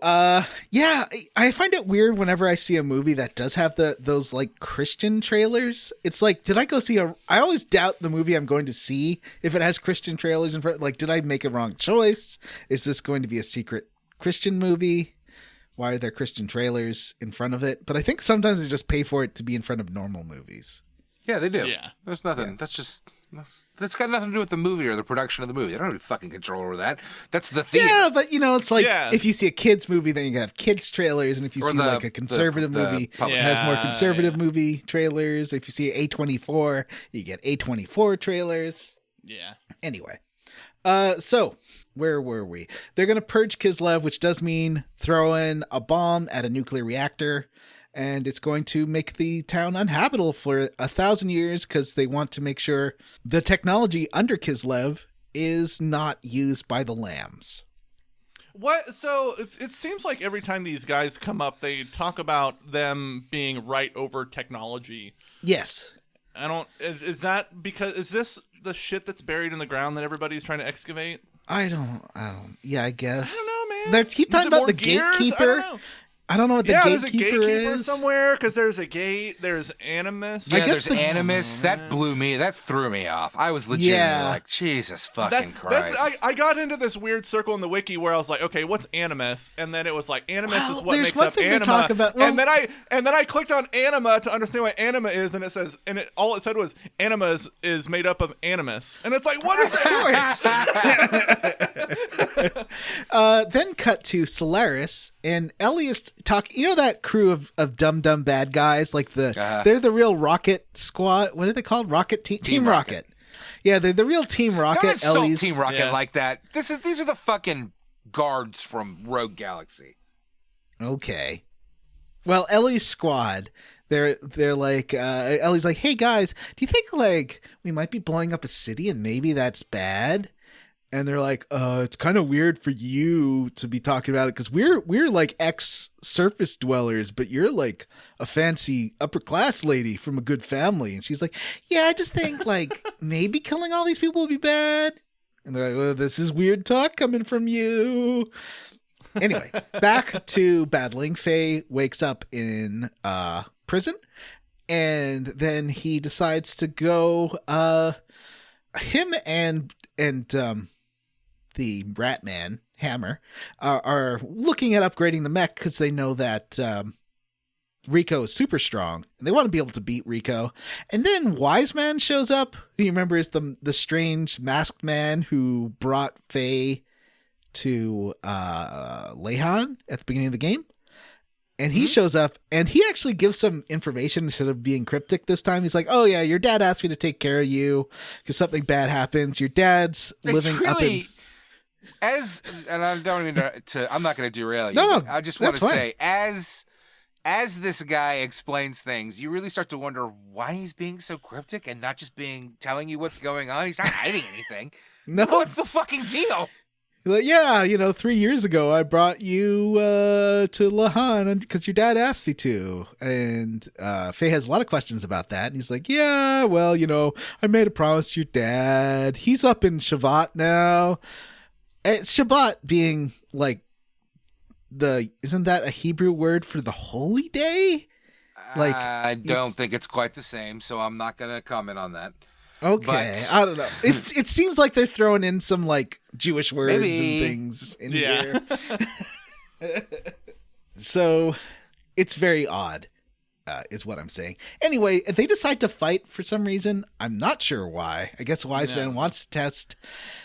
[SPEAKER 4] yeah, I find it weird whenever I see a movie that does have those like Christian trailers. It's like, did I go see I always doubt the movie I'm going to see if it has Christian trailers in front. Like, did I make a wrong choice? Is this going to be a secret Christian movie? Why are there Christian trailers in front of it? But I think sometimes they just pay for it to be in front of normal movies.
[SPEAKER 3] Yeah, they do.
[SPEAKER 2] Yeah.
[SPEAKER 3] There's nothing. That's got nothing to do with the movie or the production of the movie. I don't have any fucking control over that. That's the theme.
[SPEAKER 4] Yeah, but it's like if you see a kids movie, then you can have kids trailers, and if you see like a conservative movie, it has more conservative movie trailers. If you see A24, you get A24 trailers.
[SPEAKER 2] Yeah.
[SPEAKER 4] Anyway, so where were we? They're going to purge Kislev, which does mean throw in a bomb at a nuclear reactor. And it's going to make the town uninhabitable for 1,000 years because they want to make sure the technology under Kislev is not used by the lambs.
[SPEAKER 2] What? So it seems like every time these guys come up, they talk about them being right over technology.
[SPEAKER 4] Yes.
[SPEAKER 2] I don't. Is that because is this the shit that's buried in the ground that everybody's trying to excavate?
[SPEAKER 4] I don't. Yeah, I guess.
[SPEAKER 2] I don't know, man.
[SPEAKER 4] They keep talking
[SPEAKER 2] Is it
[SPEAKER 4] about
[SPEAKER 2] more
[SPEAKER 4] the
[SPEAKER 2] gears?
[SPEAKER 4] gatekeeper. I don't know what the
[SPEAKER 2] there's a
[SPEAKER 4] gatekeeper
[SPEAKER 2] gatekeeper
[SPEAKER 4] is.
[SPEAKER 2] somewhere because there's a gate. There's Animus.
[SPEAKER 3] Yeah,
[SPEAKER 4] guess
[SPEAKER 3] there's Animus. That blew me. That threw me off. I was legitimately like, Jesus fucking Christ.
[SPEAKER 2] I got into this weird circle in the wiki where I was like, okay, what's Animus? And then it was like, Animus is what
[SPEAKER 4] there's
[SPEAKER 2] makes
[SPEAKER 4] one
[SPEAKER 2] up
[SPEAKER 4] thing they
[SPEAKER 2] anima.
[SPEAKER 4] talk about- well-
[SPEAKER 2] and then I clicked on anima to understand what anima is, and it says, all it said was anima is made up of animus, and it's like, what is that?
[SPEAKER 4] Then cut to Solaris, and Ellie is talking. You know that crew of dumb bad guys, like they're the real Rocket Squad. What are they called? Rocket Team Rocket. Yeah, they're the real Team Rocket.
[SPEAKER 3] Don't insult
[SPEAKER 4] Ellie's
[SPEAKER 3] Team Rocket like that. These are the fucking guards from Rogue Galaxy.
[SPEAKER 4] Okay. Well, Ellie's squad. They're like Ellie's like, hey guys, do you think like we might be blowing up a city and maybe that's bad? And they're like, it's kind of weird for you to be talking about it because we're like ex-surface dwellers, but you're like a fancy upper class lady from a good family. And she's like, yeah, I just think like maybe killing all these people would be bad. And they're like, well, this is weird talk coming from you. Anyway, back to battling. Faye wakes up in prison, and then he decides to go. Him and the Rat Man Hammer are looking at upgrading the mech because they know that Rico is super strong and they want to be able to beat Rico. And then Wise Man shows up, who you remember is the strange masked man who brought Faye to Lehan at the beginning of the game. And he shows up and he actually gives some information instead of being cryptic this time. He's like, oh yeah, your dad asked me to take care of you because something bad happens. Your dad's living up in...
[SPEAKER 3] And I don't even I'm not going to derail you.
[SPEAKER 4] No,
[SPEAKER 3] I just want to
[SPEAKER 4] fine.
[SPEAKER 3] say, as this guy explains things, you really start to wonder why he's being so cryptic and not just telling you what's going on. He's not hiding anything.
[SPEAKER 4] No.
[SPEAKER 3] What's the fucking deal?
[SPEAKER 4] Like, yeah, 3 years ago I brought you to Lahan because your dad asked me to. And Faye has a lot of questions about that. And he's like, yeah, well, I made a promise to your dad. He's up in Shabbat now. And Shabbat being like isn't that a Hebrew word for the holy day? Like,
[SPEAKER 3] I don't think it's quite the same, so I'm not going to comment on that.
[SPEAKER 4] Okay,
[SPEAKER 3] But-
[SPEAKER 4] I don't know. It seems like they're throwing in some like Jewish words
[SPEAKER 3] Maybe.
[SPEAKER 4] and things in here. So it's very odd, is what I'm saying. Anyway, they decide to fight for some reason. I'm not sure why. I guess Wise Man wants to test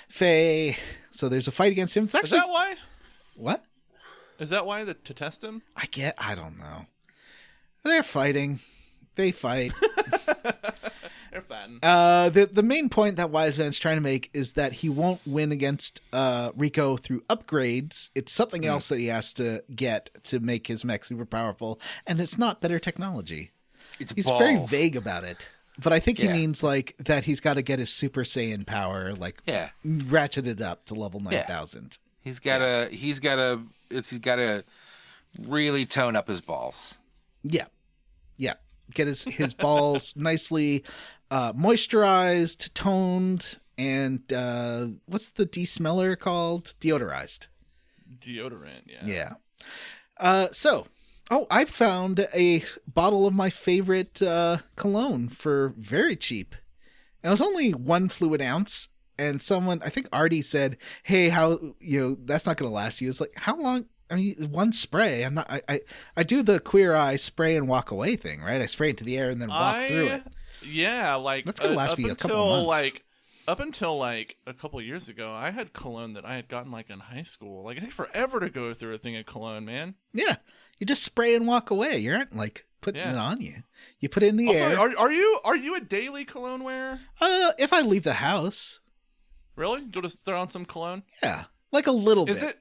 [SPEAKER 4] Faye, so there's a fight against him. It's
[SPEAKER 2] Is
[SPEAKER 4] actually
[SPEAKER 2] that why?
[SPEAKER 4] what?
[SPEAKER 2] Is that why to test him?
[SPEAKER 4] I don't know. They're fighting. They fight.
[SPEAKER 2] They're fatting.
[SPEAKER 4] The main point that Wise Man's trying to make is that he won't win against Rico through upgrades. It's something else that he has to get to make his mech super powerful, and it's not better technology. He's
[SPEAKER 3] balls.
[SPEAKER 4] very vague about it, but I think he
[SPEAKER 3] Yeah.
[SPEAKER 4] means like that he's got to get his Super Saiyan power, like ratchet it up to level 9,000.
[SPEAKER 3] He's got to really tone up his balls.
[SPEAKER 4] Yeah. Get his balls nicely moisturized, toned, and what's the de-smeller called? Deodorized.
[SPEAKER 2] Deodorant, yeah.
[SPEAKER 4] I found a bottle of my favorite cologne for very cheap. It was only 1 fluid ounce, and someone, I think Artie said, hey, how, that's not going to last you. It's like, how long? I mean, 1 spray. I'm not. I do the Queer Eye spray and walk away thing, right? I spray into the air and then walk through it.
[SPEAKER 2] Yeah, like
[SPEAKER 4] That's gonna last me a couple months.
[SPEAKER 2] Up until like a couple years ago, I had cologne that I had gotten like in high school. Like it takes forever to go through a thing of cologne, man.
[SPEAKER 4] Yeah, you just spray and walk away. You aren't like putting it on you. You put it in the
[SPEAKER 2] Also,
[SPEAKER 4] air.
[SPEAKER 2] Are you a daily cologne wearer?
[SPEAKER 4] If I leave the house,
[SPEAKER 2] Really? You'll just throw on some cologne?
[SPEAKER 4] yeah, like a little
[SPEAKER 2] Is
[SPEAKER 4] bit.
[SPEAKER 2] it?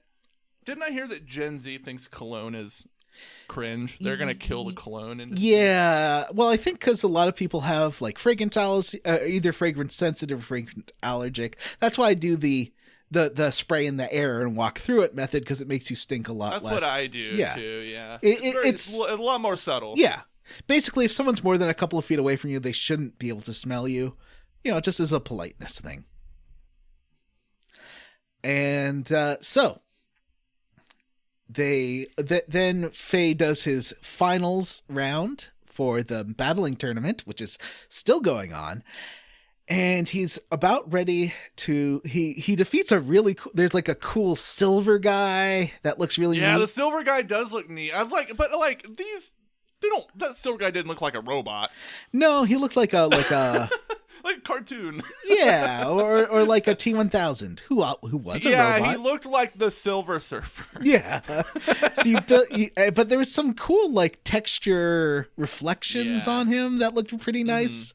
[SPEAKER 2] Didn't I hear that Gen Z thinks cologne is cringe? They're gonna kill the cologne industry.
[SPEAKER 4] Yeah, well, I think because a lot of people have like fragrance allergy, either fragrance sensitive or fragrance allergic. That's why I do the the spray in the air and walk through it method because it makes you stink a lot
[SPEAKER 2] That's
[SPEAKER 4] less.
[SPEAKER 2] what I do
[SPEAKER 4] Yeah.
[SPEAKER 2] too. Yeah,
[SPEAKER 4] It's
[SPEAKER 2] a lot more subtle.
[SPEAKER 4] Yeah. Basically, if someone's more than a couple of feet away from you, they shouldn't be able to smell you. Just as a politeness thing. And so then Faye does his finals round for the battling tournament, which is still going on. And he's about ready to he defeats a really cool, there's like a cool silver guy that looks really neat.
[SPEAKER 2] The silver guy does look neat. That silver guy didn't look like a robot.
[SPEAKER 4] No, he looked like a
[SPEAKER 2] like a cartoon.
[SPEAKER 4] Yeah, or like a T-1000 who was a robot.
[SPEAKER 2] Yeah, he looked like the Silver Surfer.
[SPEAKER 4] Yeah. So but there was some cool like texture reflections on him that looked pretty nice.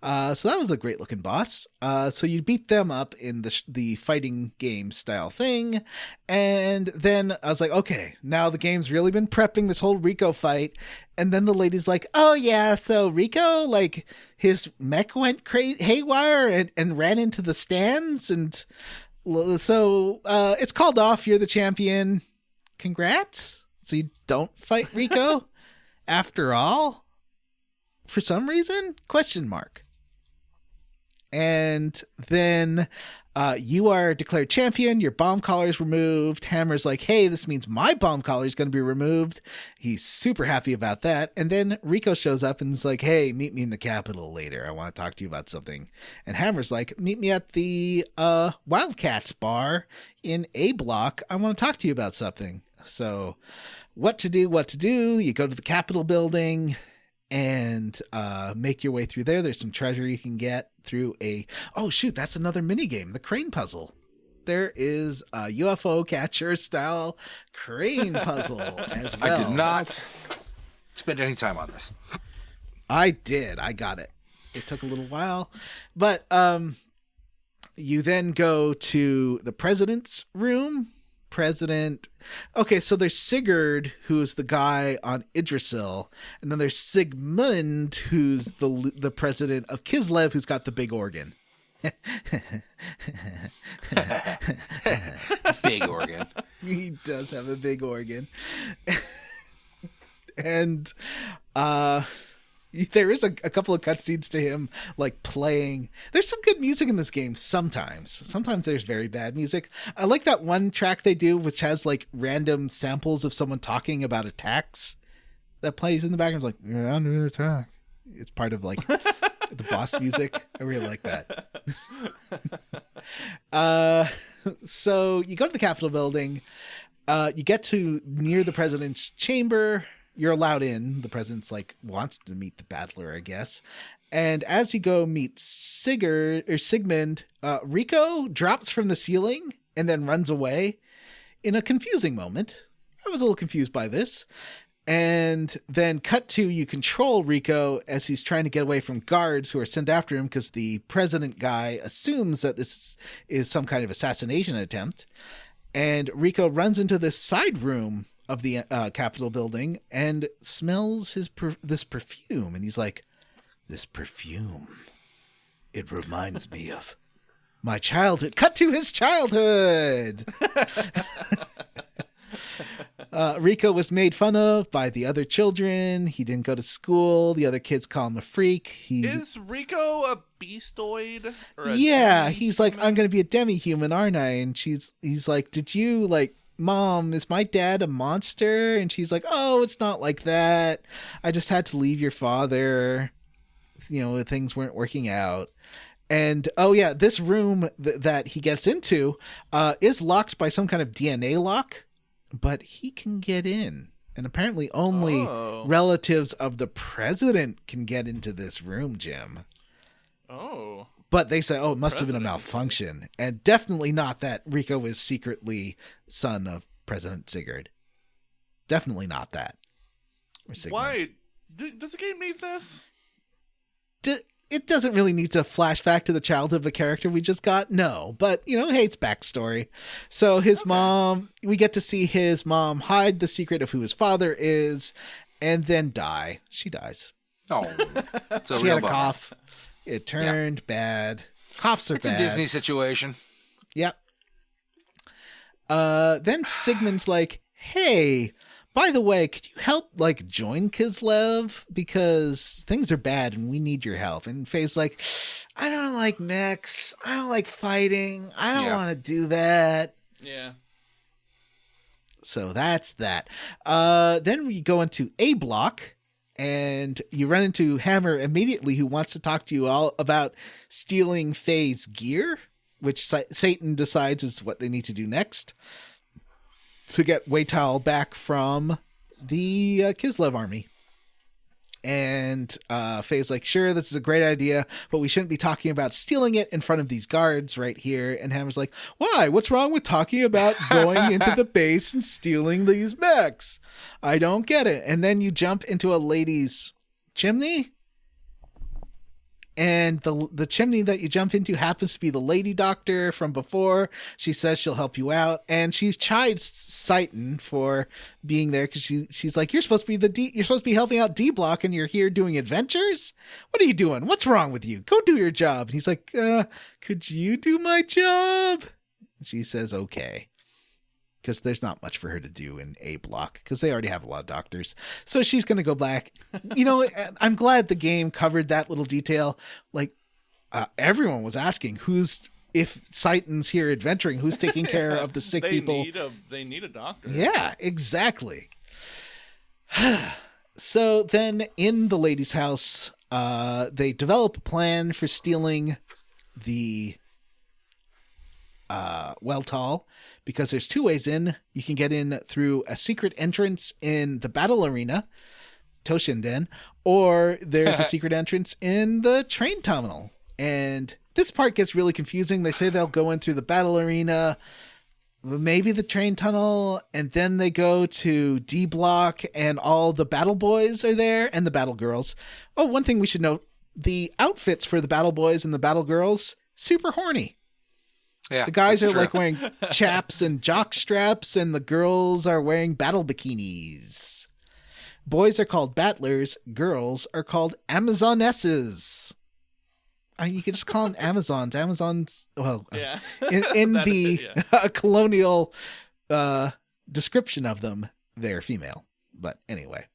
[SPEAKER 4] So that was a great looking boss. So you beat them up in the fighting game style thing. And then I was like, okay, now the game's really been prepping this whole Rico fight. And then the lady's like, oh yeah, so Rico, like his mech went haywire and ran into the stands. And so it's called off. You're the champion. Congrats. So you don't fight Rico after all? For some reason? ? And then you are declared champion. Your bomb collar is removed. Hammer's like, hey, this means my bomb collar is going to be removed. He's super happy about that. And then Rico shows up and is like, hey, meet me in the Capitol later. I want to talk to you about something. And Hammer's like, meet me at the Wildcats bar in A block. I want to talk to you about something. So what to do. You go to the Capitol building and make your way through there. There's some treasure you can get through that's another mini game, the crane puzzle. There is a UFO catcher style crane puzzle as well.
[SPEAKER 3] I did not spend any time on this.
[SPEAKER 4] I did. I got it. It took a little while, but you then go to the president's room. Okay, so there's Sigurd, who's the guy on Yggdrasil, and then there's Sigmund, who's the president of Kislev, who's got the big organ.
[SPEAKER 3] Big organ.
[SPEAKER 4] He does have a big organ. And there is a couple of cutscenes to him like playing. There's some good music in this game sometimes there's very bad music. I like that one track they do which has like random samples of someone talking about attacks that plays in the background, like you're under attack. It's part of like the boss music. I really like that. So you go to the Capitol building, you get to near the president's chamber. You're allowed in. The president's like wants to meet the battler, I guess. And as you go meet Sigmund, Rico drops from the ceiling and then runs away in a confusing moment. I was a little confused by this. And then cut to you control Rico as he's trying to get away from guards who are sent after him because the president guy assumes that this is some kind of assassination attempt. And Rico runs into this side room of the Capitol building and smells this perfume. And he's like, this perfume, it reminds me of my childhood. Cut to his childhood. Rico was made fun of by the other children. He didn't go to school. The other kids call him a freak.
[SPEAKER 2] Is Rico a beastoid?
[SPEAKER 4] He's like, I'm going to be a demi-human, aren't I? And he's like, did you like, Mom, is my dad a monster? And she's like, oh, it's not like that. I just had to leave your father. Things weren't working out. And this room that he gets into is locked by some kind of DNA lock, but he can get in. And apparently only relatives of the president can get into this room, Jim.
[SPEAKER 2] Oh.
[SPEAKER 4] But they say, it must have been a malfunction. And definitely not that Rico is secretly son of President Sigurd. Definitely not that.
[SPEAKER 2] Why? Does the game need this?
[SPEAKER 4] It doesn't really need to flash back to the childhood of the character we just got. No. But, hey, it's backstory. So his mom, we get to see his mom hide the secret of who his father is and then die. She dies.
[SPEAKER 3] Oh.
[SPEAKER 4] She had a cough. It turned bad. Coughs are bad.
[SPEAKER 3] It's a Disney situation.
[SPEAKER 4] Yep. Then Sigmund's like, hey, by the way, could you help like join Kislev? Because things are bad and we need your help. And Faye's like, I don't like mechs. I don't like fighting. I don't want to do that.
[SPEAKER 2] Yeah.
[SPEAKER 4] So that's that. Then we go into A block and you run into Hammer immediately, who wants to talk to you all about stealing Faye's gear, which Satan decides is what they need to do next to get Waytal back from the Kislev army. And Faye's like, sure, this is a great idea, but we shouldn't be talking about stealing it in front of these guards right here. And Hammer's like, why? What's wrong with talking about going into the base and stealing these mechs? I don't get it. And then you jump into a lady's chimney. And the chimney that you jump into happens to be the lady doctor from before. She says she'll help you out, and she chides Satan for being there because she's like, you're supposed to be helping out D Block, and you're here doing adventures. What are you doing? What's wrong with you? Go do your job. And he's like, could you do my job? She says, okay. Because there's not much for her to do in A block because they already have a lot of doctors. So she's going to go back. You know, I'm glad the game covered that little detail. Like, everyone was asking if Satan's here adventuring, who's taking care of the sick people.
[SPEAKER 2] They need a doctor.
[SPEAKER 4] Yeah, exactly. So then in the lady's house, they develop a plan for stealing the Welltall, because there's two ways in. You can get in through a secret entrance in the battle arena, Toshinden, or there's a secret entrance in the train terminal. And this part gets really confusing. They say they'll go in through the battle arena, maybe the train tunnel, and then they go to D block and all the battle boys are there and the battle girls. Oh, one thing we should note, the outfits for the battle boys and the battle girls, super horny.
[SPEAKER 3] Yeah,
[SPEAKER 4] the guys are like wearing chaps and jock straps, and the girls are wearing battle bikinis. Boys are called battlers. Girls are called Amazonesses. I mean, you could just call them Amazons. Amazons, well,
[SPEAKER 2] Yeah.
[SPEAKER 4] in the colonial description of them, they're female. But anyway.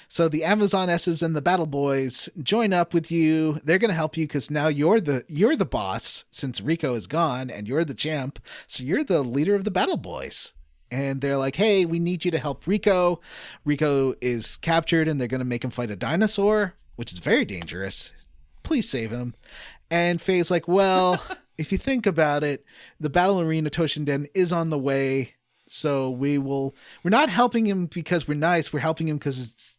[SPEAKER 4] So the Amazonesses and the Battle Boys join up with you. They're going to help you because now you're the boss since Rico is gone and you're the champ. So you're the leader of the Battle Boys. And they're like, hey, we need you to help Rico. Rico is captured and they're going to make him fight a dinosaur, which is very dangerous. Please save him. And Faye's like, well, if you think about it, the Battle Arena Toshinden is on the way. So we're not helping him because we're nice. We're helping him because it's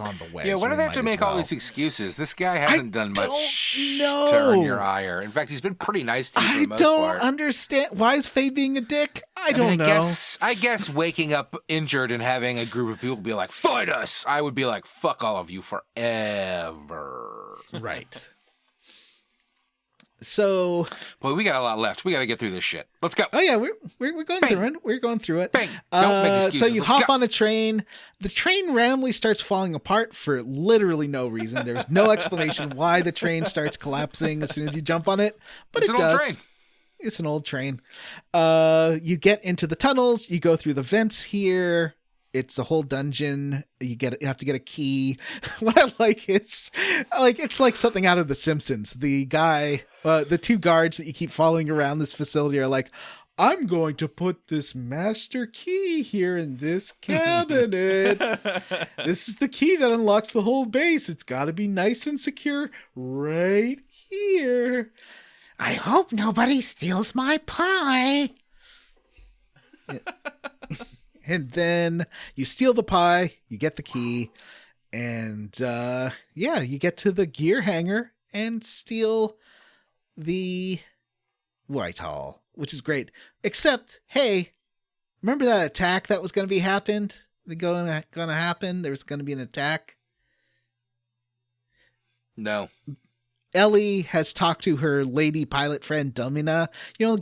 [SPEAKER 4] on the way.
[SPEAKER 3] Yeah,
[SPEAKER 4] so
[SPEAKER 3] why do they have to make all these excuses? This guy hasn't done much to earn your ire. In fact, he's been pretty nice to you for the most part.
[SPEAKER 4] I don't understand. Why is Faye being a dick? I don't know.
[SPEAKER 3] I guess waking up injured and having a group of people be like, fight us! I would be like, fuck all of you forever.
[SPEAKER 4] Right. So,
[SPEAKER 3] boy, we got a lot left. We got to get through this shit. Let's go.
[SPEAKER 4] Oh yeah, we're going through it. We're going through it.
[SPEAKER 3] Bang. Don't make excuses.
[SPEAKER 4] So you
[SPEAKER 3] Let's
[SPEAKER 4] hop
[SPEAKER 3] go.
[SPEAKER 4] on a train. The train randomly starts falling apart for literally no reason. There's no explanation why the train starts collapsing as soon as you jump on it, but
[SPEAKER 3] It's
[SPEAKER 4] it
[SPEAKER 3] an old
[SPEAKER 4] does.
[SPEAKER 3] train.
[SPEAKER 4] It's an old train. You get into the tunnels. You go through the vents here. It's a whole dungeon. You have to get a key. What I like is, it's like something out of The Simpsons. The two guards that you keep following around this facility are like, I'm going to put this master key here in this cabinet. This is the key that unlocks the whole base. It's got to be nice and secure right here. I hope nobody steals my pie. And then you steal the pie, you get the key, and you get to the gear hangar and steal the Whitehall, which is great. Except, hey, remember that attack that was going to be happened? Going to happen? There was going to be an attack.
[SPEAKER 3] No.
[SPEAKER 4] Ellie has talked to her lady pilot friend Domina,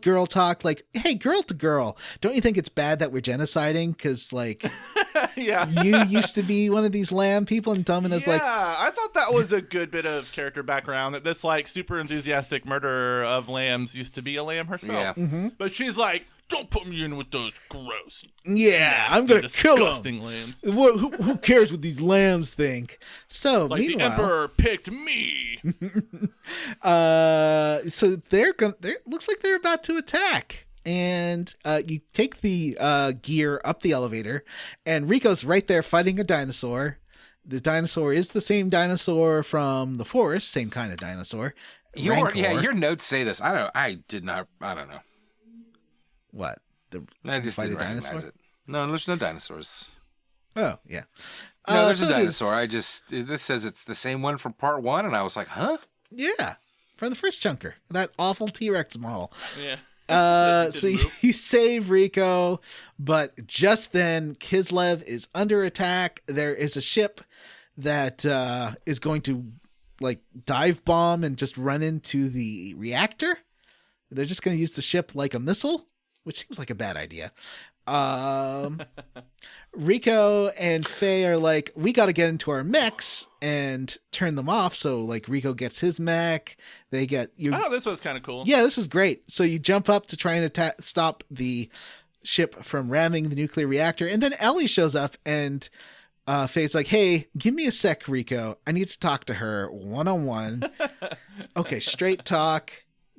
[SPEAKER 4] girl talk, like, hey, girl to girl, don't you think it's bad that we're genociding? Because, like,
[SPEAKER 2] Yeah.
[SPEAKER 4] you used to be one of these lamb people, and Domina's like,
[SPEAKER 2] Yeah, I thought that was a good bit of character background, that this, like, super enthusiastic murderer of lambs used to be a lamb herself.
[SPEAKER 3] Yeah.
[SPEAKER 2] But she's like, don't put me in with those gross,
[SPEAKER 4] yeah, I'm going to kill them.
[SPEAKER 2] disgusting lambs.
[SPEAKER 4] Who cares what these lambs think? So,
[SPEAKER 2] Like, the
[SPEAKER 4] meanwhile,
[SPEAKER 2] Emperor picked me.
[SPEAKER 4] so looks like they're about to attack. And you take the gear up the elevator, and Rico's right there fighting a dinosaur. The dinosaur is the same dinosaur from the forest, same kind of dinosaur. Rancor.
[SPEAKER 3] Your notes say this. I don't know.
[SPEAKER 4] What?
[SPEAKER 3] I just
[SPEAKER 4] fight
[SPEAKER 3] didn't
[SPEAKER 4] a
[SPEAKER 3] recognize
[SPEAKER 4] dinosaur?
[SPEAKER 3] it. No, there's no dinosaurs.
[SPEAKER 4] Oh, yeah.
[SPEAKER 3] No, there's
[SPEAKER 4] so
[SPEAKER 3] a
[SPEAKER 4] it is-
[SPEAKER 3] dinosaur. This says it's the same one from part 1, and I was like, huh?
[SPEAKER 4] Yeah, from the first chunker. That awful T-Rex model.
[SPEAKER 2] Yeah.
[SPEAKER 4] So you save Rico, but just then Kislev is under attack. There is a ship that is going to, like, dive bomb and just run into the reactor. They're just going to use the ship like a missile, which seems like a bad idea. Rico and Faye are like, we got to get into our mechs and turn them off. So, like, Rico gets his mech. They get you.
[SPEAKER 2] I thought this was kind of cool.
[SPEAKER 4] Yeah, this is great. So you jump up to try and stop the ship from ramming the nuclear reactor, and then Ellie shows up, and Faye's like, hey, give me a sec, Rico. I need to talk to her one-on-one. Okay, straight talk.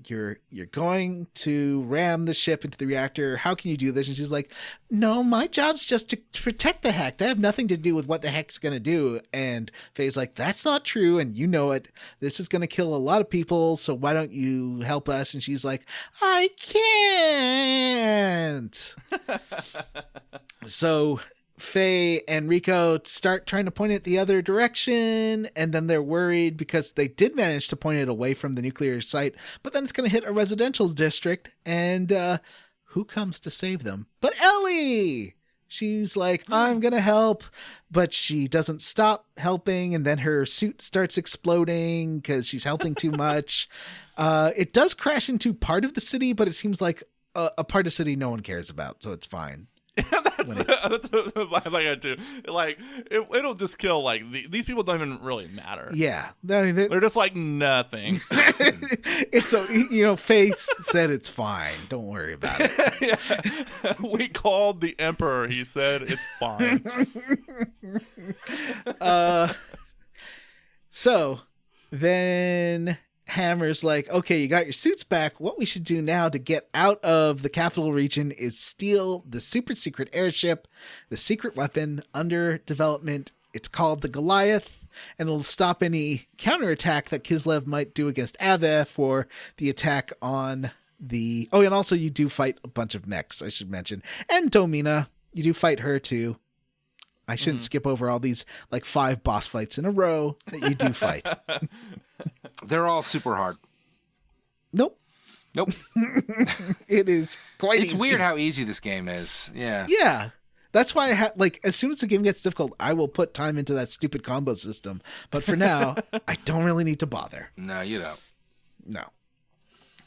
[SPEAKER 4] You're going to ram the ship into the reactor. How can you do this? And she's like, no, my job's just to protect the Hecht. I have nothing to do with what the Hecht's going to do. And Faye's like, that's not true. And you know it. This is going to kill a lot of people. So why don't you help us? And she's like, I can't. So Faye and Rico start trying to point it the other direction, and then they're worried because they did manage to point it away from the nuclear site, but then it's going to hit a residential district, and who comes to save them but Ellie? She's like, I'm going to help, but she doesn't stop helping, and then her suit starts exploding because she's helping too much. It does crash into part of the city, but it seems like a part of the city no one cares about, so it's fine.
[SPEAKER 2] That's the vibe I got too. Like, it'll just kill, like, these people don't even really matter.
[SPEAKER 4] Yeah. I mean,
[SPEAKER 2] They're just like nothing.
[SPEAKER 4] It's Faye said it's fine. Don't worry about it.
[SPEAKER 2] Yeah. We called the Emperor. He said it's fine.
[SPEAKER 4] So then Hammer's like, okay, you got your suits back. What we should do now to get out of the capital region is steal the super secret airship, the secret weapon under development. It's called the Goliath, and it'll stop any counterattack that Kislev might do against Aveh for the attack on the... Oh, and also you do fight a bunch of mechs, I should mention. And Domina, you do fight her too. I shouldn't skip over all these, like, 5 boss fights in a row that you do fight.
[SPEAKER 3] They're all super hard.
[SPEAKER 4] Nope. It is quite
[SPEAKER 3] It's
[SPEAKER 4] easy.
[SPEAKER 3] weird how easy this game is. Yeah.
[SPEAKER 4] Yeah. That's why as soon as the game gets difficult, I will put time into that stupid combo system. But for now, I don't really need to bother.
[SPEAKER 3] No, you don't.
[SPEAKER 4] No.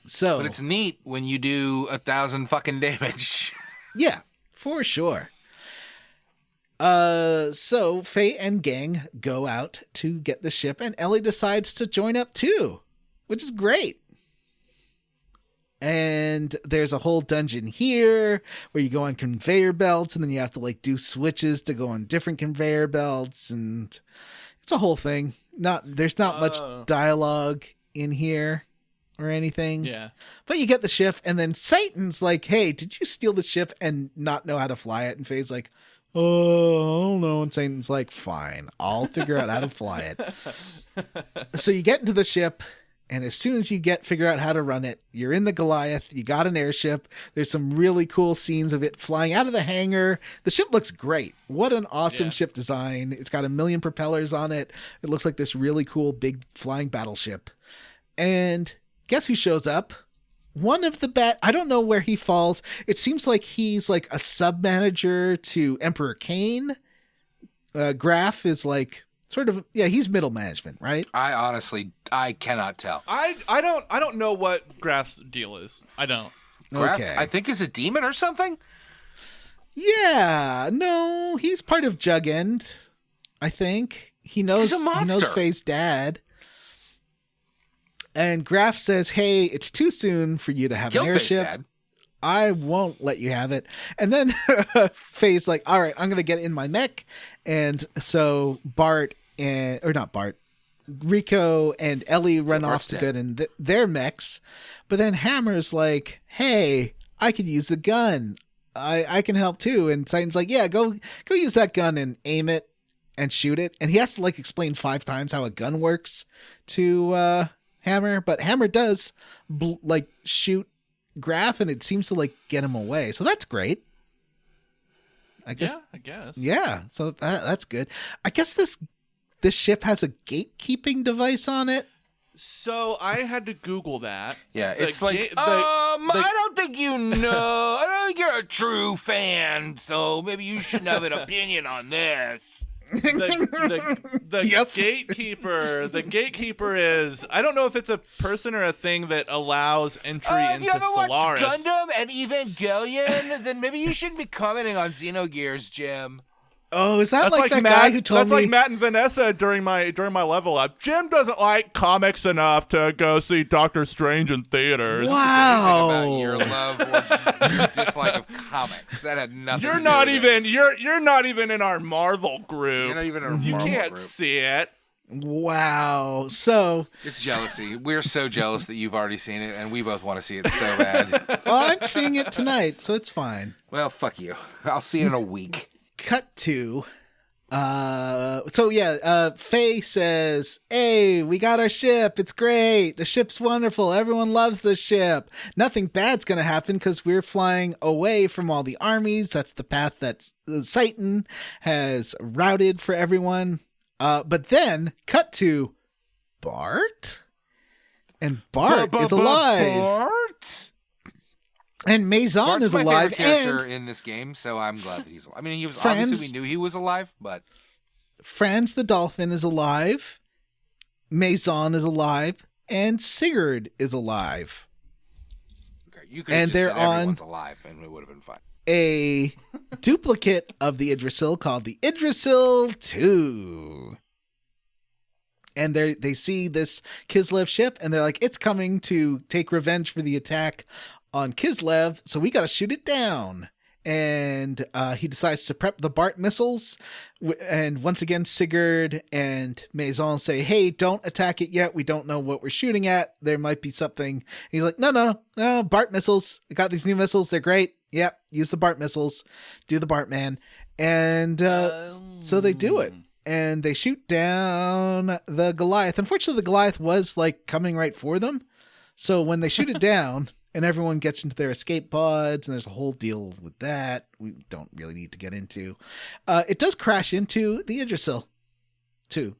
[SPEAKER 4] So,
[SPEAKER 3] But it's neat when you do 1,000 fucking damage.
[SPEAKER 4] yeah, for sure. So Faye and gang go out to get the ship, and Ellie decides to join up too, which is great. And there's a whole dungeon here where you go on conveyor belts, and then you have to, like, do switches to go on different conveyor belts, and it's a whole thing. There's not much dialogue in here or anything.
[SPEAKER 2] Yeah.
[SPEAKER 4] But you get the ship, and then Satan's like, hey, did you steal the ship and not know how to fly it? And Faye's like, oh, I don't know. And Satan's like, fine, I'll figure out how to fly it. So you get into the ship, and as soon as you figure out how to run it, you're in the Goliath. You got an airship. There's some really cool scenes of it flying out of the hangar. The ship looks great. What an awesome ship design. It's got 1 million propellers on it. It looks like this really cool big flying battleship. And guess who shows up? One of the I don't know where he falls. It seems like he's like a sub-manager to Emperor Cain. Graf is like Sort of, yeah, he's middle management, right?
[SPEAKER 3] I cannot tell.
[SPEAKER 2] I don't know what Graf's deal is. I don't.
[SPEAKER 3] Graf,
[SPEAKER 4] Okay.
[SPEAKER 3] I think, is a demon or something.
[SPEAKER 4] Yeah, no, he's part of Jug End, I think. He knows,
[SPEAKER 3] He's a monster.
[SPEAKER 4] He knows Faye's dad. And Graf says, hey, it's too soon for you to have
[SPEAKER 3] Kill
[SPEAKER 4] an
[SPEAKER 3] Faye's
[SPEAKER 4] airship.
[SPEAKER 3] dad.
[SPEAKER 4] I won't let you have it. And then Faye's like, all right, I'm going to get in my mech. And so Rico and Ellie run off to
[SPEAKER 3] dead.
[SPEAKER 4] get in their mechs. But then Hammer's like, hey, I could use the gun. I can help too. And Titan's like, yeah, go use that gun and aim it and shoot it. And he has to like explain 5 times how a gun works to Hammer. But Hammer does shoot Graf, and it seems to like get him away. So that's great. I guess. Yeah. So that's good. I guess this ship has a gatekeeping device on it.
[SPEAKER 2] So I had to Google that.
[SPEAKER 3] Yeah, it's
[SPEAKER 2] I
[SPEAKER 3] don't think you know. I don't think you're a true fan, so maybe you shouldn't have an opinion on this.
[SPEAKER 2] The
[SPEAKER 4] Yep.
[SPEAKER 2] gatekeeper. The gatekeeper is, I don't know if it's a person or a thing that allows entry
[SPEAKER 3] If
[SPEAKER 2] into
[SPEAKER 3] you ever watched
[SPEAKER 2] Solaris.
[SPEAKER 3] Gundam and Evangelion, then maybe you shouldn't be commenting on Xenogears, Jim.
[SPEAKER 4] Oh, is that
[SPEAKER 2] That's
[SPEAKER 4] like that
[SPEAKER 2] Matt,
[SPEAKER 4] guy who told
[SPEAKER 2] that's
[SPEAKER 4] me?
[SPEAKER 2] like Matt and Vanessa during my level up. Jim doesn't like comics enough to go see Doctor Strange in theaters.
[SPEAKER 3] About your
[SPEAKER 4] Wow.
[SPEAKER 3] love or dislike of comics. That had nothing
[SPEAKER 2] You're
[SPEAKER 3] to do
[SPEAKER 2] not
[SPEAKER 3] with
[SPEAKER 2] even you're not even in our Marvel group.
[SPEAKER 3] You're not even in our
[SPEAKER 2] You
[SPEAKER 3] Marvel
[SPEAKER 2] can't
[SPEAKER 3] group.
[SPEAKER 2] see it.
[SPEAKER 4] Wow. So,
[SPEAKER 3] It's jealousy. We're so jealous that you've already seen it, and we both want to see it so bad.
[SPEAKER 4] well, I'm seeing it tonight, so it's fine.
[SPEAKER 3] Well, fuck you. I'll see it in a week.
[SPEAKER 4] Cut to Faye says, hey, we got our ship, it's great, the ship's wonderful, everyone loves the ship, nothing bad's gonna happen because we're flying away from all the armies. That's the path that Satan has routed for everyone. But then cut to Bart, and Bart is alive.
[SPEAKER 3] Bart?
[SPEAKER 4] And Maison
[SPEAKER 3] Bart's
[SPEAKER 4] is
[SPEAKER 3] my
[SPEAKER 4] alive,
[SPEAKER 3] favorite character
[SPEAKER 4] and
[SPEAKER 3] in this game, so I'm glad that he's alive. I mean, he was
[SPEAKER 4] Friends-
[SPEAKER 3] obviously we knew he was alive, but
[SPEAKER 4] Franz the dolphin is alive, Maison is alive, and Sigurd is alive.
[SPEAKER 3] okay, you could have
[SPEAKER 4] And
[SPEAKER 3] just
[SPEAKER 4] they're
[SPEAKER 3] said
[SPEAKER 4] on-
[SPEAKER 3] everyone's alive, and it would have been fine.
[SPEAKER 4] A duplicate of the Idrisil called the Idrisil 2. And they see this Kislev ship, and they're like, it's coming to take revenge for the attack on Kislev, so we got to shoot it down. And he decides to prep the Bart missiles. And once again, Sigurd and Maison say, hey, don't attack it yet. We don't know what we're shooting at. There might be something. And he's like, no, Bart missiles. I got these new missiles. They're great. Yep, use the Bart missiles. Do the Bart man. And so they do it. And they shoot down the Goliath. Unfortunately, the Goliath was like coming right for them. So when they shoot it down and everyone gets into their escape pods, and there's a whole deal with that we don't really need to get into, it does crash into the Idrisil too.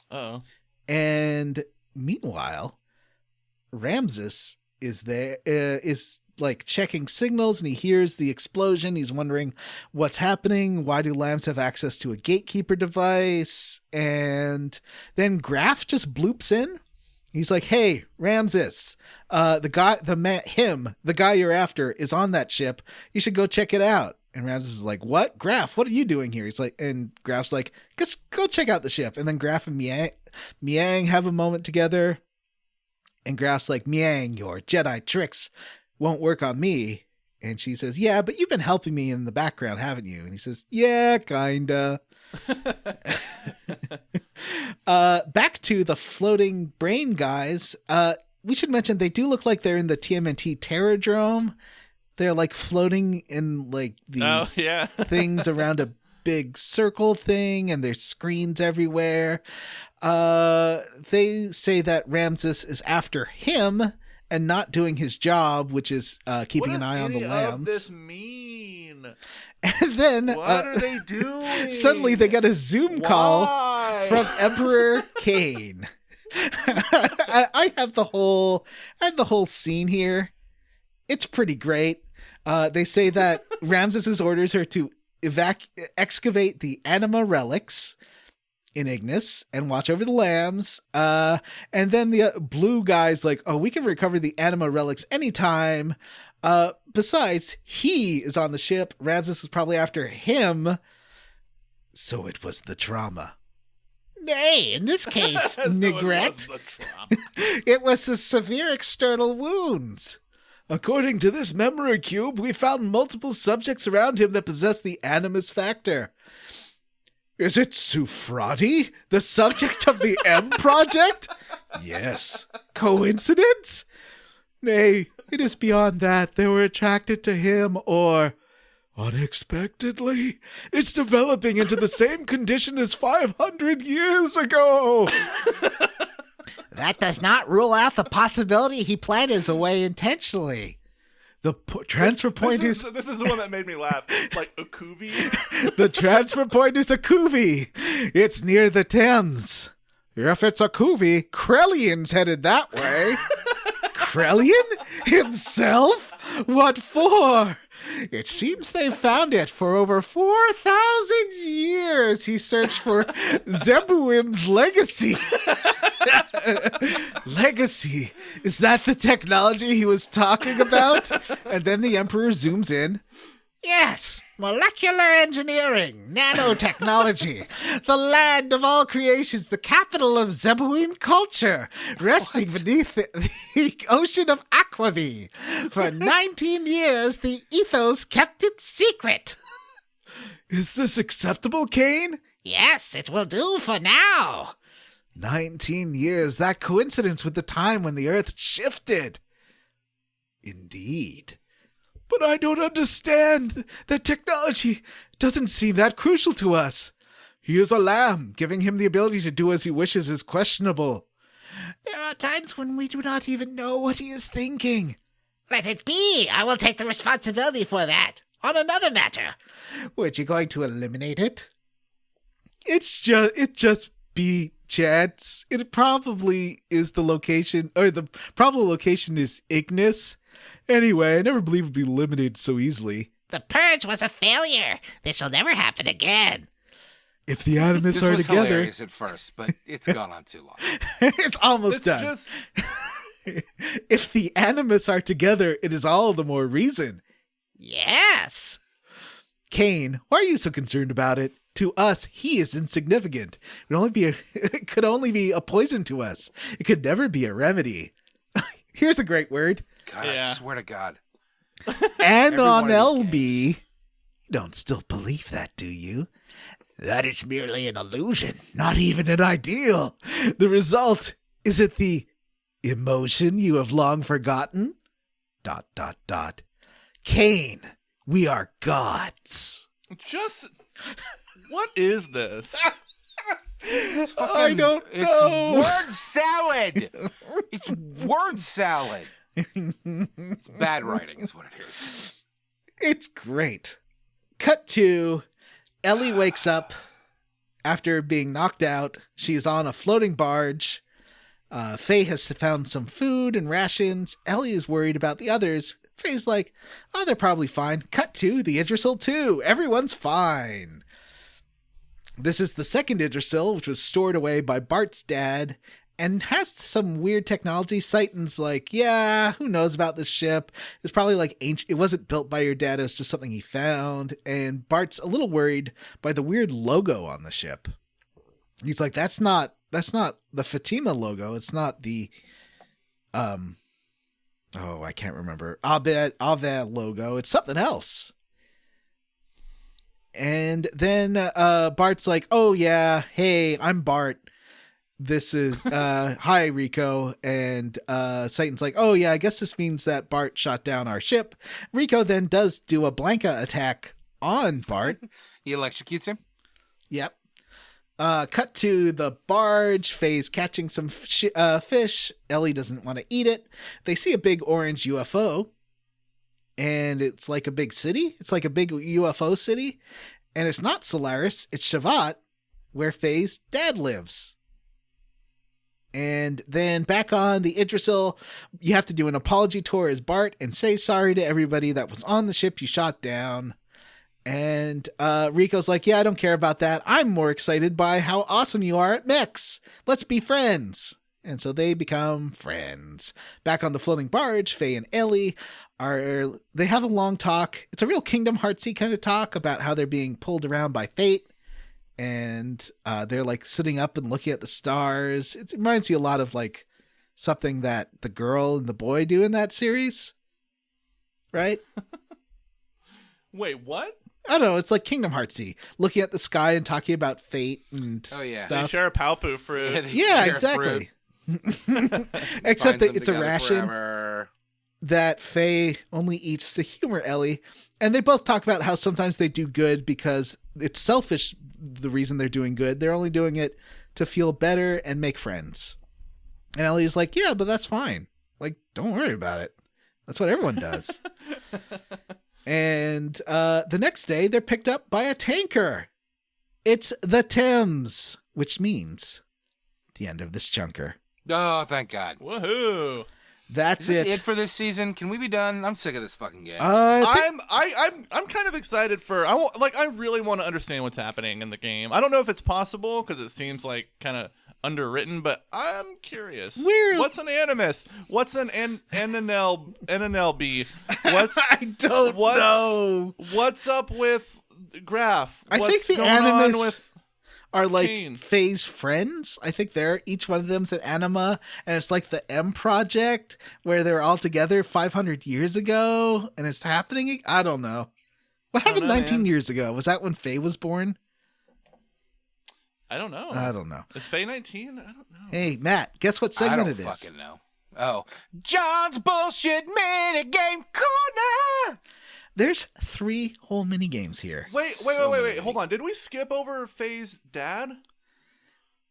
[SPEAKER 2] Oh.
[SPEAKER 4] And meanwhile, Ramses is there, is like checking signals, and he hears the explosion. He's wondering what's happening. Why do lambs have access to a gatekeeper device? And then Graf just bloops in. He's like, hey, Ramses, the guy you're after is on that ship. You should go check it out. And Ramses is like, what? Graf, what are you doing here? He's like, and Graf's like, just go check out the ship. And then Graf and Miang have a moment together. And Graf's like, Miang, your Jedi tricks won't work on me. And she says, yeah, but you've been helping me in the background, haven't you? And he says, yeah, kinda. Back to the floating brain guys. We should mention they do look like they're in the TMNT Terradrome. They're like floating in like these things around a big circle thing, and there's screens everywhere. They say that Ramses is after him and not doing his job, which is keeping an eye on the lambs.
[SPEAKER 2] What does this mean?
[SPEAKER 4] And then
[SPEAKER 2] What are they doing?
[SPEAKER 4] suddenly they get a Zoom call from Emperor Kane. I have the whole scene here. It's pretty great. They say that Ramses's orders are to excavate the anima relics in Ignis and watch over the lambs. And then the blue guy's like, oh, we can recover the anima relics anytime. Besides, he is on the ship. Ramses is probably after him. So it was the trauma. Nay, in this case, Nigret, it was the severe external wounds. According to this memory cube, we found multiple subjects around him that possess the animus factor. Is it Sufrati, the subject of the M project? Yes. Coincidence? Nay, it is beyond that. They were attracted to him, or unexpectedly, it's developing into the same condition as 500 years ago.
[SPEAKER 5] That does not rule out the possibility he planned his away intentionally.
[SPEAKER 4] The transfer point
[SPEAKER 2] This is the one that made me laugh. Like Akuvi.
[SPEAKER 4] The transfer point is Akuvi. It's near the Thames. If it's Akuvi, Krellion's headed that way. Krellion? Himself? What for? It seems they found it. For over 4,000 years, he searched for Zebuim's legacy. Legacy. Is that the technology he was talking about? And then the Emperor zooms in.
[SPEAKER 5] Yes, molecular engineering, nanotechnology, the land of all creations, the capital of Zebuim culture, resting beneath the ocean of Aquavi. For 19 years, the ethos kept it secret.
[SPEAKER 4] Is this acceptable, Kane?
[SPEAKER 5] Yes, it will do for now.
[SPEAKER 4] 19 years, that coincidence with the time when the Earth shifted. Indeed. But I don't understand. That technology doesn't seem that crucial to us. He is a lamb. Giving him the ability to do as he wishes is questionable. There are times when we do not even know what he is thinking.
[SPEAKER 5] Let it be. I will take the responsibility for that. On another matter.
[SPEAKER 4] Weren't you going to eliminate it? It just be chance. It probably is the location, or the probable location is Ignis. Anyway, I never believed it would be eliminated so easily.
[SPEAKER 5] The purge was a failure. This shall never happen again.
[SPEAKER 4] If the Animus
[SPEAKER 3] This
[SPEAKER 4] are
[SPEAKER 3] was
[SPEAKER 4] together,
[SPEAKER 3] hilarious at first, but it's gone on too long.
[SPEAKER 4] it's almost done. If the Animus are together, it is all the more reason.
[SPEAKER 5] Yes.
[SPEAKER 4] Kane, why are you so concerned about it? To us, he is insignificant. It could only be a poison to us. It could never be a remedy. Here's a great word.
[SPEAKER 3] God, I swear to God.
[SPEAKER 4] Anon
[SPEAKER 3] one of these
[SPEAKER 4] LB. You don't still believe that, do you?
[SPEAKER 5] That is merely an illusion.
[SPEAKER 4] Not even an ideal. The result, is it the emotion you have long forgotten? ... Kane, we are gods.
[SPEAKER 2] What is this?
[SPEAKER 3] It's fucking,
[SPEAKER 4] I don't know.
[SPEAKER 3] It's word salad. It's word salad. It's bad writing is what it is.
[SPEAKER 4] It's great. Cut to Ellie wakes up after being knocked out. She's on a floating barge. Faye has found some food and rations. Ellie is worried about the others. Faye's like, oh, they're probably fine. Cut to the Idrisil 2. Everyone's fine. This is the second Idrisil, which was stored away by Bart's dad and has some weird technology. Seitan's like, yeah, who knows about this ship? It's probably like ancient. It wasn't built by your dad. It was just something he found. And Bart's a little worried by the weird logo on the ship. He's like, that's not the Fatima logo. It's not the, I can't remember. Abed logo. It's something else. And then Bart's like, oh yeah, hey, I'm Bart. This is hi Rico. And Seitan's like, oh yeah, I guess this means that Bart shot down our ship. Rico then does do a Blanca attack on Bart.
[SPEAKER 3] He electrocutes him.
[SPEAKER 4] Yep. Cut to the barge. Faye's catching some fish. Ellie doesn't want to eat it. They see a big orange UFO. And it's like a big city. It's like a big UFO city. And it's not Solaris. It's Shavat, where Faye's dad lives. And then back on the Idrisil, you have to do an apology tour as Bart and say sorry to everybody that was on the ship you shot down. And Rico's like, yeah, I don't care about that. I'm more excited by how awesome you are at mechs. Let's be friends. And so they become friends. Back on the floating barge, Faye and Ellie they have a long talk. It's a real Kingdom Heartsy kind of talk about how they're being pulled around by fate. And they're like sitting up and looking at the stars. It reminds you a lot of like something that the girl and the boy do in that series. Right?
[SPEAKER 2] Wait, what?
[SPEAKER 4] I don't know. It's like Kingdom Heartsy, looking at the sky and talking about fate and
[SPEAKER 2] They
[SPEAKER 4] stuff.
[SPEAKER 2] share a Palpu fruit.
[SPEAKER 3] Yeah, they
[SPEAKER 4] Yeah,
[SPEAKER 3] share
[SPEAKER 4] exactly. Except
[SPEAKER 3] Binds
[SPEAKER 4] that
[SPEAKER 3] them
[SPEAKER 4] it's a
[SPEAKER 3] together
[SPEAKER 4] ration
[SPEAKER 3] forever.
[SPEAKER 4] that Faye only eats to humor Ellie. And they both talk about how sometimes they do good because it's selfish, the reason they're doing good. They're only doing it to feel better and make friends. And Ellie's like, yeah, but that's fine. Like, don't worry about it. That's what everyone does. And the next day, they're picked up by a tanker. It's the Thames, which means the end of this chunker.
[SPEAKER 3] Oh, thank God.
[SPEAKER 2] Woohoo!
[SPEAKER 4] That's
[SPEAKER 3] Is this
[SPEAKER 4] it.
[SPEAKER 3] it for this season? Can we be done? I'm sick of this fucking game.
[SPEAKER 2] I'm kind of excited for I really want to understand what's happening in the game. I don't know if it's possible because it seems like kind of underwritten, but I'm curious. What's an animus? What's an NNLB?
[SPEAKER 4] I don't know.
[SPEAKER 2] What's up with Graph?
[SPEAKER 4] I
[SPEAKER 2] What's
[SPEAKER 4] think the
[SPEAKER 2] going on
[SPEAKER 4] animus
[SPEAKER 2] with
[SPEAKER 4] are like
[SPEAKER 2] Kane?
[SPEAKER 4] Faye's friends. I think each one of them's an anima, and it's like the M Project where they're all together 500 years ago, and it's happening. I don't know. What happened 19 years ago? Was that when Faye was born?
[SPEAKER 2] I don't know.
[SPEAKER 4] I don't know.
[SPEAKER 2] Is Faye 19? I don't know.
[SPEAKER 4] Hey, Matt, guess what
[SPEAKER 3] I
[SPEAKER 4] segment
[SPEAKER 3] don't
[SPEAKER 4] it is?
[SPEAKER 3] fucking know. Oh, John's bullshit minigame corner.
[SPEAKER 4] There's 3 whole mini games here.
[SPEAKER 2] Wait.
[SPEAKER 3] So many.
[SPEAKER 2] Hold on. Did we skip over Faye's dad?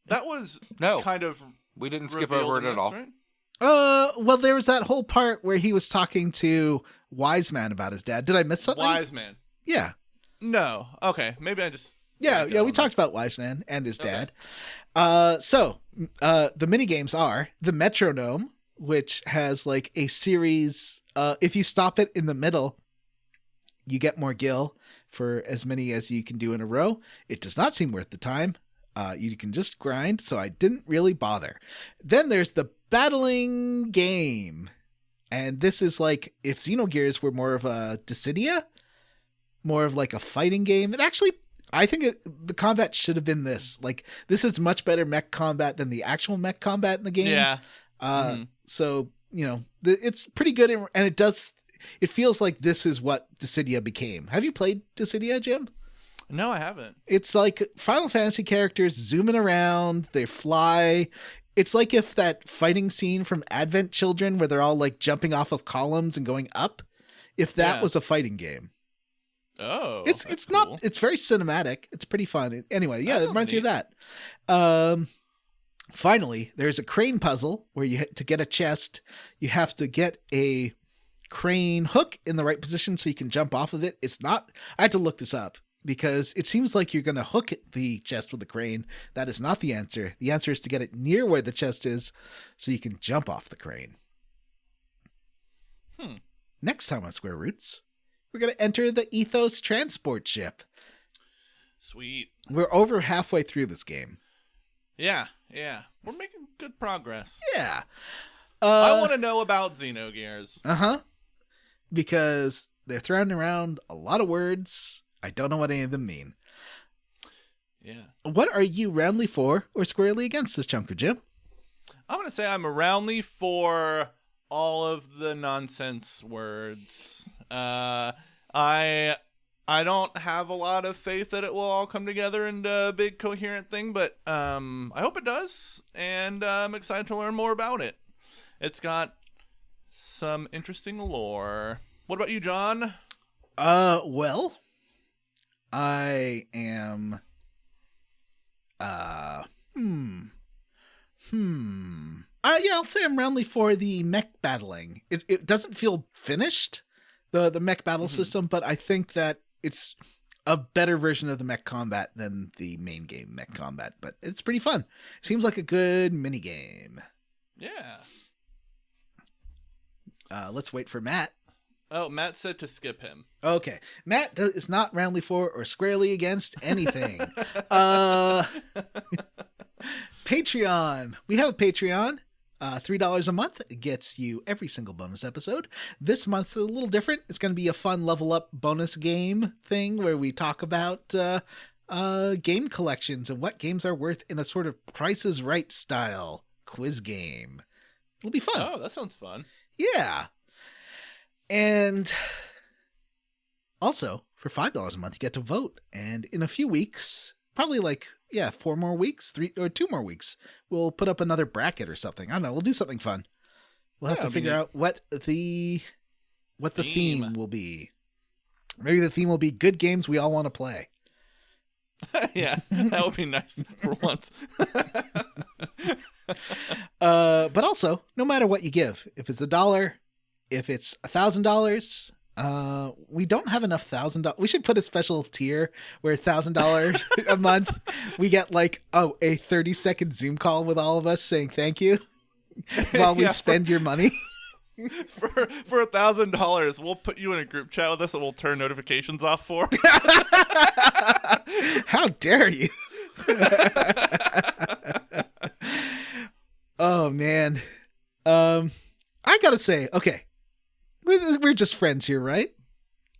[SPEAKER 2] That was
[SPEAKER 3] No.
[SPEAKER 2] kind of
[SPEAKER 3] We didn't skip
[SPEAKER 2] revealed
[SPEAKER 3] over
[SPEAKER 2] in
[SPEAKER 3] it at
[SPEAKER 2] this,
[SPEAKER 3] all.
[SPEAKER 2] right?
[SPEAKER 4] Well, there was that whole part where he was talking to Wise Man about his dad. Did I miss something?
[SPEAKER 2] Wise man.
[SPEAKER 4] Yeah.
[SPEAKER 2] No. Okay. Maybe I just.
[SPEAKER 4] Yeah,
[SPEAKER 2] blanked
[SPEAKER 4] yeah,
[SPEAKER 2] out
[SPEAKER 4] we
[SPEAKER 2] on
[SPEAKER 4] talked about Wise Man and his
[SPEAKER 2] Okay.
[SPEAKER 4] dad. So the mini games are the Metronome, which has like a series. If you stop it in the middle, you get more gil for as many as you can do in a row. It does not seem worth the time. You can just grind, so I didn't really bother. Then there's the battling game. And this is like if Xenogears were more of a Dissidia, more of like a fighting game. It actually, I think the combat should have been this. Like, this is much better mech combat than the actual mech combat in the game.
[SPEAKER 2] Yeah.
[SPEAKER 4] So, you know, it's pretty good. And it feels like this is what Dissidia became. Have you played Dissidia, Jim?
[SPEAKER 2] No, I haven't.
[SPEAKER 4] It's like Final Fantasy characters zooming around, they fly. It's like if that fighting scene from Advent Children where they're all like jumping off of columns and going up, if that was a fighting game.
[SPEAKER 2] Oh.
[SPEAKER 4] It's
[SPEAKER 2] that's
[SPEAKER 4] not
[SPEAKER 2] cool.
[SPEAKER 4] it's very cinematic. It's pretty fun. Anyway, yeah,
[SPEAKER 2] That
[SPEAKER 4] it
[SPEAKER 2] sounds
[SPEAKER 4] reminds me of
[SPEAKER 2] neat.
[SPEAKER 4] that. Finally, there's a crane puzzle where to get a chest, you have to get a crane hook in the right position so you can jump off of it. It's not, I had to look this up because it seems like you're going to hook the chest with the crane. That is not the answer. The answer is to get it near where the chest is so you can jump off the crane. Next time on Square Roots, we're going to enter the Ethos transport ship.
[SPEAKER 2] Sweet.
[SPEAKER 4] We're over halfway through this game.
[SPEAKER 2] Yeah. We're making good progress.
[SPEAKER 4] Yeah.
[SPEAKER 2] I want to know about Xenogears.
[SPEAKER 4] Uh-huh. Because they're throwing around a lot of words. I don't know what any of them mean.
[SPEAKER 2] Yeah.
[SPEAKER 4] What are you roundly for or squarely against this chunker, Jim?
[SPEAKER 2] I'm going to say I'm roundly for all of the nonsense words. I don't have a lot of faith that it will all come together into a big coherent thing, but I hope it does, and I'm excited to learn more about it. It's got some interesting lore. What about you, John?
[SPEAKER 4] Well, I am yeah, I'll say I'm roundly for the mech battling. It doesn't feel finished, the mech battle system, but I think that it's a better version of the mech combat than the main game mech combat, but it's pretty fun. Seems like a good mini game.
[SPEAKER 2] Yeah.
[SPEAKER 4] Let's wait for Matt
[SPEAKER 2] Oh, Matt said to skip him.
[SPEAKER 4] Okay. Matt is not roundly for or squarely against anything. Patreon. We have a Patreon. $3 a month gets you every single bonus episode. This month's a little different. It's going to be a fun level up bonus game thing where we talk about game collections and what games are worth in a sort of Price is Right style quiz game. It'll be fun.
[SPEAKER 2] Oh, that sounds fun.
[SPEAKER 4] Yeah. And also, for $5 a month, you get to vote. And in a few weeks, probably 4 more weeks, 3 or 2 more weeks, we'll put up another bracket or something. I don't know. We'll do something fun. We'll have to figure out what the theme will be. Maybe the theme will be good games we all want to play.
[SPEAKER 2] Yeah, that would be nice for once.
[SPEAKER 4] But also, no matter what you give, if it's $1, if it's $1,000, we don't have enough $1,000. We should put a special tier where $1,000 a month, we get a 30-second Zoom call with all of us saying thank you while we spend your money.
[SPEAKER 2] For $1,000, we'll put you in a group chat with us and we'll turn notifications off for.
[SPEAKER 4] How dare you? Oh man. I gotta say, okay, we're just friends here, right?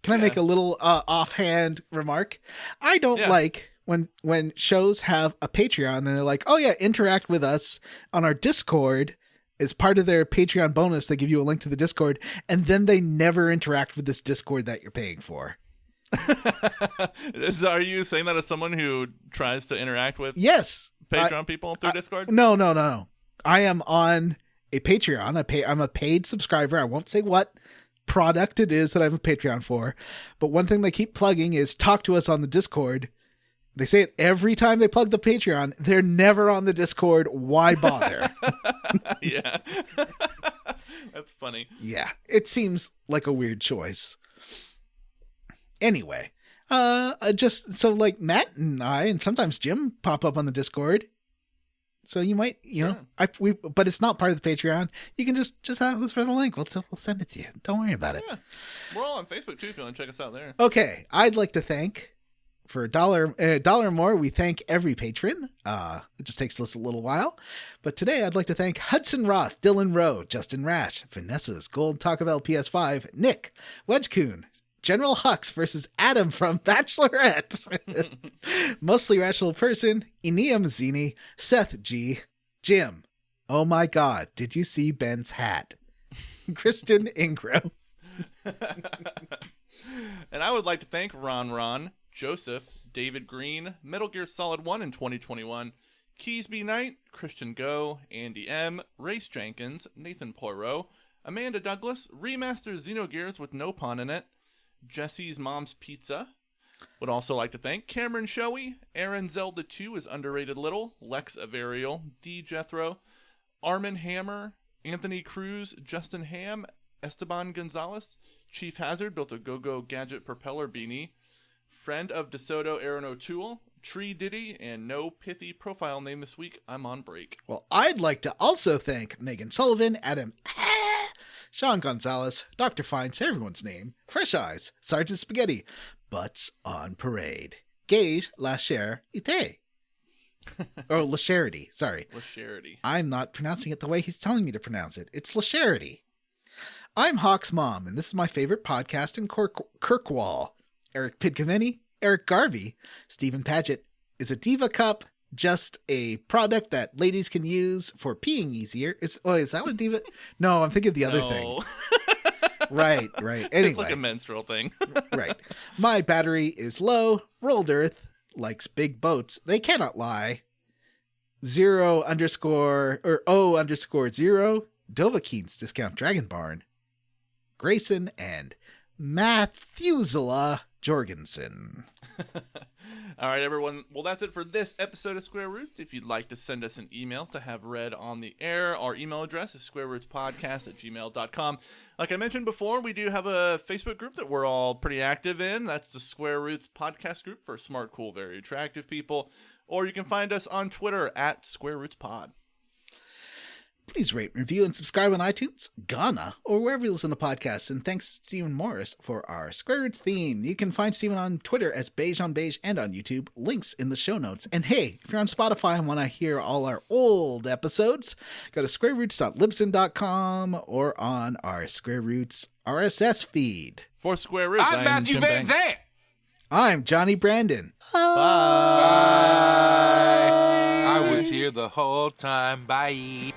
[SPEAKER 4] Can I make a little offhand remark? I don't like when shows have a Patreon and they're like, oh yeah, interact with us on our Discord. As part of their Patreon bonus, they give you a link to the Discord, and then they never interact with this Discord that you're paying for.
[SPEAKER 2] Are you saying that as someone who tries to interact with Patreon people through Discord?
[SPEAKER 4] No. I am on a Patreon. I'm a paid subscriber. I won't say what product it is that I have a Patreon for, but one thing they keep plugging is talk to us on the Discord. They say it every time they plug the Patreon. They're never on the Discord. Why bother?
[SPEAKER 2] Yeah. That's funny.
[SPEAKER 4] Yeah. It seems like a weird choice. Anyway, just so Matt and I, and sometimes Jim pop up on the Discord. So you might, but it's not part of the Patreon. You can just ask us for the link. We'll send it to you. Don't worry about it.
[SPEAKER 2] Yeah. We're all on Facebook too if you want to check us out there.
[SPEAKER 4] Okay. I'd like to thank, for $1 or more, we thank every patron. It just takes us a little while. But today I'd like to thank Hudson Roth, Dylan Rowe, Justin Rash, Vanessa's Gold Taco Bell PS5, Nick, Wedgecoon, General Hux versus Adam from Bachelorette, Mostly Rational Person, Inia Mazzini, Seth G, Jim. Oh my God, did you see Ben's hat? Kristen Ingram.
[SPEAKER 2] And I would like to thank Ron, Joseph, David Green, Metal Gear Solid 1 in 2021, Keysby Knight, Christian Go, Andy M, Race Jenkins, Nathan Poirot, Amanda Douglas, Remaster Xenogears with no pun in it, Jesse's Mom's Pizza. Would also like to thank Cameron Shoei, Aaron Zelda 2 is underrated little, Lex Averial, D Jethro, Armin Hammer, Anthony Cruz, Justin Ham, Esteban Gonzalez, Chief Hazard built a Go-Go Gadget propeller beanie, friend of DeSoto Aaron O'Toole, Tree Diddy, and no pithy profile name this week. I'm on break.
[SPEAKER 4] Well, I'd like to also thank Megan Sullivan, Adam Sean Gonzalez, Dr. Fine, say everyone's name, Fresh Eyes, Sergeant Spaghetti, Butts on Parade, Gage La Cher Ite. Oh, La Charity, sorry.
[SPEAKER 2] La Charity.
[SPEAKER 4] I'm not pronouncing it the way he's telling me to pronounce it. It's La Charity. I'm Hawk's mom, and this is my favorite podcast in Kirkwall. Eric Pidcaveni, Eric Garvey, Stephen Paget. Is a Diva Cup just a product that ladies can use for peeing easier? Is that what Diva? No, I'm thinking of the other thing. Right. Anyway.
[SPEAKER 2] It's like a menstrual thing.
[SPEAKER 4] Right. My battery is low. Rolled Earth likes big boats. They cannot lie. 0_0_0. Dovahkiin's Discount Dragon Barn. Grayson and Mathusela Jorgensen.
[SPEAKER 2] All right, everyone. Well, that's it for this episode of Square Roots. If you'd like to send us an email to have read on the air, our email address is squarerootspodcast@gmail.com. Like I mentioned before, we do have a Facebook group that we're all pretty active in. That's the Square Roots podcast group for smart, cool, very attractive people. Or you can find us on Twitter @SquareRootsPod.
[SPEAKER 4] Please rate, review, and subscribe on iTunes, Ghana, or wherever you listen to podcasts. And thanks to Stephen Morris for our Square Roots theme. You can find Stephen on Twitter as Beige on Beige and on YouTube. Links in the show notes. And hey, if you're on Spotify and want to hear all our old episodes, go to squareroots.libsyn.com or on our Square Roots RSS feed.
[SPEAKER 2] For Square Roots,
[SPEAKER 3] I'm Matthew
[SPEAKER 2] Jim
[SPEAKER 3] Van
[SPEAKER 2] Banks.
[SPEAKER 3] Zandt.
[SPEAKER 4] I'm Johnny Brandon.
[SPEAKER 3] Bye. I was here the whole time. Bye.